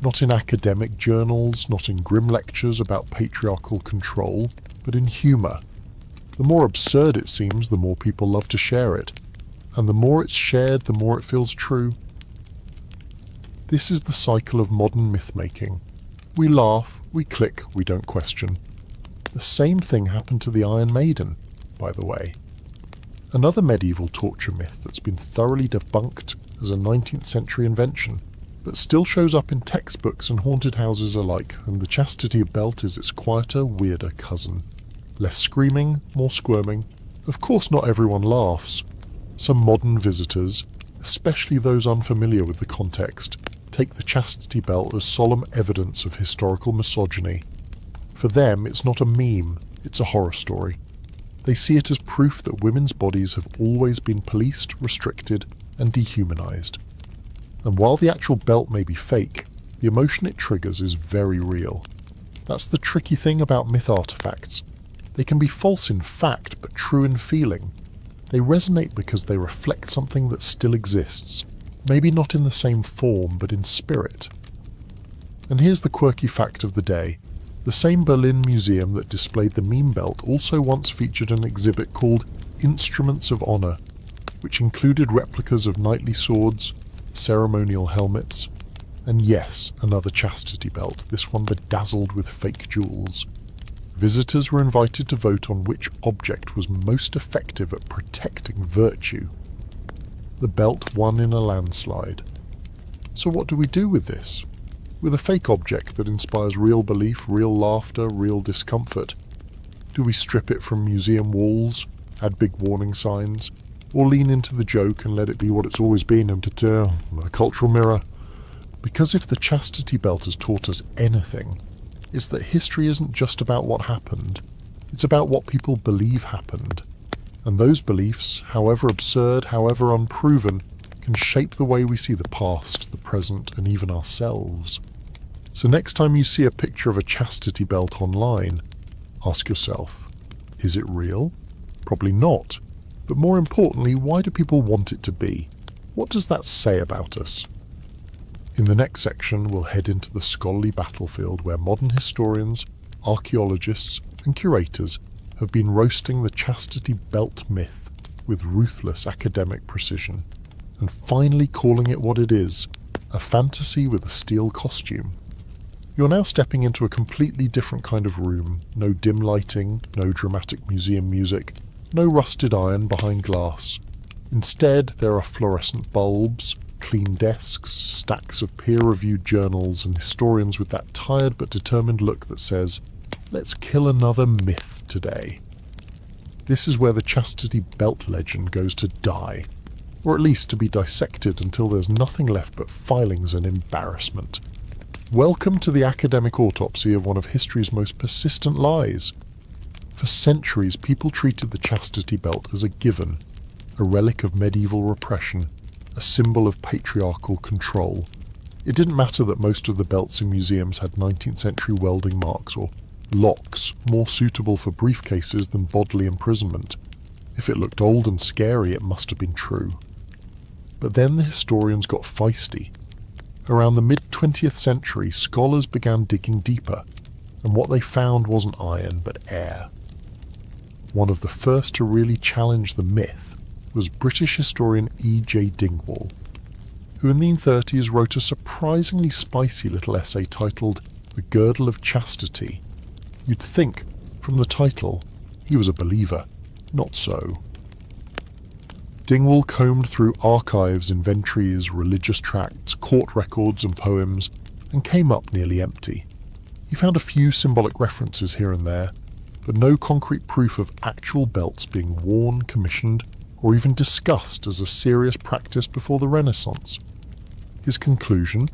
[SPEAKER 1] Not in academic journals, not in grim lectures about patriarchal control, but in humour. The more absurd it seems, the more people love to share it. And the more it's shared, the more it feels true. This is the cycle of modern myth-making. We laugh, we click, we don't question. The same thing happened to the Iron Maiden, by the way. Another medieval torture myth that's been thoroughly debunked as a 19th century invention, but still shows up in textbooks and haunted houses alike, and the chastity belt is its quieter, weirder cousin. Less screaming, more squirming. Of course not everyone laughs. Some modern visitors, especially those unfamiliar with the context, take the chastity belt as solemn evidence of historical misogyny. For them, it's not a meme, it's a horror story. They see it as proof that women's bodies have always been policed, restricted, and dehumanized. And while the actual belt may be fake, the emotion it triggers is very real. That's the tricky thing about myth artifacts. They can be false in fact, but true in feeling. They resonate because they reflect something that still exists, maybe not in the same form, but in spirit. And here's the quirky fact of the day. The same Berlin museum that displayed the meme belt also once featured an exhibit called Instruments of Honor, which included replicas of knightly swords, ceremonial helmets, and yes, another chastity belt, this one bedazzled with fake jewels. Visitors were invited to vote on which object was most effective at protecting virtue. The belt won in a landslide. So what do we do with this? With a fake object that inspires real belief, real laughter, real discomfort? Do we strip it from museum walls, add big warning signs, or lean into the joke and let it be what it's always been, a cultural mirror? Because if the chastity belt has taught us anything, it's that history isn't just about what happened, it's about what people believe happened. And those beliefs, however absurd, however unproven, can shape the way we see the past, the present, and even ourselves. So next time you see a picture of a chastity belt online, ask yourself, is it real? Probably not. But more importantly, why do people want it to be? What does that say about us? In the next section, we'll head into the scholarly battlefield where modern historians, archaeologists, and curators have been roasting the chastity belt myth with ruthless academic precision, and finally calling it what it is, a fantasy with a steel costume. You're now stepping into a completely different kind of room, no dim lighting, no dramatic museum music, no rusted iron behind glass. Instead, there are fluorescent bulbs, clean desks, stacks of peer-reviewed journals, and historians with that tired but determined look that says, let's kill another myth today. This is where the chastity belt legend goes to die, or at least to be dissected until there's nothing left but filings and embarrassment. Welcome to the academic autopsy of one of history's most persistent lies. For centuries, people treated the chastity belt as a given, a relic of medieval repression, a symbol of patriarchal control. It didn't matter that most of the belts in museums had 19th century welding marks or locks more suitable for briefcases than bodily imprisonment. If it looked old and scary, it must have been true. But then the historians got feisty. Around the mid-20th century, scholars began digging deeper, and what they found wasn't iron but air. One of the first to really challenge the myth was British historian E.J. Dingwall, who in the 1930s wrote a surprisingly spicy little essay titled The Girdle of Chastity. You'd think, from the title, he was a believer. Not so. Dingwall combed through archives, inventories, religious tracts, court records and poems, and came up nearly empty. He found a few symbolic references here and there, but no concrete proof of actual belts being worn, commissioned, or even discussed as a serious practice before the Renaissance. His conclusion?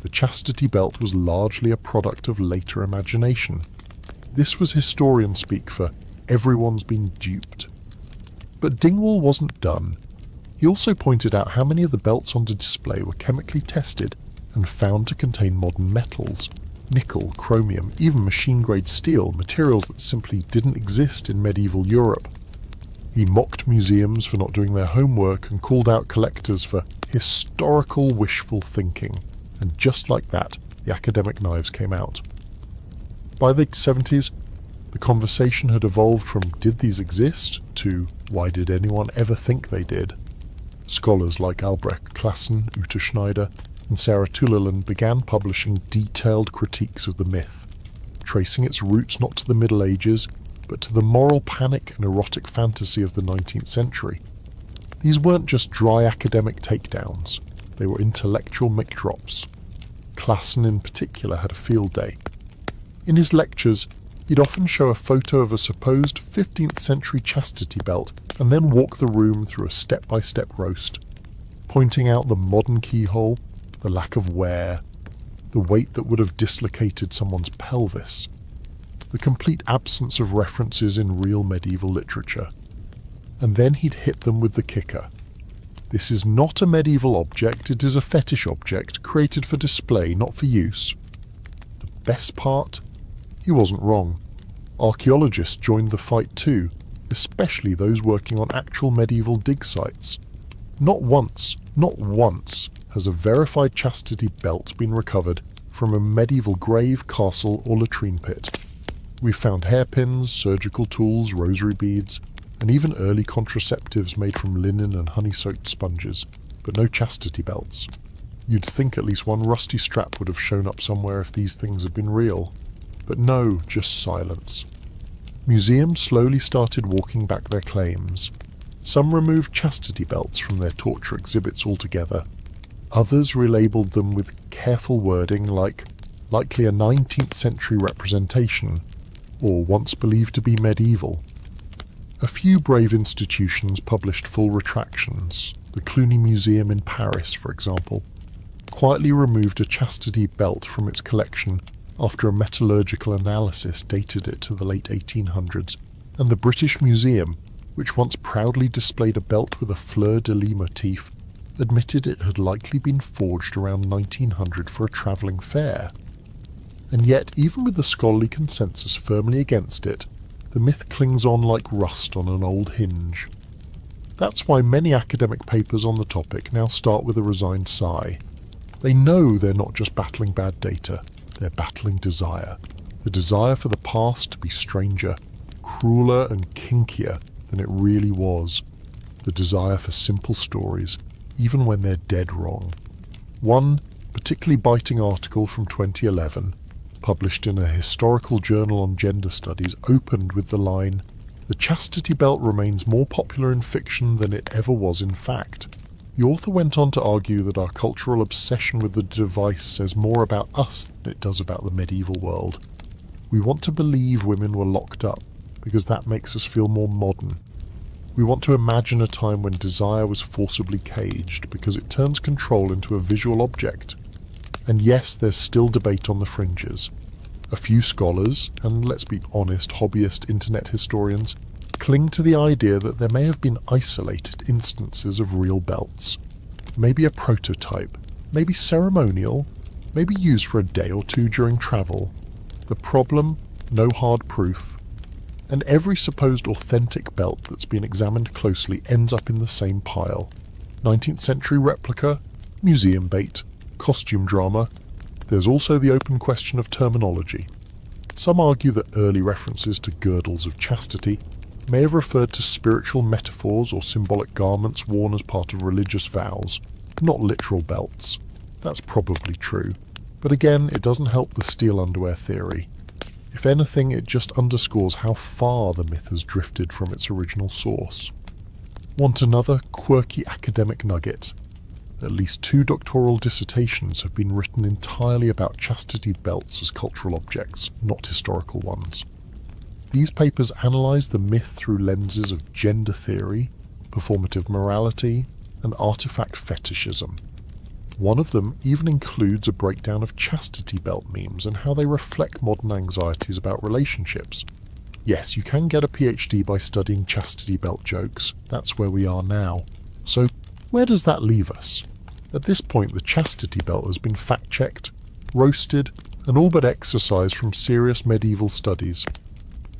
[SPEAKER 1] The chastity belt was largely a product of later imagination. This was historian speak for everyone's been duped. But Dingwall wasn't done. He also pointed out how many of the belts on display were chemically tested and found to contain modern metals. Nickel, chromium, even machine-grade steel, materials that simply didn't exist in medieval Europe. He mocked museums for not doing their homework and called out collectors for historical wishful thinking. And just like that, the academic knives came out. By the 70s, the conversation had evolved from did these exist to why did anyone ever think they did? Scholars like Albrecht Classen, Uta Schneider, and Sarah Tullerland began publishing detailed critiques of the myth, tracing its roots not to the Middle Ages, but to the moral panic and erotic fantasy of the 19th century. These weren't just dry academic takedowns, they were intellectual mic drops. Classen in particular had a field day. In his lectures, he'd often show a photo of a supposed 15th century chastity belt and then walk the room through a step-by-step roast, pointing out the modern keyhole, the lack of wear, the weight that would have dislocated someone's pelvis, the complete absence of references in real medieval literature. And then he'd hit them with the kicker. This is not a medieval object, it is a fetish object created for display, not for use. The best part? He wasn't wrong. Archaeologists joined the fight too, especially those working on actual medieval dig sites. Not once has a verified chastity belt been recovered from a medieval grave, castle or latrine pit. We've found hairpins, surgical tools, rosary beads, and even early contraceptives made from linen and honey-soaked sponges, but no chastity belts. You'd think at least one rusty strap would have shown up somewhere if these things had been real. But no, just silence. Museums slowly started walking back their claims. Some removed chastity belts from their torture exhibits altogether. Others relabeled them with careful wording like likely a 19th century representation, or once believed to be medieval. A few brave institutions published full retractions. The Cluny Museum in Paris, for example, quietly removed a chastity belt from its collection after a metallurgical analysis dated it to the late 1800s, and the British Museum, which once proudly displayed a belt with a fleur-de-lis motif, admitted it had likely been forged around 1900 for a travelling fair. And yet, even with the scholarly consensus firmly against it, the myth clings on like rust on an old hinge. That's why many academic papers on the topic now start with a resigned sigh. They know they're not just battling bad data, they're battling desire. The desire for the past to be stranger, crueler and kinkier than it really was. The desire for simple stories, even when they're dead wrong. One particularly biting article from 2011, published in a historical journal on gender studies, opened with the line, "The chastity belt remains more popular in fiction than it ever was in fact." The author went on to argue that our cultural obsession with the device says more about us than it does about the medieval world. We want to believe women were locked up, because that makes us feel more modern. We want to imagine a time when desire was forcibly caged, because it turns control into a visual object. And yes, there's still debate on the fringes. A few scholars, and let's be honest, hobbyist internet historians, cling to the idea that there may have been isolated instances of real belts. Maybe a prototype, maybe ceremonial, maybe used for a day or two during travel. The problem? No hard proof. And every supposed authentic belt that's been examined closely ends up in the same pile. 19th century replica, museum bait, costume drama. There's also the open question of terminology. Some argue that early references to girdles of chastity may have referred to spiritual metaphors or symbolic garments worn as part of religious vows, not literal belts. That's probably true, but again, it doesn't help the steel underwear theory. If anything, it just underscores how far the myth has drifted from its original source. Want another quirky academic nugget? At least 2 doctoral dissertations have been written entirely about chastity belts as cultural objects, not historical ones. These papers analyse the myth through lenses of gender theory, performative morality, and artifact fetishism. One of them even includes a breakdown of chastity belt memes and how they reflect modern anxieties about relationships. Yes, you can get a PhD by studying chastity belt jokes. That's where we are now. So, where does that leave us? At this point, the chastity belt has been fact-checked, roasted, and all but exorcised from serious medieval studies.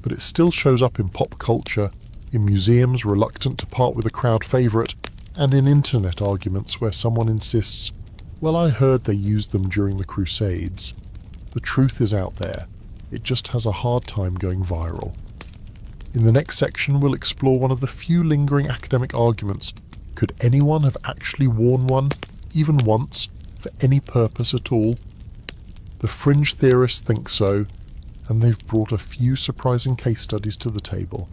[SPEAKER 1] But it still shows up in pop culture, in museums reluctant to part with a crowd favourite, and in internet arguments where someone insists, "Well, I heard they used them during the Crusades." The truth is out there. It just has a hard time going viral. In the next section, we'll explore one of the few lingering academic arguments. Could anyone have actually worn one, even once, for any purpose at all? The fringe theorists think so, and they've brought a few surprising case studies to the table.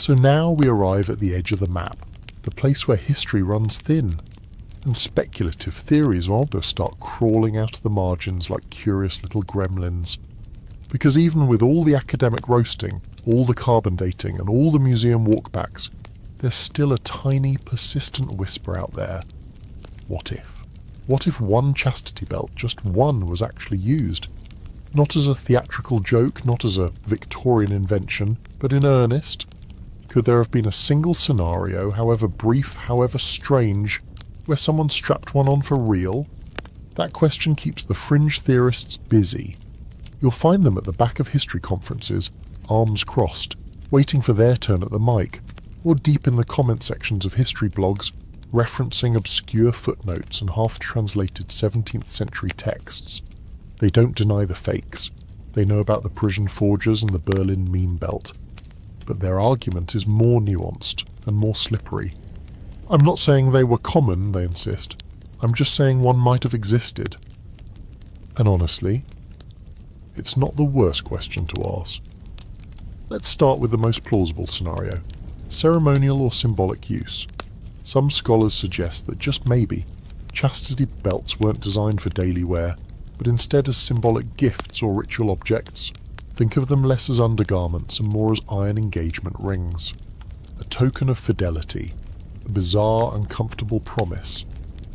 [SPEAKER 1] So now we arrive at the edge of the map, the place where history runs thin, and speculative theories will just start crawling out of the margins like curious little gremlins. Because even with all the academic roasting, all the carbon dating, and all the museum walkbacks, there's still a tiny, persistent whisper out there. What if? What if one chastity belt, just one, was actually used? Not as a theatrical joke, not as a Victorian invention, but in earnest? Could there have been a single scenario, however brief, however strange, where someone strapped one on for real? That question keeps the fringe theorists busy. You'll find them at the back of history conferences, arms crossed, waiting for their turn at the mic, or deep in the comment sections of history blogs, referencing obscure footnotes and half-translated 17th century texts. They don't deny the fakes. They know about the Parisian forgers and the Berlin meme belt. But their argument is more nuanced and more slippery. I'm not saying they were common, they insist. I'm just saying one might have existed. And honestly, it's not the worst question to ask. Let's start with the most plausible scenario. Ceremonial or symbolic use. Some scholars suggest that just maybe, chastity belts weren't designed for daily wear, but instead as symbolic gifts or ritual objects. Think of them less as undergarments and more as iron engagement rings. A token of fidelity, a bizarre, uncomfortable promise.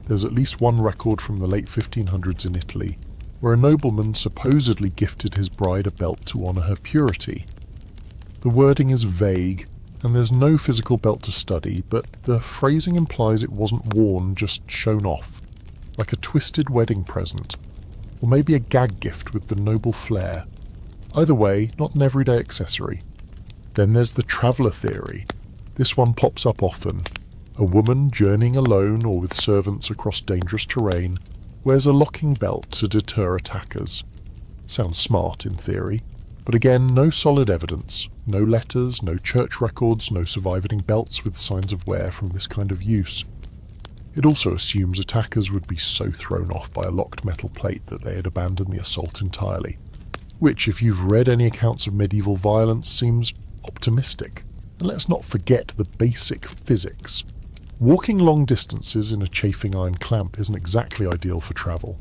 [SPEAKER 1] There's at least one record from the late 1500s in Italy, where a nobleman supposedly gifted his bride a belt to honour her purity. The wording is vague, and there's no physical belt to study, but the phrasing implies it wasn't worn, just shown off, like a twisted wedding present, or maybe a gag gift with the noble flair. Either way, not an everyday accessory. Then there's the traveller theory. This one pops up often. A woman journeying alone or with servants across dangerous terrain wears a locking belt to deter attackers. Sounds smart in theory, but again, no solid evidence, no letters, no church records, no surviving belts with signs of wear from this kind of use. It also assumes attackers would be so thrown off by a locked metal plate that they had abandoned the assault entirely, which, if you've read any accounts of medieval violence, seems optimistic. And let's not forget the basic physics. Walking long distances in a chafing iron clamp isn't exactly ideal for travel.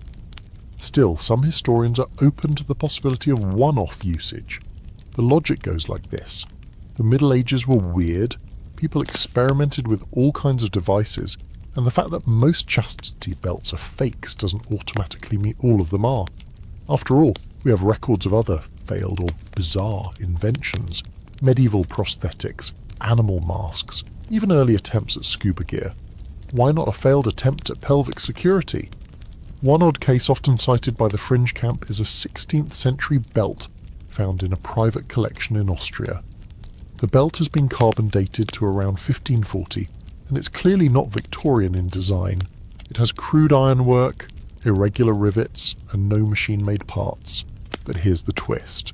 [SPEAKER 1] Still, some historians are open to the possibility of one-off usage. The logic goes like this. The Middle Ages were weird, people experimented with all kinds of devices, and the fact that most chastity belts are fakes doesn't automatically mean all of them are. After all, we have records of other failed or bizarre inventions, medieval prosthetics, animal masks, even early attempts at scuba gear. Why not a failed attempt at pelvic security? One odd case often cited by the fringe camp is a 16th century belt found in a private collection in Austria. The belt has been carbon dated to around 1540, and it's clearly not Victorian in design. It has crude ironwork, irregular rivets, and no machine-made parts. But here's the twist.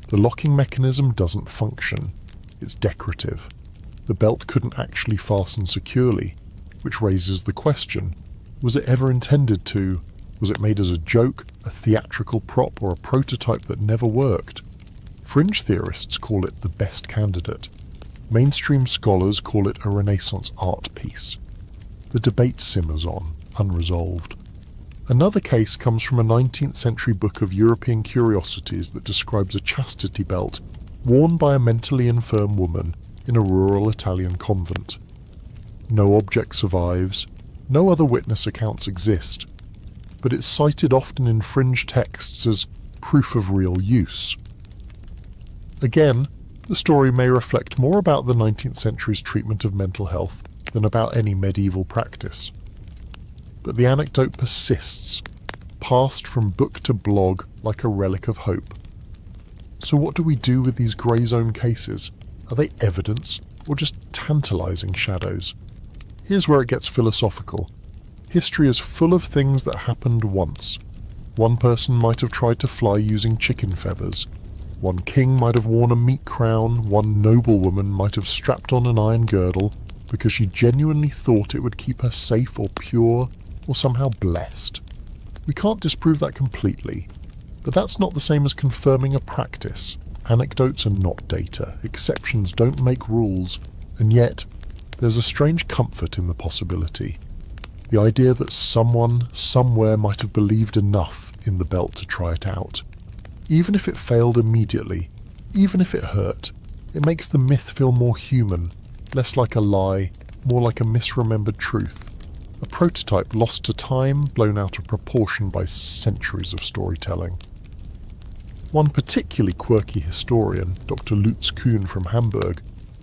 [SPEAKER 1] The locking mechanism doesn't function. It's decorative. The belt couldn't actually fasten securely, which raises the question, was it ever intended to? Was it made as a joke, a theatrical prop, or a prototype that never worked? Fringe theorists call it the best candidate. Mainstream scholars call it a Renaissance art piece. The debate simmers on, unresolved. Another case comes from a 19th century book of European curiosities that describes a chastity belt worn by a mentally infirm woman in a rural Italian convent. No object survives, no other witness accounts exist, but it's cited often in fringe texts as proof of real use. Again, the story may reflect more about the 19th century's treatment of mental health than about any medieval practice. But the anecdote persists, passed from book to blog like a relic of hope. So what do we do with these grey zone cases? Are they evidence or just tantalising shadows? Here's where it gets philosophical. History is full of things that happened once. One person might have tried to fly using chicken feathers. One king might have worn a meat crown. One noblewoman might have strapped on an iron girdle because she genuinely thought it would keep her safe or pure or somehow blessed. We can't disprove that completely, but that's not the same as confirming a practice. Anecdotes are not data, exceptions don't make rules, and yet there's a strange comfort in the possibility. The idea that someone, somewhere might have believed enough in the belt to try it out. Even if it failed immediately, even if it hurt, it makes the myth feel more human, less like a lie, more like a misremembered truth. A prototype lost to time, blown out of proportion by centuries of storytelling. One particularly quirky historian, Dr. Lutz Kuhn from Hamburg,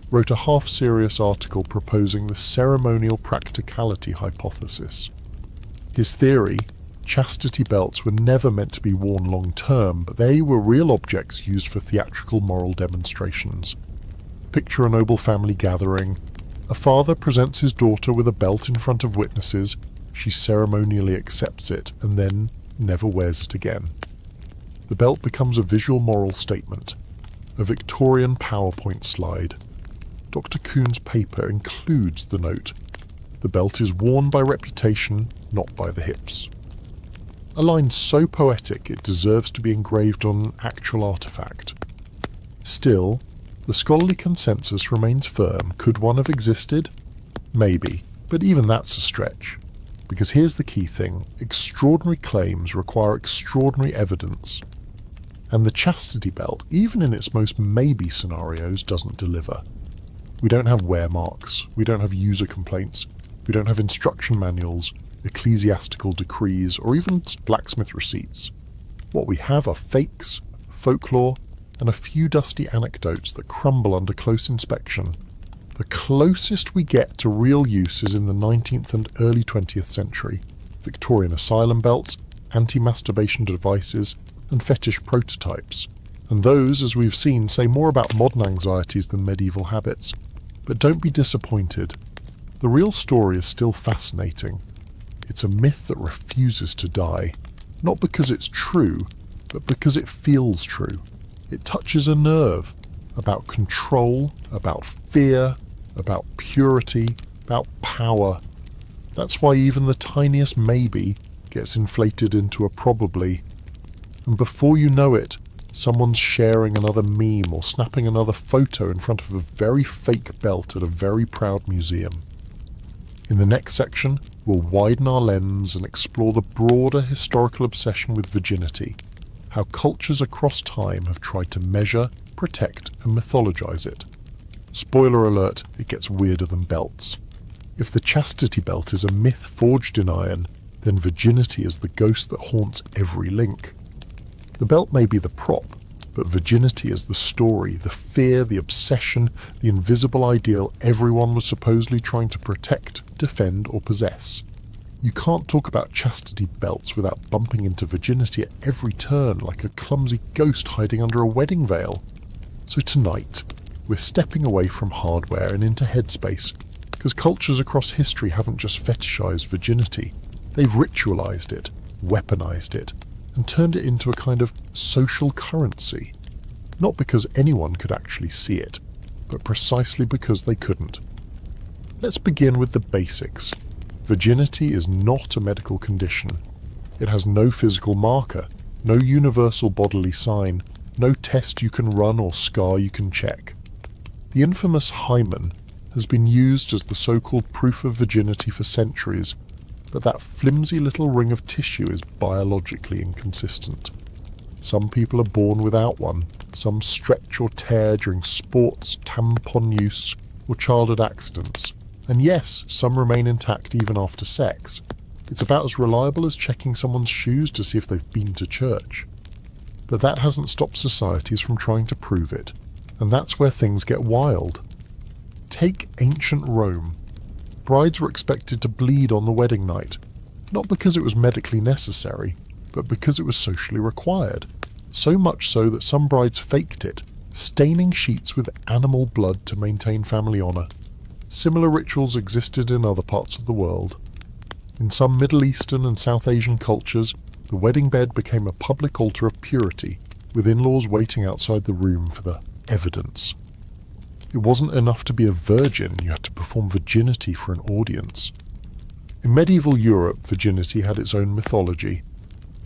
[SPEAKER 1] wrote a half-serious article proposing the ceremonial practicality hypothesis. His theory, chastity belts were never meant to be worn long-term, but they were real objects used for theatrical moral demonstrations. Picture a noble family gathering. A father presents his daughter with a belt in front of witnesses. She ceremonially accepts it and then never wears it again. The belt becomes a visual moral statement, a Victorian PowerPoint slide. Dr. Kuhn's paper includes the note, "The belt is worn by reputation, not by the hips." A line so poetic it deserves to be engraved on an actual artifact. Still, the scholarly consensus remains firm. Could one have existed? Maybe, but even that's a stretch. Because here's the key thing, extraordinary claims require extraordinary evidence. And the chastity belt, even in its most maybe scenarios, doesn't deliver. We don't have wear marks, we don't have user complaints, we don't have instruction manuals, ecclesiastical decrees, or even blacksmith receipts. What we have are fakes, folklore, and a few dusty anecdotes that crumble under close inspection. The closest we get to real use is in the 19th and early 20th century. Victorian asylum belts, anti-masturbation devices, and fetish prototypes. And those, as we've seen, say more about modern anxieties than medieval habits. But don't be disappointed. The real story is still fascinating. It's a myth that refuses to die. Not because it's true, but because it feels true. It touches a nerve about control, about fear, about purity, about power. That's why even the tiniest maybe gets inflated into a probably. And before you know it, someone's sharing another meme or snapping another photo in front of a very fake belt at a very proud museum. In the next section, we'll widen our lens and explore the broader historical obsession with virginity, how cultures across time have tried to measure, protect, and mythologize it. Spoiler alert, it gets weirder than belts. If the chastity belt is a myth forged in iron, then virginity is the ghost that haunts every link. The belt may be the prop, but virginity is the story, the fear, the obsession, the invisible ideal everyone was supposedly trying to protect, defend, or possess. You can't talk about chastity belts without bumping into virginity at every turn like a clumsy ghost hiding under a wedding veil. So tonight, we're stepping away from hardware and into headspace, Because cultures across history haven't just fetishized virginity, they've ritualized it, weaponized it, and turned it into a kind of social currency. Not because anyone could actually see it, but precisely because they couldn't. Let's begin with the basics. Virginity is not a medical condition. It has no physical marker, no universal bodily sign, no test you can run or scar you can check. The infamous hymen has been used as the so-called proof of virginity for centuries, but that flimsy little ring of tissue is biologically inconsistent. Some people are born without one, some stretch or tear during sports, tampon use, or childhood accidents. And yes, some remain intact even after sex. It's about as reliable as checking someone's shoes to see if they've been to church. But that hasn't stopped societies from trying to prove it, and that's where things get wild. Take ancient Rome. Brides were expected to bleed on the wedding night, not because it was medically necessary, but because it was socially required. So much so that some brides faked it, staining sheets with animal blood to maintain family honour. Similar rituals existed in other parts of the world. In some Middle Eastern and South Asian cultures, the wedding bed became a public altar of purity, with in-laws waiting outside the room for the evidence. It wasn't enough to be a virgin, you had to perform virginity for an audience. In medieval Europe, virginity had its own mythology.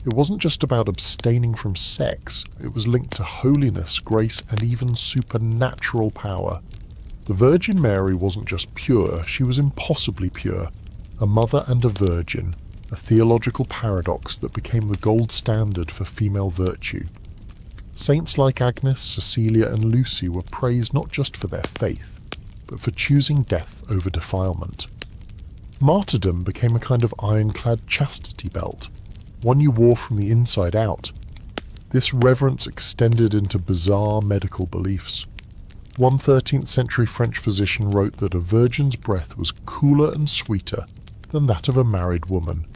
[SPEAKER 1] It wasn't just about abstaining from sex, it was linked to holiness, grace, and even supernatural power. The Virgin Mary wasn't just pure, she was impossibly pure. A mother and a virgin, a theological paradox that became the gold standard for female virtue. Saints like Agnes, Cecilia, and Lucy were praised not just for their faith, but for choosing death over defilement. Martyrdom became a kind of ironclad chastity belt, one you wore from the inside out. This reverence extended into bizarre medical beliefs. One 13th century French physician wrote that a virgin's breath was cooler and sweeter than that of a married woman.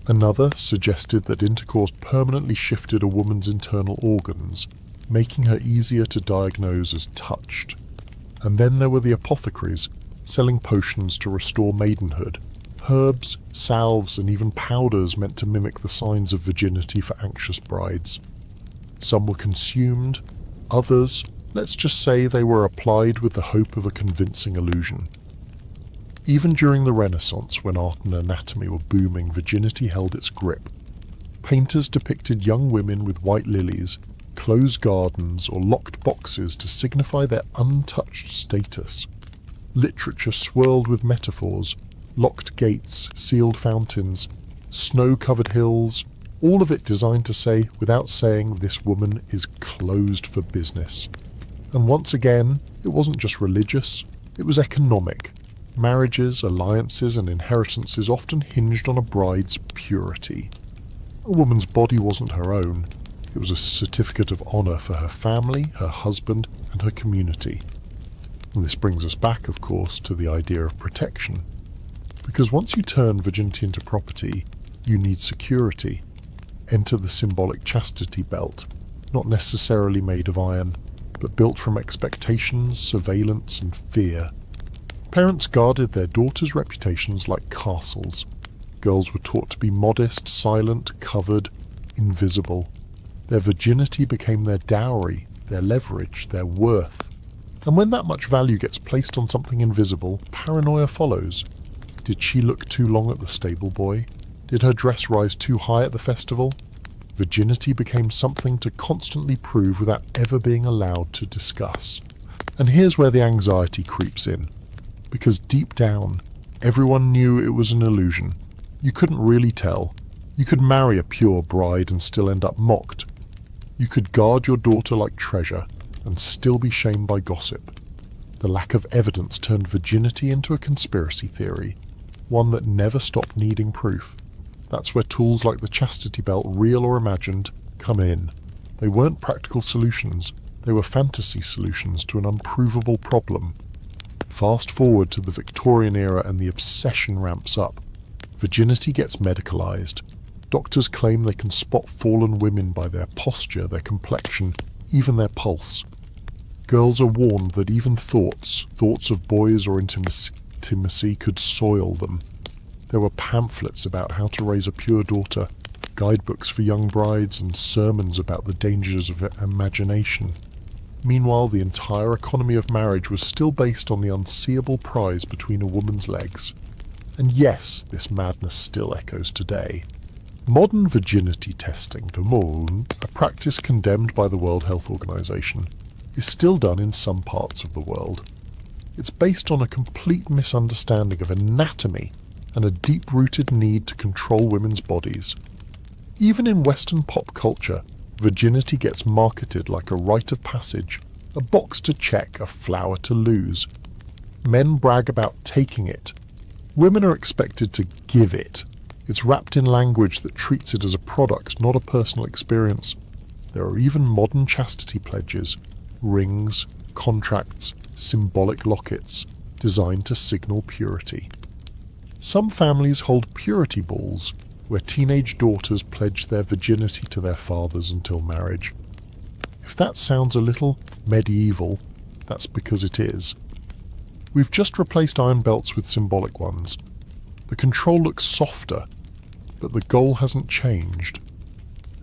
[SPEAKER 1] Another suggested that intercourse permanently shifted a woman's internal organs, making her easier to diagnose as touched. And then there were the apothecaries, selling potions to restore maidenhood, herbs, salves, and even powders meant to mimic the signs of virginity for anxious brides. Some were consumed, others, let's just say they were applied with the hope of a convincing illusion. Even during the Renaissance, when art and anatomy were booming, virginity held its grip. Painters depicted young women with white lilies, closed gardens, or locked boxes to signify their untouched status. Literature swirled with metaphors, locked gates, sealed fountains, snow-covered hills, all of it designed to say, without saying, this woman is closed for business. And once again, it wasn't just religious, it was economic. Marriages, alliances, and inheritances often hinged on a bride's purity. A woman's body wasn't her own. It was a certificate of honour for her family, her husband, and her community. And this brings us back, of course, to the idea of protection. Because once you turn virginity into property, you need security. Enter the symbolic chastity belt, not necessarily made of iron, but built from expectations, surveillance, and fear. Parents guarded their daughters' reputations like castles. Girls were taught to be modest, silent, covered, invisible. Their virginity became their dowry, their leverage, their worth. And when that much value gets placed on something invisible, paranoia follows. Did she look too long at the stable boy? Did her dress rise too high at the festival? Virginity became something to constantly prove without ever being allowed to discuss. And here's where the anxiety creeps in. Because deep down, everyone knew it was an illusion. You couldn't really tell. You could marry a pure bride and still end up mocked. You could guard your daughter like treasure and still be shamed by gossip. The lack of evidence turned virginity into a conspiracy theory, one that never stopped needing proof. That's where tools like the chastity belt, real or imagined, come in. They weren't practical solutions, they were fantasy solutions to an unprovable problem. Fast forward to the Victorian era and the obsession ramps up. Virginity gets medicalized. Doctors claim they can spot fallen women by their posture, their complexion, even their pulse. Girls are warned that even thoughts of boys or intimacy could soil them. There were pamphlets about how to raise a pure daughter, guidebooks for young brides, and sermons about the dangers of imagination. Meanwhile, the entire economy of marriage was still based on the unseeable prize between a woman's legs. And yes, this madness still echoes today. Modern virginity testing, a practice condemned by the World Health Organization, is still done in some parts of the world. It's based on a complete misunderstanding of anatomy and a deep-rooted need to control women's bodies. Even in Western pop culture, virginity gets marketed like a rite of passage, a box to check, a flower to lose. Men brag about taking it. Women are expected to give it. It's wrapped in language that treats it as a product, not a personal experience. There are even modern chastity pledges, rings, contracts, symbolic lockets, designed to signal purity. Some families hold purity balls, where teenage daughters pledge their virginity to their fathers until marriage. If that sounds a little medieval, that's because it is. We've just replaced iron belts with symbolic ones. The control looks softer, but the goal hasn't changed.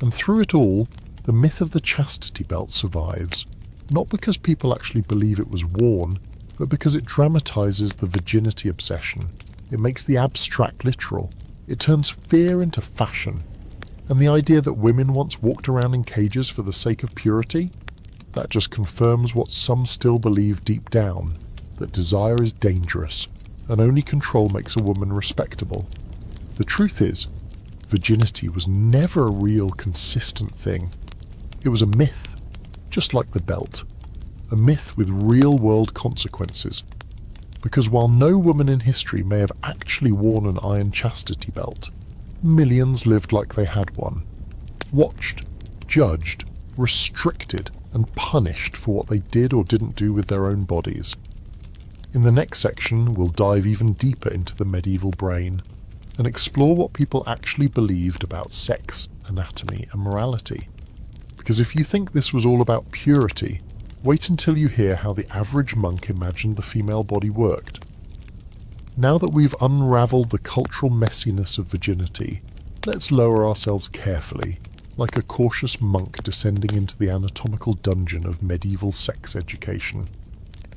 [SPEAKER 1] And through it all, the myth of the chastity belt survives, not because people actually believe it was worn, but because it dramatizes the virginity obsession. It makes the abstract literal. It turns fear into fashion. And the idea that women once walked around in cages for the sake of purity? That just confirms what some still believe deep down, that desire is dangerous, and only control makes a woman respectable. The truth is, virginity was never a real, consistent thing. It was a myth, just like the belt. A myth with real-world consequences. Because while no woman in history may have actually worn an iron chastity belt, millions lived like they had one. Watched, judged, restricted, and punished for what they did or didn't do with their own bodies. In the next section, we'll dive even deeper into the medieval brain and explore what people actually believed about sex, anatomy, and morality. Because if you think this was all about purity, wait until you hear how the average monk imagined the female body worked. Now that we've unravelled the cultural messiness of virginity, let's lower ourselves carefully, like a cautious monk descending into the anatomical dungeon of medieval sex education.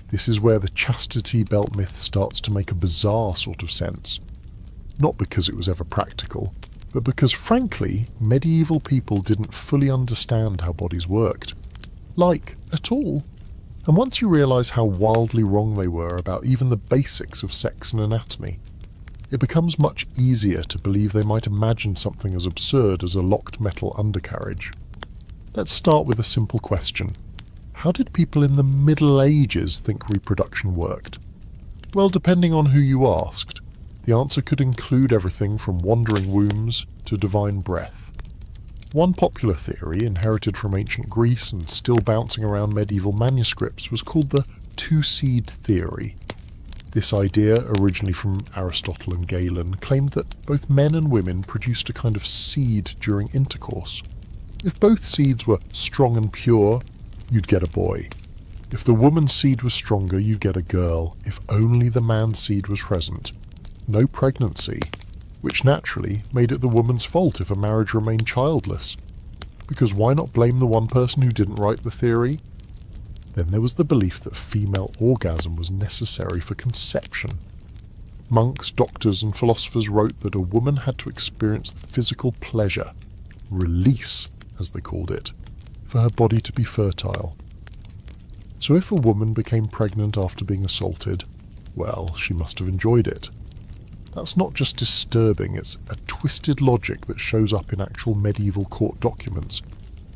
[SPEAKER 1] This is where the chastity belt myth starts to make a bizarre sort of sense. Not because it was ever practical, but because, frankly, medieval people didn't fully understand how bodies worked. Like, at all. And once you realise how wildly wrong they were about even the basics of sex and anatomy, it becomes much easier to believe they might imagine something as absurd as a locked metal undercarriage. Let's start with a simple question. How did people in the Middle Ages think reproduction worked? Well, depending on who you asked, the answer could include everything from wandering wombs to divine breath. One popular theory, inherited from ancient Greece and still bouncing around medieval manuscripts, was called the two-seed theory. This idea, originally from Aristotle and Galen, claimed that both men and women produced a kind of seed during intercourse. If both seeds were strong and pure, you'd get a boy. If the woman's seed was stronger, you'd get a girl, if only the man's seed was present. No pregnancy, which naturally made it the woman's fault if a marriage remained childless. Because why not blame the one person who didn't write the theory? Then there was the belief that female orgasm was necessary for conception. Monks, doctors, and philosophers wrote that a woman had to experience the physical pleasure, release, as they called it, for her body to be fertile. So if a woman became pregnant after being assaulted, well, she must have enjoyed it. That's not just disturbing, it's a twisted logic that shows up in actual medieval court documents,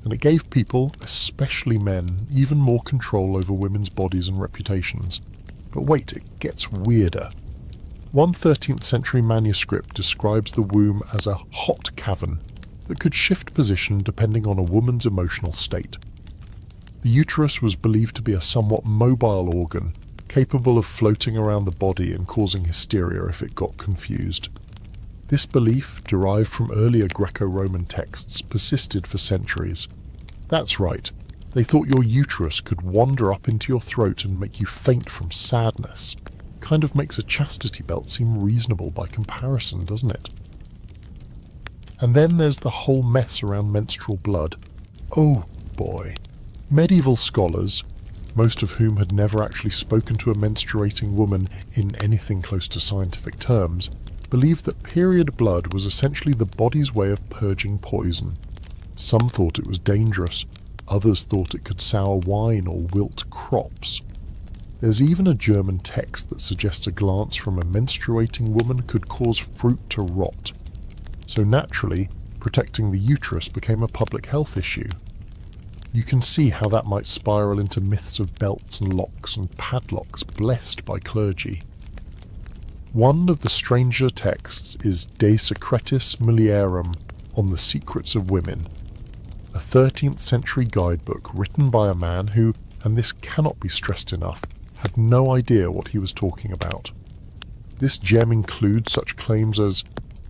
[SPEAKER 1] and it gave people, especially men, even more control over women's bodies and reputations. But wait, it gets weirder. One 13th century manuscript describes the womb as a hot cavern that could shift position depending on a woman's emotional state. The uterus was believed to be a somewhat mobile organ, capable of floating around the body and causing hysteria if it got confused. This belief, derived from earlier Greco-Roman texts, persisted for centuries. That's right, they thought your uterus could wander up into your throat and make you faint from sadness. Kind of makes a chastity belt seem reasonable by comparison, doesn't it? And then there's the whole mess around menstrual blood. Oh boy. Medieval scholars, most of whom had never actually spoken to a menstruating woman in anything close to scientific terms, believed that period blood was essentially the body's way of purging poison. Some thought it was dangerous, others thought it could sour wine or wilt crops. There's even a German text that suggests a glance from a menstruating woman could cause fruit to rot. So naturally, protecting the uterus became a public health issue. You can see how that might spiral into myths of belts and locks and padlocks blessed by clergy. One of the stranger texts is De Secretis Mulierum, on the secrets of women, a 13th century guidebook written by a man who, and this cannot be stressed enough, had no idea what he was talking about. This gem includes such claims as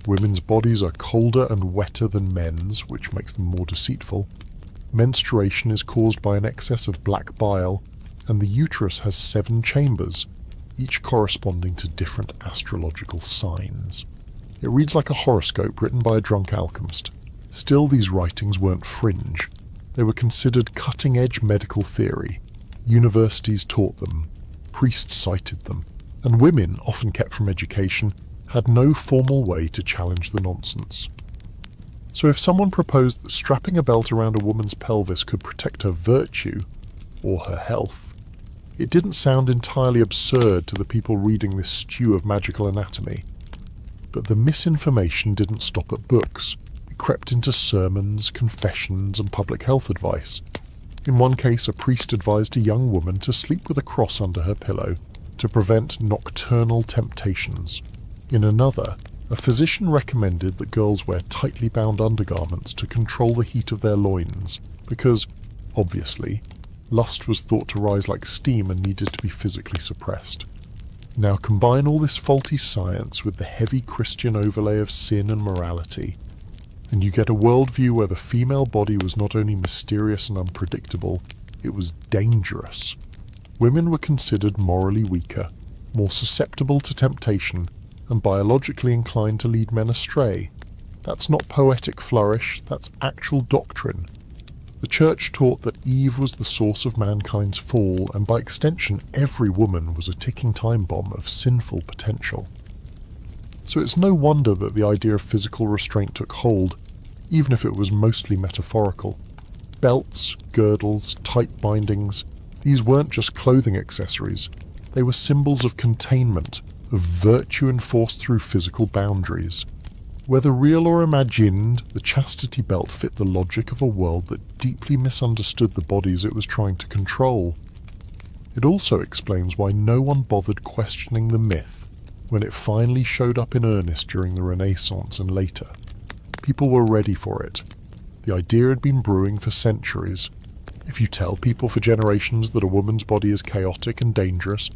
[SPEAKER 1] women's bodies are colder and wetter than men's, which makes them more deceitful. Menstruation is caused by an excess of black bile, and the uterus has 7 chambers, each corresponding to different astrological signs. It reads like a horoscope written by a drunk alchemist. Still, these writings weren't fringe. They were considered cutting-edge medical theory. Universities taught them, priests cited them, and women, often kept from education, had no formal way to challenge the nonsense. So if someone proposed that strapping a belt around a woman's pelvis could protect her virtue, or her health, it didn't sound entirely absurd to the people reading this stew of magical anatomy. But the misinformation didn't stop at books. It crept into sermons, confessions, and public health advice. In one case, a priest advised a young woman to sleep with a cross under her pillow to prevent nocturnal temptations. In another, a physician recommended that girls wear tightly bound undergarments to control the heat of their loins, because, obviously, lust was thought to rise like steam and needed to be physically suppressed. Now combine all this faulty science with the heavy Christian overlay of sin and morality, and you get a worldview where the female body was not only mysterious and unpredictable, it was dangerous. Women were considered morally weaker, more susceptible to temptation, and biologically inclined to lead men astray. That's not poetic flourish, that's actual doctrine. The Church taught that Eve was the source of mankind's fall, and by extension every woman was a ticking time bomb of sinful potential. So it's no wonder that the idea of physical restraint took hold, even if it was mostly metaphorical. Belts, girdles, tight bindings, these weren't just clothing accessories. They were symbols of containment, of virtue enforced through physical boundaries. Whether real or imagined, the chastity belt fit the logic of a world that deeply misunderstood the bodies it was trying to control. It also explains why no one bothered questioning the myth when it finally showed up in earnest during the Renaissance and later. People were ready for it. The idea had been brewing for centuries. If you tell people for generations that a woman's body is chaotic and dangerous,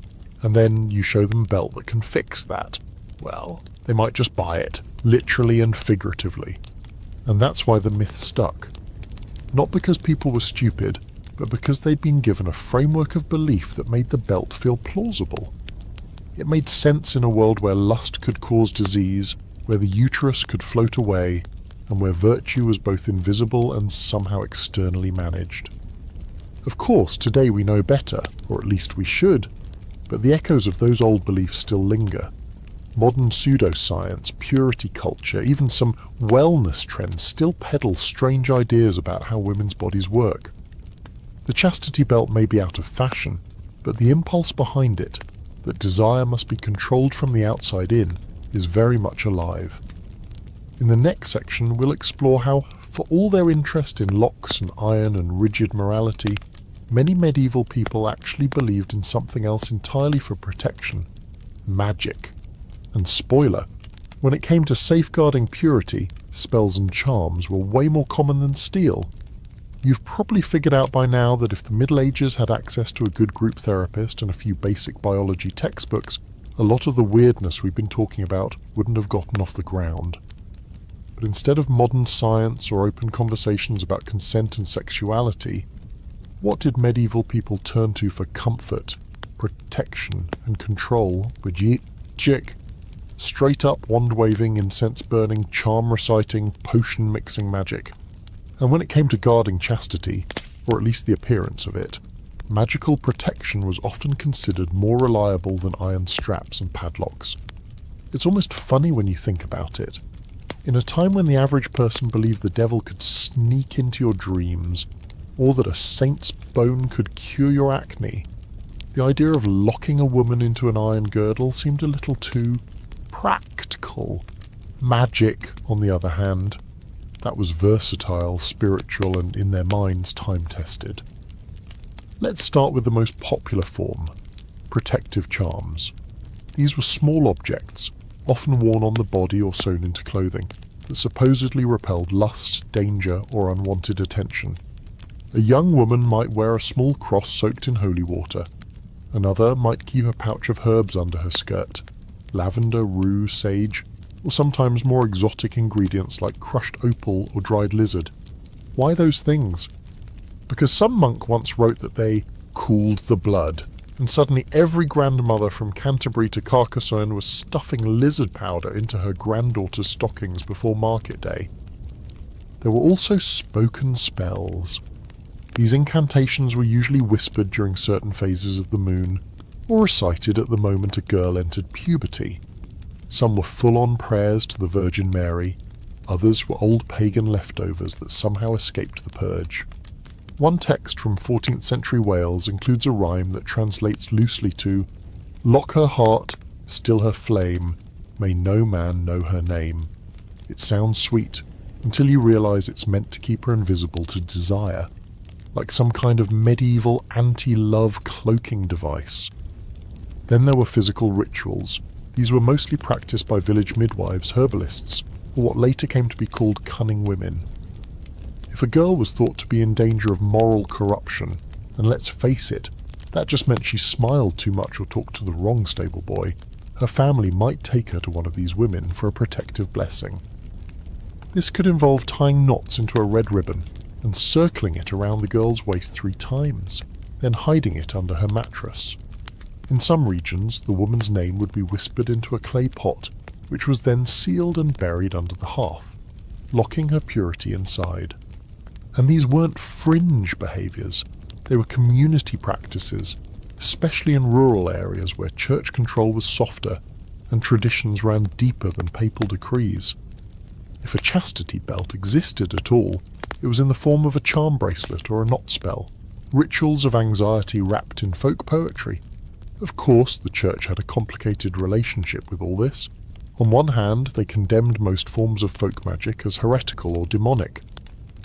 [SPEAKER 1] and then you show them a belt that can fix that, well, they might just buy it, literally and figuratively. And that's why the myth stuck. Not because people were stupid, but because they'd been given a framework of belief that made the belt feel plausible. It made sense in a world where lust could cause disease, where the uterus could float away, and where virtue was both invisible and somehow externally managed. Of course, today we know better, or at least we should, but the echoes of those old beliefs still linger. Modern pseudoscience, purity culture, even some wellness trends still peddle strange ideas about how women's bodies work. The chastity belt may be out of fashion, but the impulse behind it, that desire must be controlled from the outside in, is very much alive. In the next section, we'll explore how, for all their interest in locks and iron and rigid morality, many medieval people actually believed in something else entirely for protection: magic. And spoiler, when it came to safeguarding purity, spells and charms were way more common than steel. You've probably figured out by now that if the Middle Ages had access to a good group therapist and a few basic biology textbooks, a lot of the weirdness we've been talking about wouldn't have gotten off the ground. But instead of modern science or open conversations about consent and sexuality, what did medieval people turn to for comfort, protection, and control were jik. Straight up wand-waving, incense-burning, charm-reciting, potion-mixing magic. And when it came to guarding chastity, or at least the appearance of it, magical protection was often considered more reliable than iron straps and padlocks. It's almost funny when you think about it. In a time when the average person believed the devil could sneak into your dreams, or that a saint's bone could cure your acne, the idea of locking a woman into an iron girdle seemed a little too practical. Magic, on the other hand, that was versatile, spiritual, and in their minds time-tested. Let's start with the most popular form, protective charms. These were small objects, often worn on the body or sewn into clothing, that supposedly repelled lust, danger, or unwanted attention. A young woman might wear a small cross soaked in holy water. Another might keep a pouch of herbs under her skirt, lavender, rue, sage, or sometimes more exotic ingredients like crushed opal or dried lizard. Why those things? Because some monk once wrote that they cooled the blood, and suddenly every grandmother from Canterbury to Carcassonne was stuffing lizard powder into her granddaughter's stockings before market day. There were also spoken spells. These incantations were usually whispered during certain phases of the moon, or recited at the moment a girl entered puberty. Some were full-on prayers to the Virgin Mary, others were old pagan leftovers that somehow escaped the purge. One text from 14th century Wales includes a rhyme that translates loosely to "Lock her heart, still her flame, may no man know her name." It sounds sweet, until you realise it's meant to keep her invisible to desire, like some kind of medieval anti-love cloaking device. Then there were physical rituals. These were mostly practiced by village midwives, herbalists, or what later came to be called cunning women. If a girl was thought to be in danger of moral corruption, and let's face it, that just meant she smiled too much or talked to the wrong stable boy, her family might take her to one of these women for a protective blessing. This could involve tying knots into a red ribbon and circling it around the girl's waist 3 times, then hiding it under her mattress. In some regions, the woman's name would be whispered into a clay pot, which was then sealed and buried under the hearth, locking her purity inside. And these weren't fringe behaviours, they were community practices, especially in rural areas where church control was softer and traditions ran deeper than papal decrees. If a chastity belt existed at all, it was in the form of a charm bracelet or a knot spell, rituals of anxiety wrapped in folk poetry. Of course, the church had a complicated relationship with all this. On one hand, they condemned most forms of folk magic as heretical or demonic.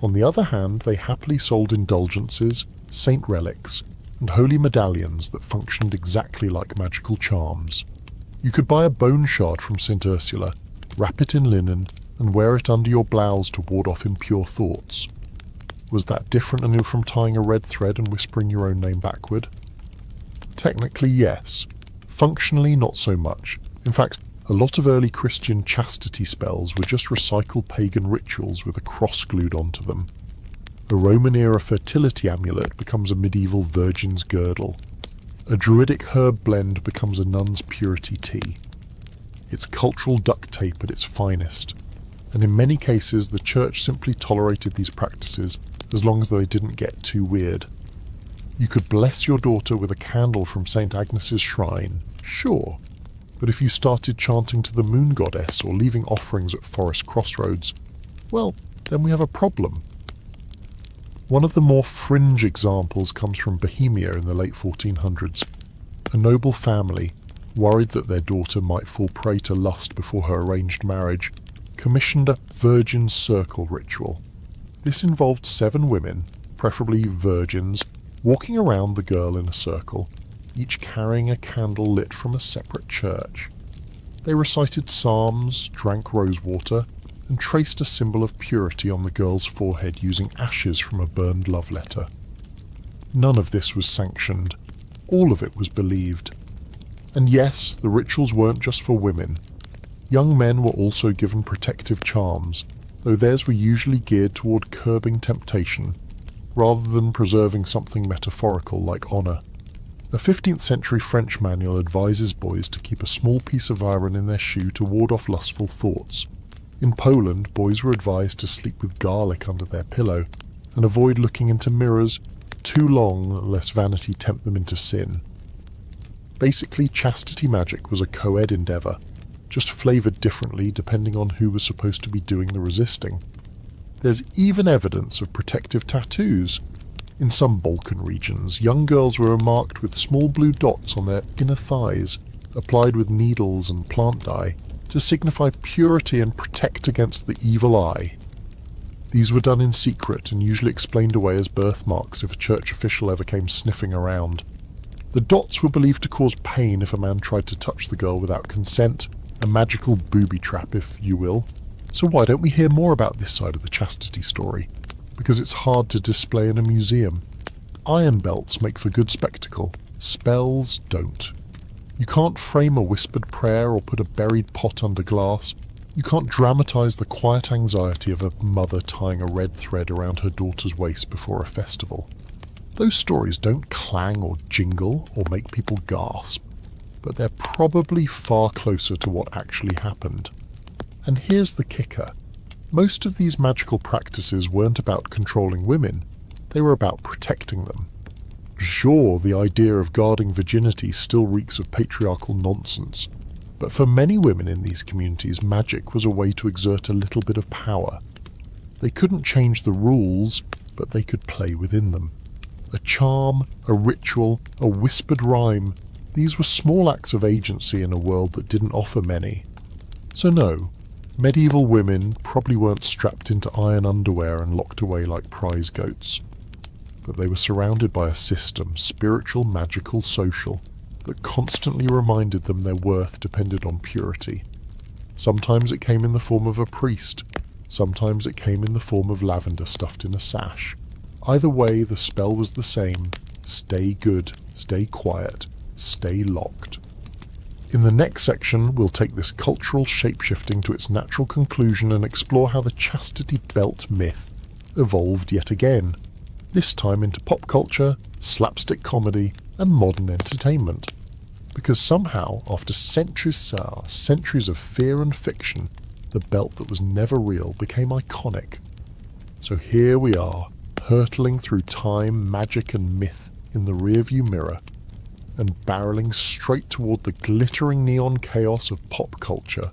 [SPEAKER 1] On the other hand, they happily sold indulgences, saint relics, and holy medallions that functioned exactly like magical charms. You could buy a bone shard from St. Ursula, wrap it in linen, and wear it under your blouse to ward off impure thoughts. Was that different from tying a red thread and whispering your own name backward? Technically, yes. Functionally, not so much. In fact, a lot of early Christian chastity spells were just recycled pagan rituals with a cross glued onto them. A Roman-era fertility amulet becomes a medieval virgin's girdle. A druidic herb blend becomes a nun's purity tea. It's cultural duct tape at its finest, and in many cases the church simply tolerated these practices as long as they didn't get too weird. You could bless your daughter with a candle from St. Agnes's shrine, sure, but if you started chanting to the moon goddess or leaving offerings at forest crossroads, well, then we have a problem. One of the more fringe examples comes from Bohemia in the late 1400s. A noble family, worried that their daughter might fall prey to lust before her arranged marriage, commissioned a virgin circle ritual. This involved 7 women, preferably virgins, walking around the girl in a circle, each carrying a candle lit from a separate church. They recited psalms, drank rosewater, and traced a symbol of purity on the girl's forehead using ashes from a burned love letter. None of this was sanctioned. All of it was believed. And yes, the rituals weren't just for women. Young men were also given protective charms, though theirs were usually geared toward curbing temptation, rather than preserving something metaphorical like honour. A 15th century French manual advises boys to keep a small piece of iron in their shoe to ward off lustful thoughts. In Poland, boys were advised to sleep with garlic under their pillow and avoid looking into mirrors too long lest vanity tempt them into sin. Basically, chastity magic was a co-ed endeavour, just flavoured differently depending on who was supposed to be doing the resisting. There's even evidence of protective tattoos. In some Balkan regions, young girls were marked with small blue dots on their inner thighs, applied with needles and plant dye, to signify purity and protect against the evil eye. These were done in secret and usually explained away as birthmarks if a church official ever came sniffing around. The dots were believed to cause pain if a man tried to touch the girl without consent, a magical booby trap if you will. So why don't we hear more about this side of the chastity story? Because it's hard to display in a museum. Iron belts make for good spectacle, spells don't. You can't frame a whispered prayer or put a buried pot under glass. You can't dramatise the quiet anxiety of a mother tying a red thread around her daughter's waist before a festival. Those stories don't clang or jingle or make people gasp, but they're probably far closer to what actually happened. And here's the kicker. Most of these magical practices weren't about controlling women, they were about protecting them. Sure, the idea of guarding virginity still reeks of patriarchal nonsense, but for many women in these communities, magic was a way to exert a little bit of power. They couldn't change the rules, but they could play within them. A charm, a ritual, a whispered rhyme, these were small acts of agency in a world that didn't offer many. So no, medieval women probably weren't strapped into iron underwear and locked away like prize goats. But they were surrounded by a system, spiritual, magical, social, that constantly reminded them their worth depended on purity. Sometimes it came in the form of a priest, sometimes it came in the form of lavender stuffed in a sash. Either way, the spell was the same: stay good, stay quiet, stay locked. In the next section, we'll take this cultural shapeshifting to its natural conclusion and explore how the chastity belt myth evolved yet again, this time into pop culture, slapstick comedy, and modern entertainment. Because somehow, after centuries of fear and fiction, the belt that was never real became iconic. So here we are, hurtling through time, magic and myth in the rearview mirror, and barreling straight toward the glittering neon chaos of pop culture,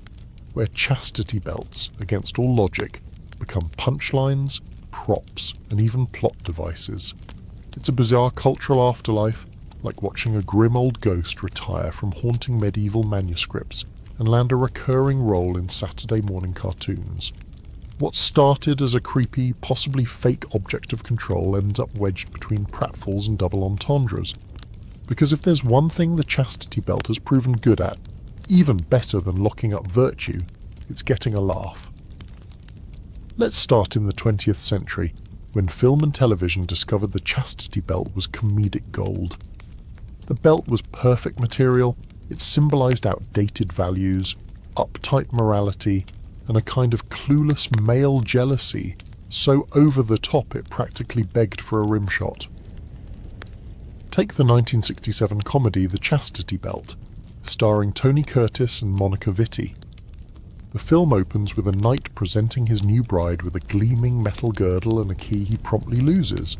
[SPEAKER 1] where chastity belts, against all logic, become punchlines, props, and even plot devices. It's a bizarre cultural afterlife, like watching a grim old ghost retire from haunting medieval manuscripts and land a recurring role in Saturday morning cartoons. What started as a creepy, possibly fake object of control ends up wedged between pratfalls and double entendres. Because if there's one thing the chastity belt has proven good at, even better than locking up virtue, it's getting a laugh. Let's start in the 20th century, when film and television discovered the chastity belt was comedic gold. The belt was perfect material, it symbolised outdated values, uptight morality, and a kind of clueless male jealousy, so over the top it practically begged for a rim shot. Take the 1967 comedy The Chastity Belt, starring Tony Curtis and Monica Vitti. The film opens with a knight presenting his new bride with a gleaming metal girdle and a key he promptly loses.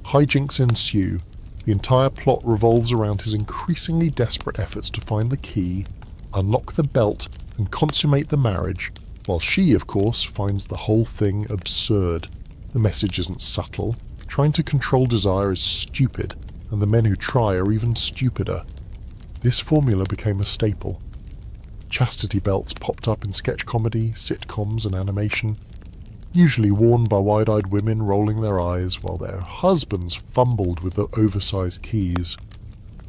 [SPEAKER 1] Hijinks ensue. The entire plot revolves around his increasingly desperate efforts to find the key, unlock the belt, and consummate the marriage, while she, of course, finds the whole thing absurd. The message isn't subtle. Trying to control desire is stupid, and the men who try are even stupider. This formula became a staple. Chastity belts popped up in sketch comedy, sitcoms, and animation, usually worn by wide-eyed women rolling their eyes while their husbands fumbled with the oversized keys.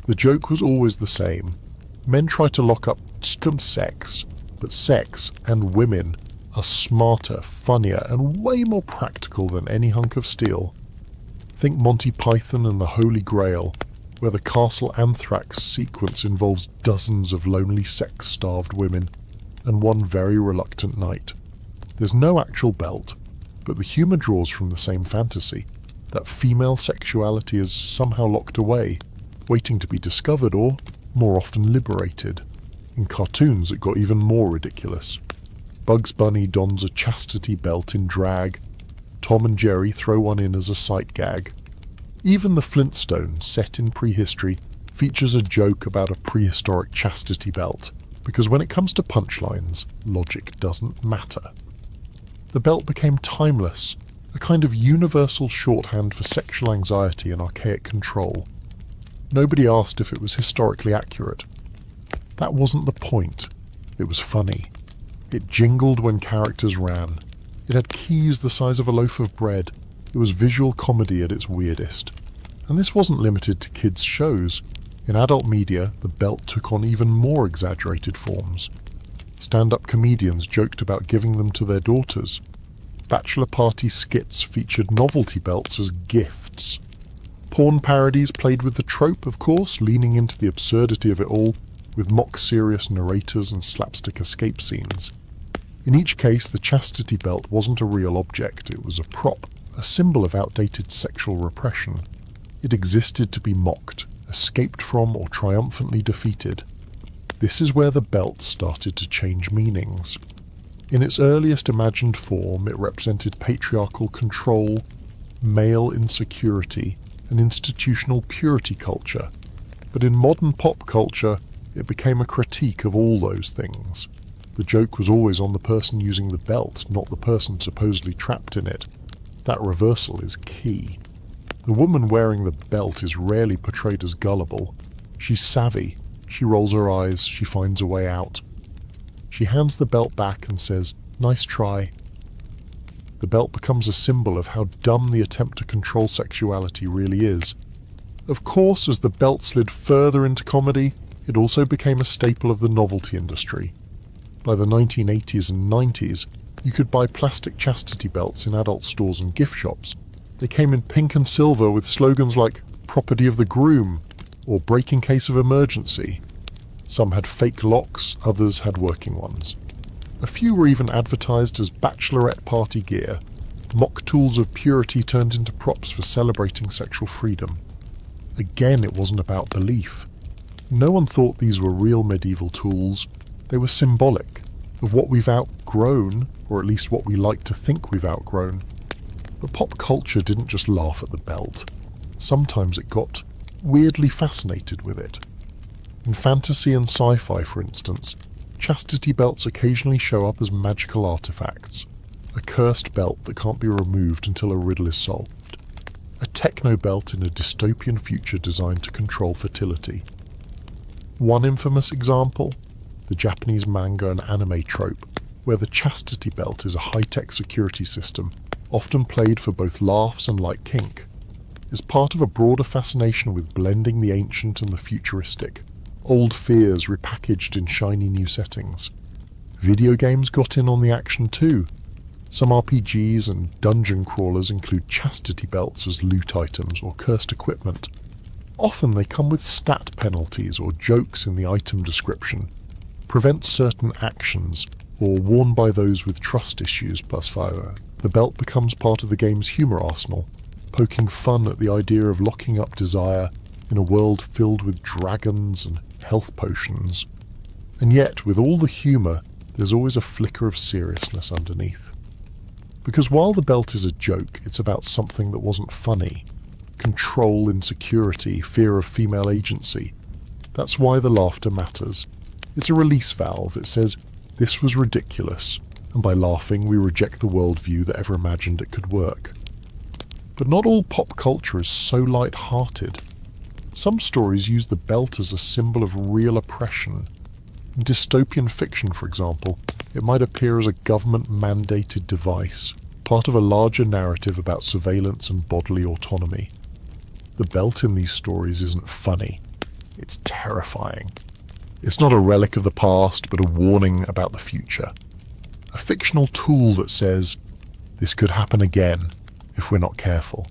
[SPEAKER 1] The joke was always the same. Men try to lock up sex, but sex and women are smarter, funnier, and way more practical than any hunk of steel. Think Monty Python and the Holy Grail, where the Castle Anthrax sequence involves dozens of lonely sex-starved women and one very reluctant knight. There's no actual belt, but the humour draws from the same fantasy, that female sexuality is somehow locked away, waiting to be discovered or, more often, liberated. In cartoons, it got even more ridiculous. Bugs Bunny dons a chastity belt in drag. Tom and Jerry throw one in as a sight gag. Even the Flintstones, set in prehistory, features a joke about a prehistoric chastity belt, because when it comes to punchlines, logic doesn't matter. The belt became timeless, a kind of universal shorthand for sexual anxiety and archaic control. Nobody asked if it was historically accurate. That wasn't the point. It was funny. It jingled when characters ran. It had keys the size of a loaf of bread. It was visual comedy at its weirdest. And this wasn't limited to kids' shows. In adult media, the belt took on even more exaggerated forms. Stand-up comedians joked about giving them to their daughters. Bachelor party skits featured novelty belts as gifts. Porn parodies played with the trope, of course, leaning into the absurdity of it all, with mock-serious narrators and slapstick escape scenes. In each case, the chastity belt wasn't a real object, it was a prop, a symbol of outdated sexual repression. It existed to be mocked, escaped from, or triumphantly defeated. This is where the belt started to change meanings. In its earliest imagined form, it represented patriarchal control, male insecurity, and institutional purity culture. But in modern pop culture, it became a critique of all those things. The joke was always on the person using the belt, not the person supposedly trapped in it. That reversal is key. The woman wearing the belt is rarely portrayed as gullible. She's savvy. She rolls her eyes. She finds a way out. She hands the belt back and says, "Nice try." The belt becomes a symbol of how dumb the attempt to control sexuality really is. Of course, as the belt slid further into comedy, it also became a staple of the novelty industry. By the 1980s and 90s, you could buy plastic chastity belts in adult stores and gift shops. They came in pink and silver with slogans like "property of the groom" or "break in case of emergency." Some had fake locks, others had working ones. A few were even advertised as bachelorette party gear, mock tools of purity turned into props for celebrating sexual freedom. Again, it wasn't about belief. No one thought these were real medieval tools. They were symbolic of what we've outgrown, or at least what we like to think we've outgrown. But pop culture didn't just laugh at the belt. Sometimes it got weirdly fascinated with it. In fantasy and sci-fi, for instance, chastity belts occasionally show up as magical artifacts. A cursed belt that can't be removed until a riddle is solved. A techno belt in a dystopian future designed to control fertility. One infamous example, the Japanese manga and anime trope, where the chastity belt is a high-tech security system, often played for both laughs and light kink, is part of a broader fascination with blending the ancient and the futuristic, old fears repackaged in shiny new settings. Video games got in on the action too. Some RPGs and dungeon crawlers include chastity belts as loot items or cursed equipment. Often they come with stat penalties or jokes in the item description, prevent certain actions, or worn by those with trust issues +5. The belt becomes part of the game's humour arsenal, poking fun at the idea of locking up desire in a world filled with dragons and health potions. And yet, with all the humour, there's always a flicker of seriousness underneath. Because while the belt is a joke, it's about something that wasn't funny. Control, insecurity, fear of female agency. That's why the laughter matters. It's a release valve. It says, this was ridiculous, and by laughing we reject the worldview that ever imagined it could work. But not all pop culture is so light-hearted. Some stories use the belt as a symbol of real oppression. In dystopian fiction, for example, it might appear as a government-mandated device, part of a larger narrative about surveillance and bodily autonomy. The belt in these stories isn't funny. It's terrifying. It's not a relic of the past, but a warning about the future. A fictional tool that says, this could happen again if we're not careful.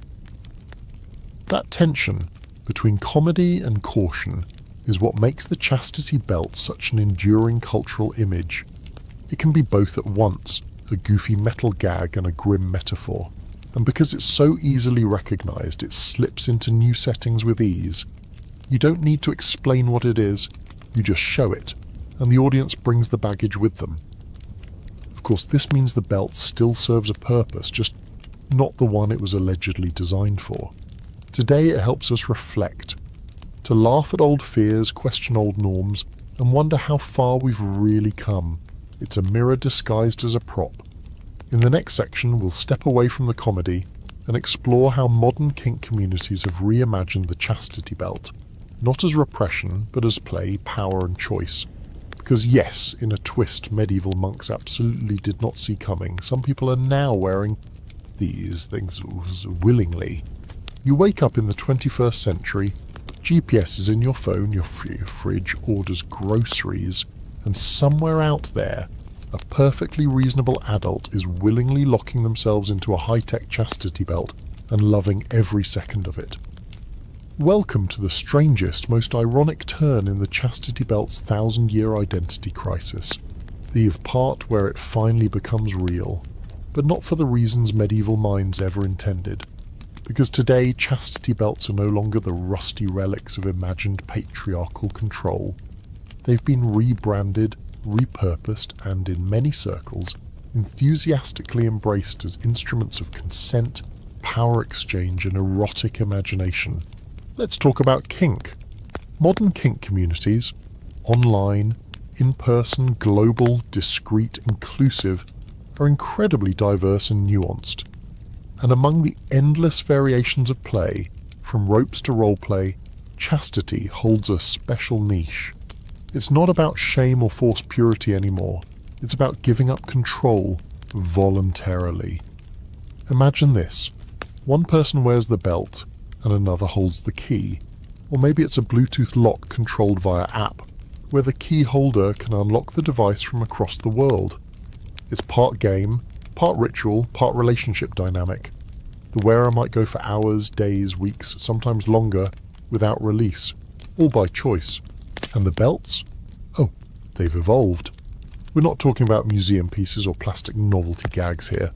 [SPEAKER 1] That tension between comedy and caution is what makes the chastity belt such an enduring cultural image. It can be both at once, a goofy metal gag and a grim metaphor. And because it's so easily recognized, it slips into new settings with ease. You don't need to explain what it is, you just show it, and the audience brings the baggage with them. Of course, this means the belt still serves a purpose, just not the one it was allegedly designed for. Today it helps us reflect, to laugh at old fears, question old norms, and wonder how far we've really come. It's a mirror disguised as a prop. In the next section, we'll step away from the comedy and explore how modern kink communities have reimagined the chastity belt, not as repression, but as play, power and choice. Because yes, in a twist medieval monks absolutely did not see coming, some people are now wearing these things willingly. You wake up in the 21st century, GPS is in your phone, your fridge orders groceries, and somewhere out there, a perfectly reasonable adult is willingly locking themselves into a high-tech chastity belt and loving every second of it. Welcome to the strangest, most ironic turn in the chastity belt's 1,000-year identity crisis. The part where it finally becomes real, but not for the reasons medieval minds ever intended. Because today, chastity belts are no longer the rusty relics of imagined patriarchal control. They've been rebranded, repurposed, and in many circles, enthusiastically embraced as instruments of consent, power exchange, and erotic imagination. Let's talk about kink. Modern kink communities, online, in-person, global, discreet, inclusive, are incredibly diverse and nuanced. And among the endless variations of play, from ropes to roleplay, chastity holds a special niche. It's not about shame or forced purity anymore. It's about giving up control voluntarily. Imagine this. One person wears the belt and another holds the key. Or maybe it's a Bluetooth lock controlled via app, where the key holder can unlock the device from across the world. It's part game, part ritual, part relationship dynamic. The wearer might go for hours, days, weeks, sometimes longer, without release, all by choice. And the belts? Oh, they've evolved. We're not talking about museum pieces or plastic novelty gags here.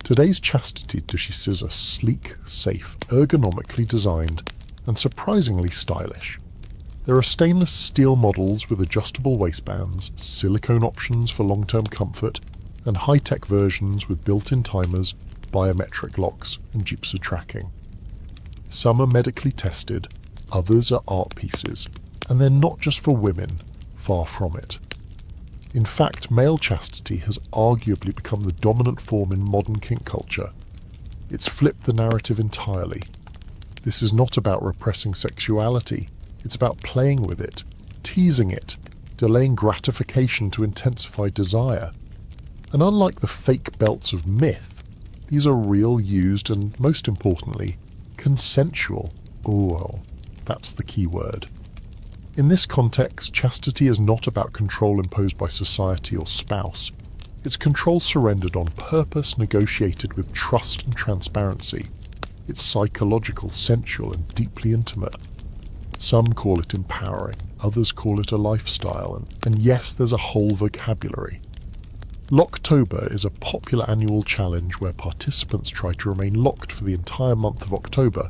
[SPEAKER 1] Today's chastity dishes are sleek, safe, ergonomically designed, and surprisingly stylish. There are stainless steel models with adjustable waistbands, silicone options for long-term comfort, and high-tech versions with built-in timers, biometric locks, and gypsy tracking. Some are medically tested, others are art pieces, and they're not just for women, far from it. In fact, male chastity has arguably become the dominant form in modern kink culture. It's flipped the narrative entirely. This is not about repressing sexuality, it's about playing with it, teasing it, delaying gratification to intensify desire. And unlike the fake belts of myth, these are real, used, and most importantly, consensual. Oh, that's the key word. In this context, chastity is not about control imposed by society or spouse. It's control surrendered on purpose, negotiated with trust and transparency. It's psychological, sensual, and deeply intimate. Some call it empowering, others call it a lifestyle, and yes, there's a whole vocabulary. Locktober is a popular annual challenge where participants try to remain locked for the entire month of October.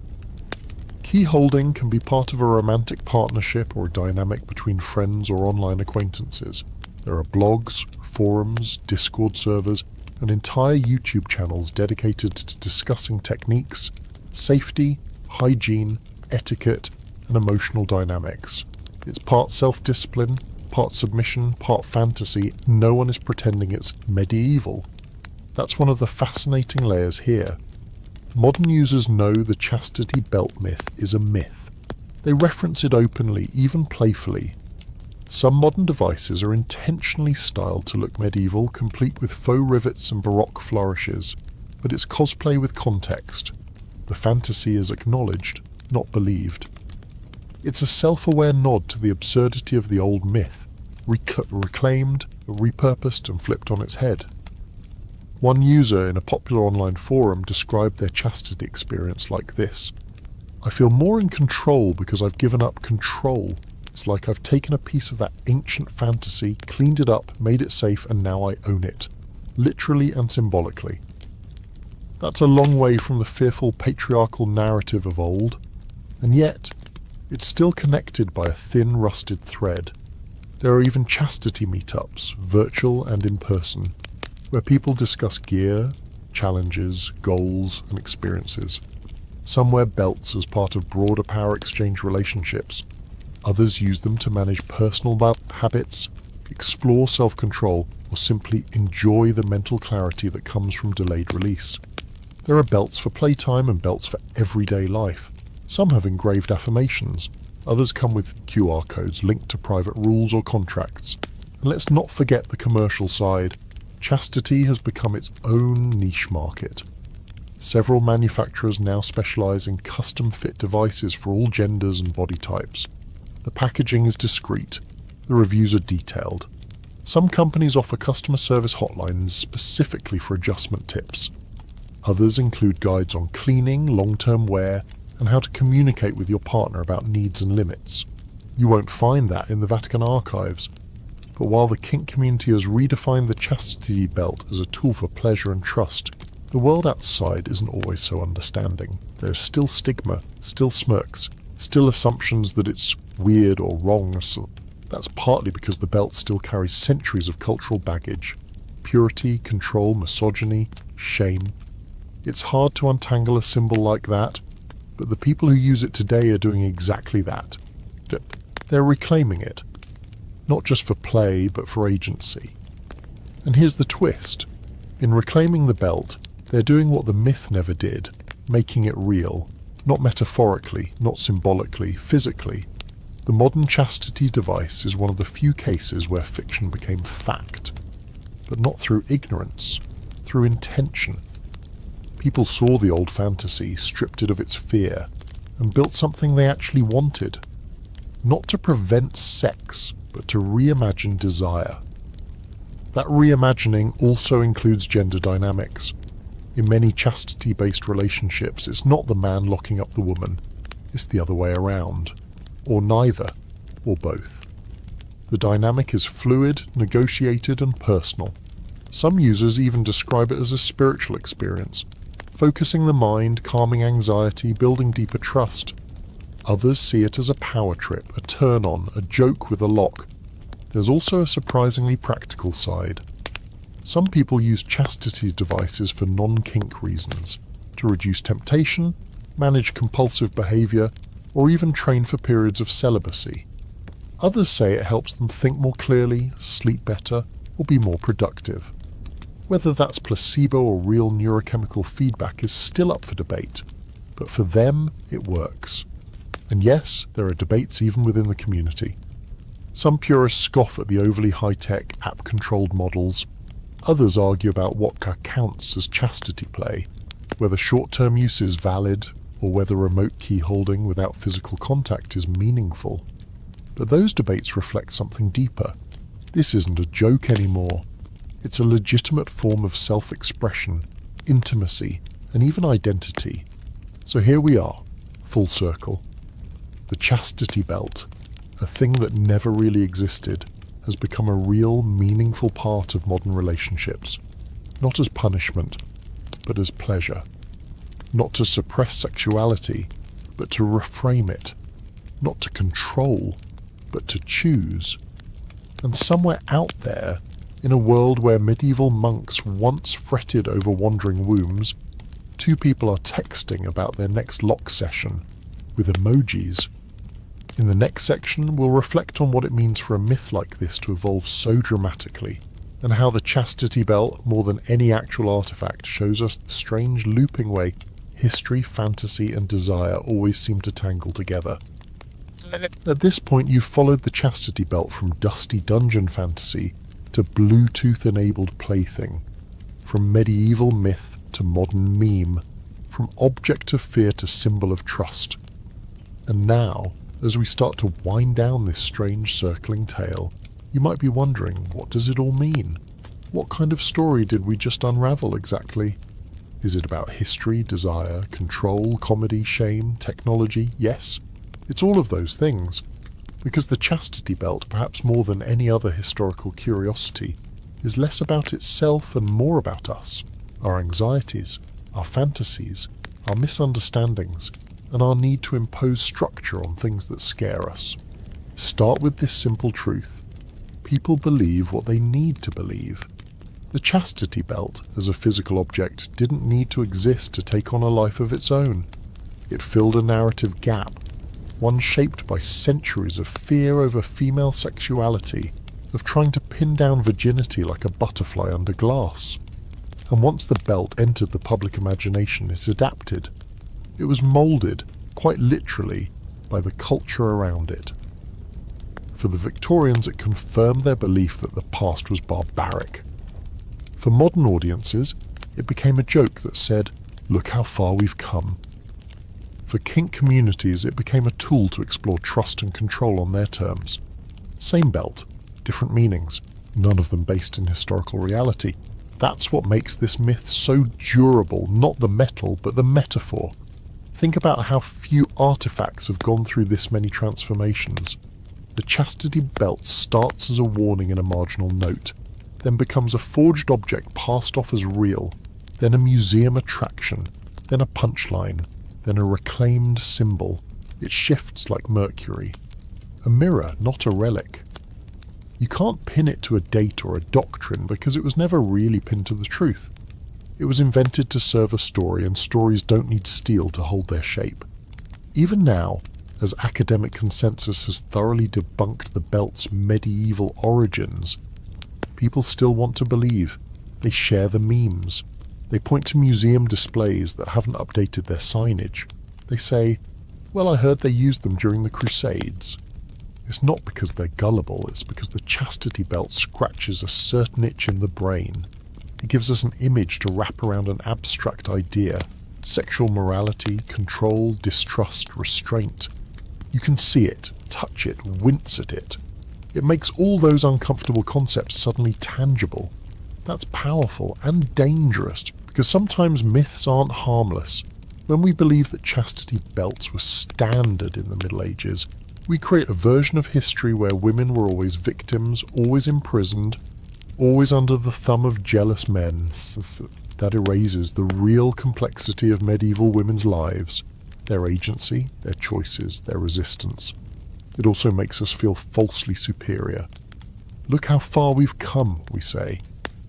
[SPEAKER 1] Key holding can be part of a romantic partnership or a dynamic between friends or online acquaintances. There are blogs, forums, Discord servers, and entire YouTube channels dedicated to discussing techniques, safety, hygiene, etiquette, and emotional dynamics. It's part self-discipline, part submission, part fantasy. No one is pretending it's medieval. That's one of the fascinating layers here. Modern users know the chastity belt myth is a myth. They reference it openly, even playfully. Some modern devices are intentionally styled to look medieval, complete with faux rivets and baroque flourishes, but it's cosplay with context. The fantasy is acknowledged, not believed. It's a self-aware nod to the absurdity of the old myth, reclaimed, repurposed, and flipped on its head. One user in a popular online forum described their chastity experience like this: "I feel more in control because I've given up control. It's like I've taken a piece of that ancient fantasy, cleaned it up, made it safe, and now I own it. Literally and symbolically." That's a long way from the fearful patriarchal narrative of old. And yet, It's still connected by a thin, rusted thread. There are even chastity meetups, virtual and in person, where people discuss gear, challenges, goals, and experiences. Some wear belts as part of broader power exchange relationships. Others use them to manage personal habits, explore self-control, or simply enjoy the mental clarity that comes from delayed release. There are belts for playtime and belts for everyday life. Some have engraved affirmations. Others come with QR codes linked to private rules or contracts. And let's not forget the commercial side. Chastity has become its own niche market. Several manufacturers now specialize in custom-fit devices for all genders and body types. The packaging is discreet. The reviews are detailed. Some companies offer customer service hotlines specifically for adjustment tips. Others include guides on cleaning, long-term wear, and how to communicate with your partner about needs and limits. You won't find that in the Vatican archives. But while the kink community has redefined the chastity belt as a tool for pleasure and trust, the world outside isn't always so understanding. There's still stigma, still smirks, still assumptions that it's weird or wrong. So that's partly because the belt still carries centuries of cultural baggage. Purity, control, misogyny, shame. It's hard to untangle a symbol like that, but the people who use it today are doing exactly that. They're reclaiming it. Not just for play, but for agency. And here's the twist. In reclaiming the belt, they're doing what the myth never did, making it real. Not metaphorically, not symbolically, physically. The modern chastity device is one of the few cases where fiction became fact. But not through ignorance, through intention. People saw the old fantasy, stripped it of its fear, and built something they actually wanted. Not to prevent sex, but to reimagine desire. That reimagining also includes gender dynamics. In many chastity-based relationships, it's not the man locking up the woman, it's the other way around. Or neither, or both. The dynamic is fluid, negotiated, and personal. Some users even describe it as a spiritual experience, focusing the mind, calming anxiety, building deeper trust. Others see it as a power trip, a turn-on, a joke with a lock. There's also a surprisingly practical side. Some people use chastity devices for non-kink reasons, to reduce temptation, manage compulsive behavior, or even train for periods of celibacy. Others say it helps them think more clearly, sleep better, or be more productive. Whether that's placebo or real neurochemical feedback is still up for debate, but for them, it works. And yes, there are debates even within the community. Some purists scoff at the overly high-tech, app-controlled models. Others argue about what counts as chastity play, whether short-term use is valid, or whether remote key holding without physical contact is meaningful. But those debates reflect something deeper. This isn't a joke anymore. It's a legitimate form of self-expression, intimacy, and even identity. So here we are, full circle. The chastity belt, a thing that never really existed, has become a real, meaningful part of modern relationships. Not as punishment, but as pleasure. Not to suppress sexuality, but to reframe it. Not to control, but to choose. And somewhere out there, in a world where medieval monks once fretted over wandering wombs, two people are texting about their next lock session, with emojis. In the next section, we'll reflect on what it means for a myth like this to evolve so dramatically, and how the chastity belt, more than any actual artifact, shows us the strange looping way history, fantasy, and desire always seem to tangle together. At this point, you've followed the chastity belt from dusty dungeon fantasy to Bluetooth-enabled plaything, from medieval myth to modern meme, from object of fear to symbol of trust. And now, as we start to wind down this strange circling tale, you might be wondering, what does it all mean? What kind of story did we just unravel exactly? Is it about history, desire, control, comedy, shame, technology? Yes, it's all of those things. Because the chastity belt, perhaps more than any other historical curiosity, is less about itself and more about us, our anxieties, our fantasies, our misunderstandings, and our need to impose structure on things that scare us. Start with this simple truth. People believe what they need to believe. The chastity belt, as a physical object, didn't need to exist to take on a life of its own. It filled a narrative gap, one shaped by centuries of fear over female sexuality, of trying to pin down virginity like a butterfly under glass. And once the belt entered the public imagination, it adapted. It was moulded, quite literally, by the culture around it. For the Victorians, it confirmed their belief that the past was barbaric. For modern audiences, it became a joke that said, "Look how far we've come." For kink communities, it became a tool to explore trust and control on their terms. Same belt, different meanings, none of them based in historical reality. That's what makes this myth so durable, not the metal, but the metaphor. Think about how few artifacts have gone through this many transformations. The chastity belt starts as a warning in a marginal note, then becomes a forged object passed off as real, then a museum attraction, then a punchline, then a reclaimed symbol. It shifts like Mercury. A mirror, not a relic. You can't pin it to a date or a doctrine because it was never really pinned to the truth. It was invented to serve a story, and stories don't need steel to hold their shape. Even now, as academic consensus has thoroughly debunked the belt's medieval origins, people still want to believe. They share the memes. They point to museum displays that haven't updated their signage. They say, "Well, I heard they used them during the Crusades." It's not because they're gullible, it's because the chastity belt scratches a certain itch in the brain. It gives us an image to wrap around an abstract idea: sexual morality, control, distrust, restraint. You can see it, touch it, wince at it. It makes all those uncomfortable concepts suddenly tangible. That's powerful and dangerous, because sometimes myths aren't harmless. When we believe that chastity belts were standard in the Middle Ages, we create a version of history where women were always victims, always imprisoned, always under the thumb of jealous men. That erases the real complexity of medieval women's lives, their agency, their choices, their resistance. It also makes us feel falsely superior. Look how far we've come, we say,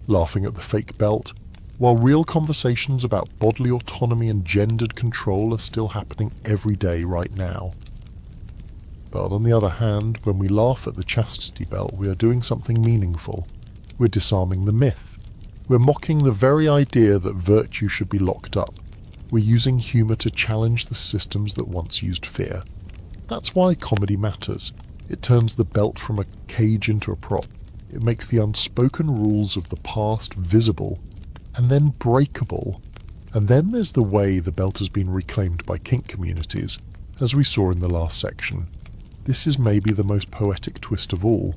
[SPEAKER 1] laughing at the fake belt, while real conversations about bodily autonomy and gendered control are still happening every day right now. But on the other hand, when we laugh at the chastity belt, we are doing something meaningful. We're disarming the myth. We're mocking the very idea that virtue should be locked up. We're using humour to challenge the systems that once used fear. That's why comedy matters. It turns the belt from a cage into a prop. It makes the unspoken rules of the past visible, and then breakable. And then there's the way the belt has been reclaimed by kink communities, as we saw in the last section. This is maybe the most poetic twist of all.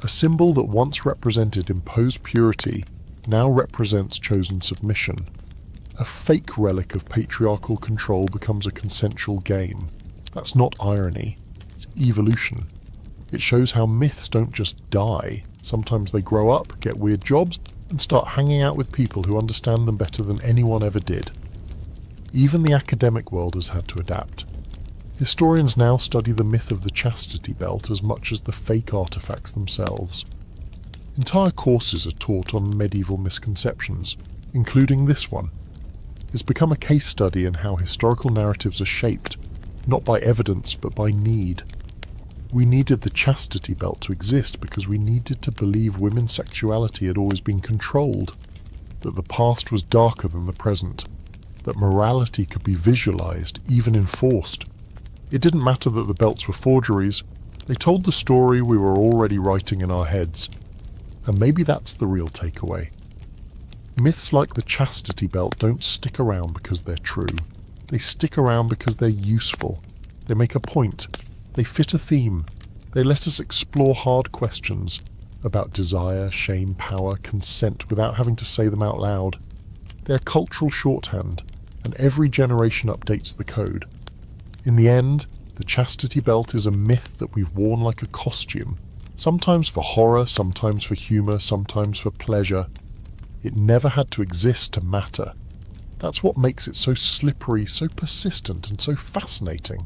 [SPEAKER 1] A symbol that once represented imposed purity now represents chosen submission. A fake relic of patriarchal control becomes a consensual game. That's not irony, it's evolution. It shows how myths don't just die. Sometimes they grow up, get weird jobs, and start hanging out with people who understand them better than anyone ever did. Even the academic world has had to adapt. Historians now study the myth of the chastity belt as much as the fake artifacts themselves. Entire courses are taught on medieval misconceptions, including this one. It's become a case study in how historical narratives are shaped, not by evidence but by need. We needed the chastity belt to exist because we needed to believe women's sexuality had always been controlled, that the past was darker than the present, that morality could be visualized, even enforced. It didn't matter that the belts were forgeries. They told the story we were already writing in our heads. And maybe that's the real takeaway. Myths like the chastity belt don't stick around because they're true. They stick around because they're useful. They make a point. They fit a theme. They let us explore hard questions about desire, shame, power, consent without having to say them out loud. They're cultural shorthand, and every generation updates the code. In the end, the chastity belt is a myth that we've worn like a costume, sometimes for horror, sometimes for humour, sometimes for pleasure. It never had to exist to matter. That's what makes it so slippery, so persistent, and so fascinating.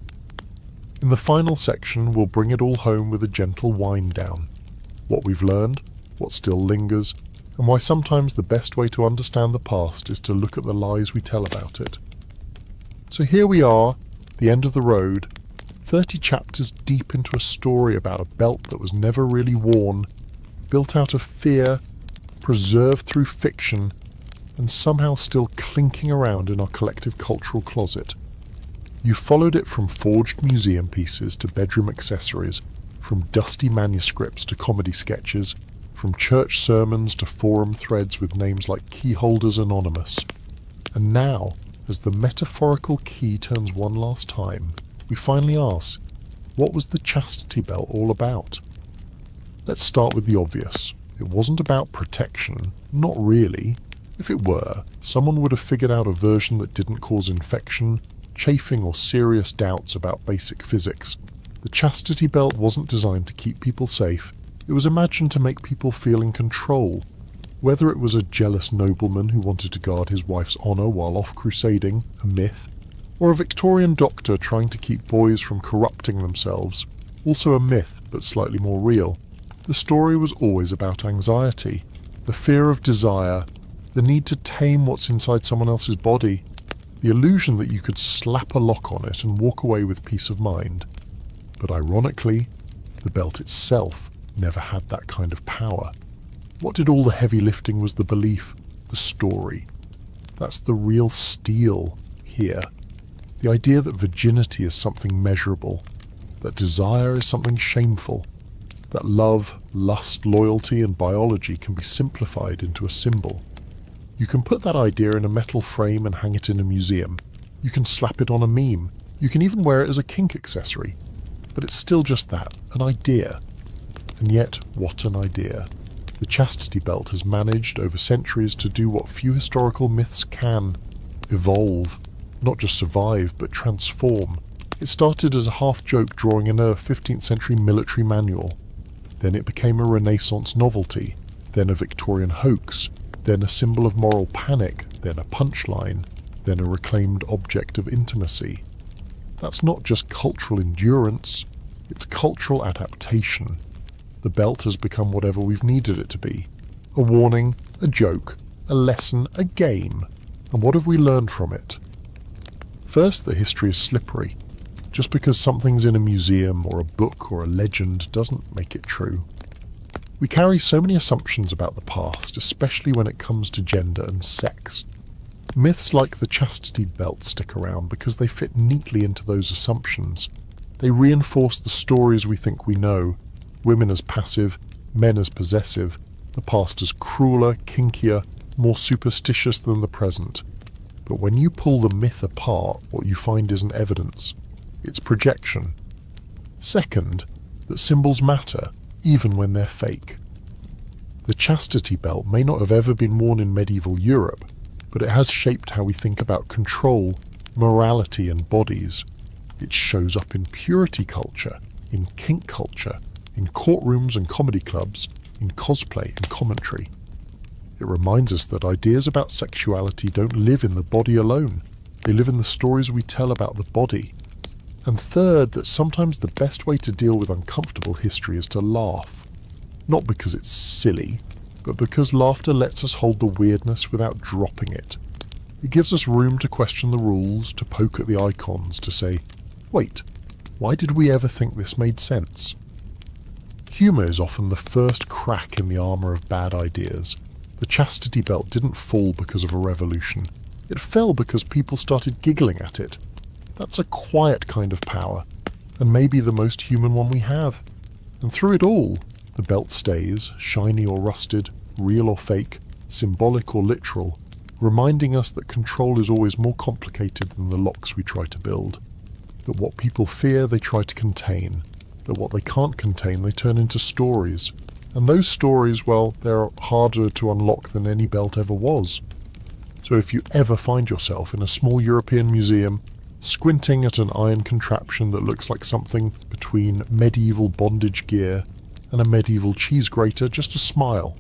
[SPEAKER 1] In the final section, we'll bring it all home with a gentle wind down. What we've learned, what still lingers, and why sometimes the best way to understand the past is to look at the lies we tell about it. So here we are, the end of the road, 30 chapters deep into a story about a belt that was never really worn, built out of fear, preserved through fiction, and somehow still clinking around in our collective cultural closet. You followed it from forged museum pieces to bedroom accessories, from dusty manuscripts to comedy sketches, from church sermons to forum threads with names like Keyholders Anonymous. And now, as the metaphorical key turns one last time, we finally ask, what was the chastity belt all about? Let's start with the obvious. It wasn't about protection, not really. If it were, someone would have figured out a version that didn't cause infection, chafing, or serious doubts about basic physics. The chastity belt wasn't designed to keep people safe. It was imagined to make people feel in control. Whether it was a jealous nobleman who wanted to guard his wife's honour while off crusading, a myth, or a Victorian doctor trying to keep boys from corrupting themselves, also a myth but slightly more real, the story was always about anxiety, the fear of desire, the need to tame what's inside someone else's body, the illusion that you could slap a lock on it and walk away with peace of mind. But ironically, the belt itself never had that kind of power. What did all the heavy lifting was the belief, the story. That's the real steal here. The idea that virginity is something measurable, that desire is something shameful, that love, lust, loyalty, and biology can be simplified into a symbol. You can put that idea in a metal frame and hang it in a museum. You can slap it on a meme. You can even wear it as a kink accessory. But it's still just that, an idea. And yet, what an idea. The chastity belt has managed over centuries to do what few historical myths can: evolve. Not just survive, but transform. It started as a half-joke drawing in a 15th century military manual. Then it became a Renaissance novelty, then a Victorian hoax, then a symbol of moral panic, then a punchline, then a reclaimed object of intimacy. That's not just cultural endurance, it's cultural adaptation. The belt has become whatever we've needed it to be. A warning, a joke, a lesson, a game. And what have we learned from it? First, the history is slippery. Just because something's in a museum or a book or a legend doesn't make it true. We carry so many assumptions about the past, especially when it comes to gender and sex. Myths like the chastity belt stick around because they fit neatly into those assumptions. They reinforce the stories we think we know, women as passive, men as possessive, the past as crueler, kinkier, more superstitious than the present. But when you pull the myth apart, what you find isn't evidence. It's projection. Second, that symbols matter, even when they're fake. The chastity belt may not have ever been worn in medieval Europe, but it has shaped how we think about control, morality, and bodies. It shows up in purity culture, in kink culture, in courtrooms and comedy clubs, in cosplay and commentary. It reminds us that ideas about sexuality don't live in the body alone. They live in the stories we tell about the body. And third, that sometimes the best way to deal with uncomfortable history is to laugh. Not because it's silly, but because laughter lets us hold the weirdness without dropping it. It gives us room to question the rules, to poke at the icons, to say, wait, why did we ever think this made sense? Humour is often the first crack in the armour of bad ideas. The chastity belt didn't fall because of a revolution. It fell because people started giggling at it. That's a quiet kind of power, and maybe the most human one we have. And through it all, the belt stays, shiny or rusted, real or fake, symbolic or literal, reminding us that control is always more complicated than the locks we try to build. That what people fear they try to contain, that what they can't contain they turn into stories. And those stories, well, they're harder to unlock than any belt ever was. So if you ever find yourself in a small European museum, squinting at an iron contraption that looks like something between medieval bondage gear and a medieval cheese grater, just a smile.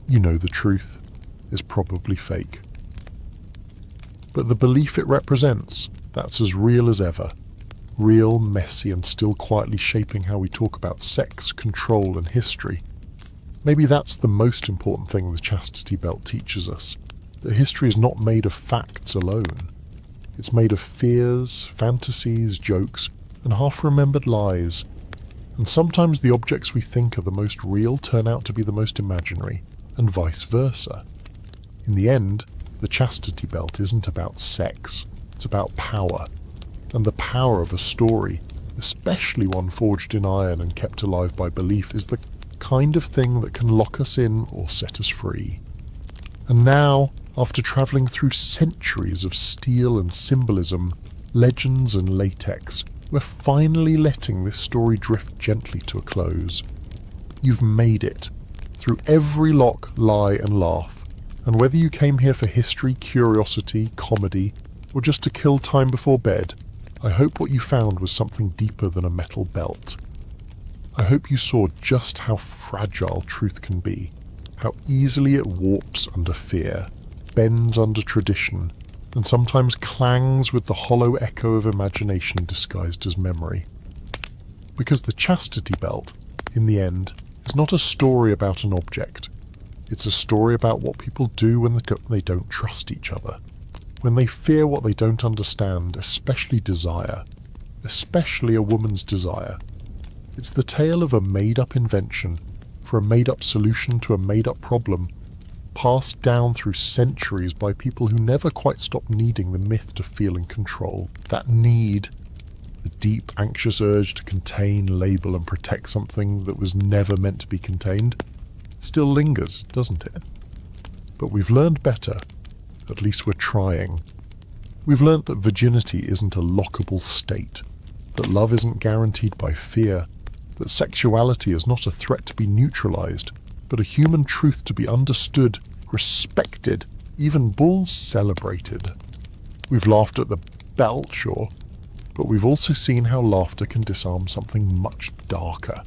[SPEAKER 1] You know the truth is probably fake. But the belief it represents, that's as real as ever. Real, messy, and still quietly shaping how we talk about sex, control, and history. Maybe that's the most important thing the Chastity Belt teaches us. That history is not made of facts alone. It's made of fears, fantasies, jokes, and half-remembered lies. And sometimes the objects we think are the most real turn out to be the most imaginary, and vice versa. In the end, the Chastity Belt isn't about sex, it's about power. And the power of a story, especially one forged in iron and kept alive by belief, is the kind of thing that can lock us in or set us free. And now, after travelling through centuries of steel and symbolism, legends and latex, we're finally letting this story drift gently to a close. You've made it, through every lock, lie and laugh. And whether you came here for history, curiosity, comedy, or just to kill time before bed, I hope what you found was something deeper than a metal belt. I hope you saw just how fragile truth can be, how easily it warps under fear, bends under tradition, and sometimes clangs with the hollow echo of imagination disguised as memory. Because the Chastity Belt, in the end, is not a story about an object. It's a story about what people do when they don't trust each other, when they fear what they don't understand, especially desire, especially a woman's desire. It's the tale of a made-up invention for a made-up solution to a made-up problem, passed down through centuries by people who never quite stopped needing the myth to feel in control. That need, the deep, anxious urge to contain, label and protect something that was never meant to be contained, still lingers, doesn't it? But we've learned better. At least we're trying. We've learnt that virginity isn't a lockable state, that love isn't guaranteed by fear, that sexuality is not a threat to be neutralized, but a human truth to be understood, respected, even bulls celebrated. We've laughed at the belt, sure, but we've also seen how laughter can disarm something much darker.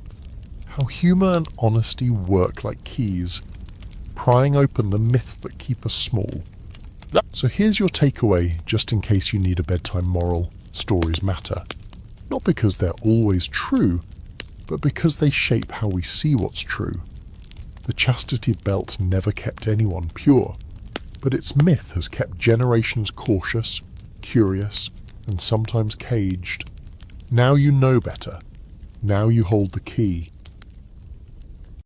[SPEAKER 1] How humour and honesty work like keys, prying open the myths that keep us small. So here's your takeaway, just in case you need a bedtime moral: stories matter. Not because they're always true, but because they shape how we see what's true. The Chastity Belt never kept anyone pure, but its myth has kept generations cautious, curious, and sometimes caged. Now you know better. Now you hold the key.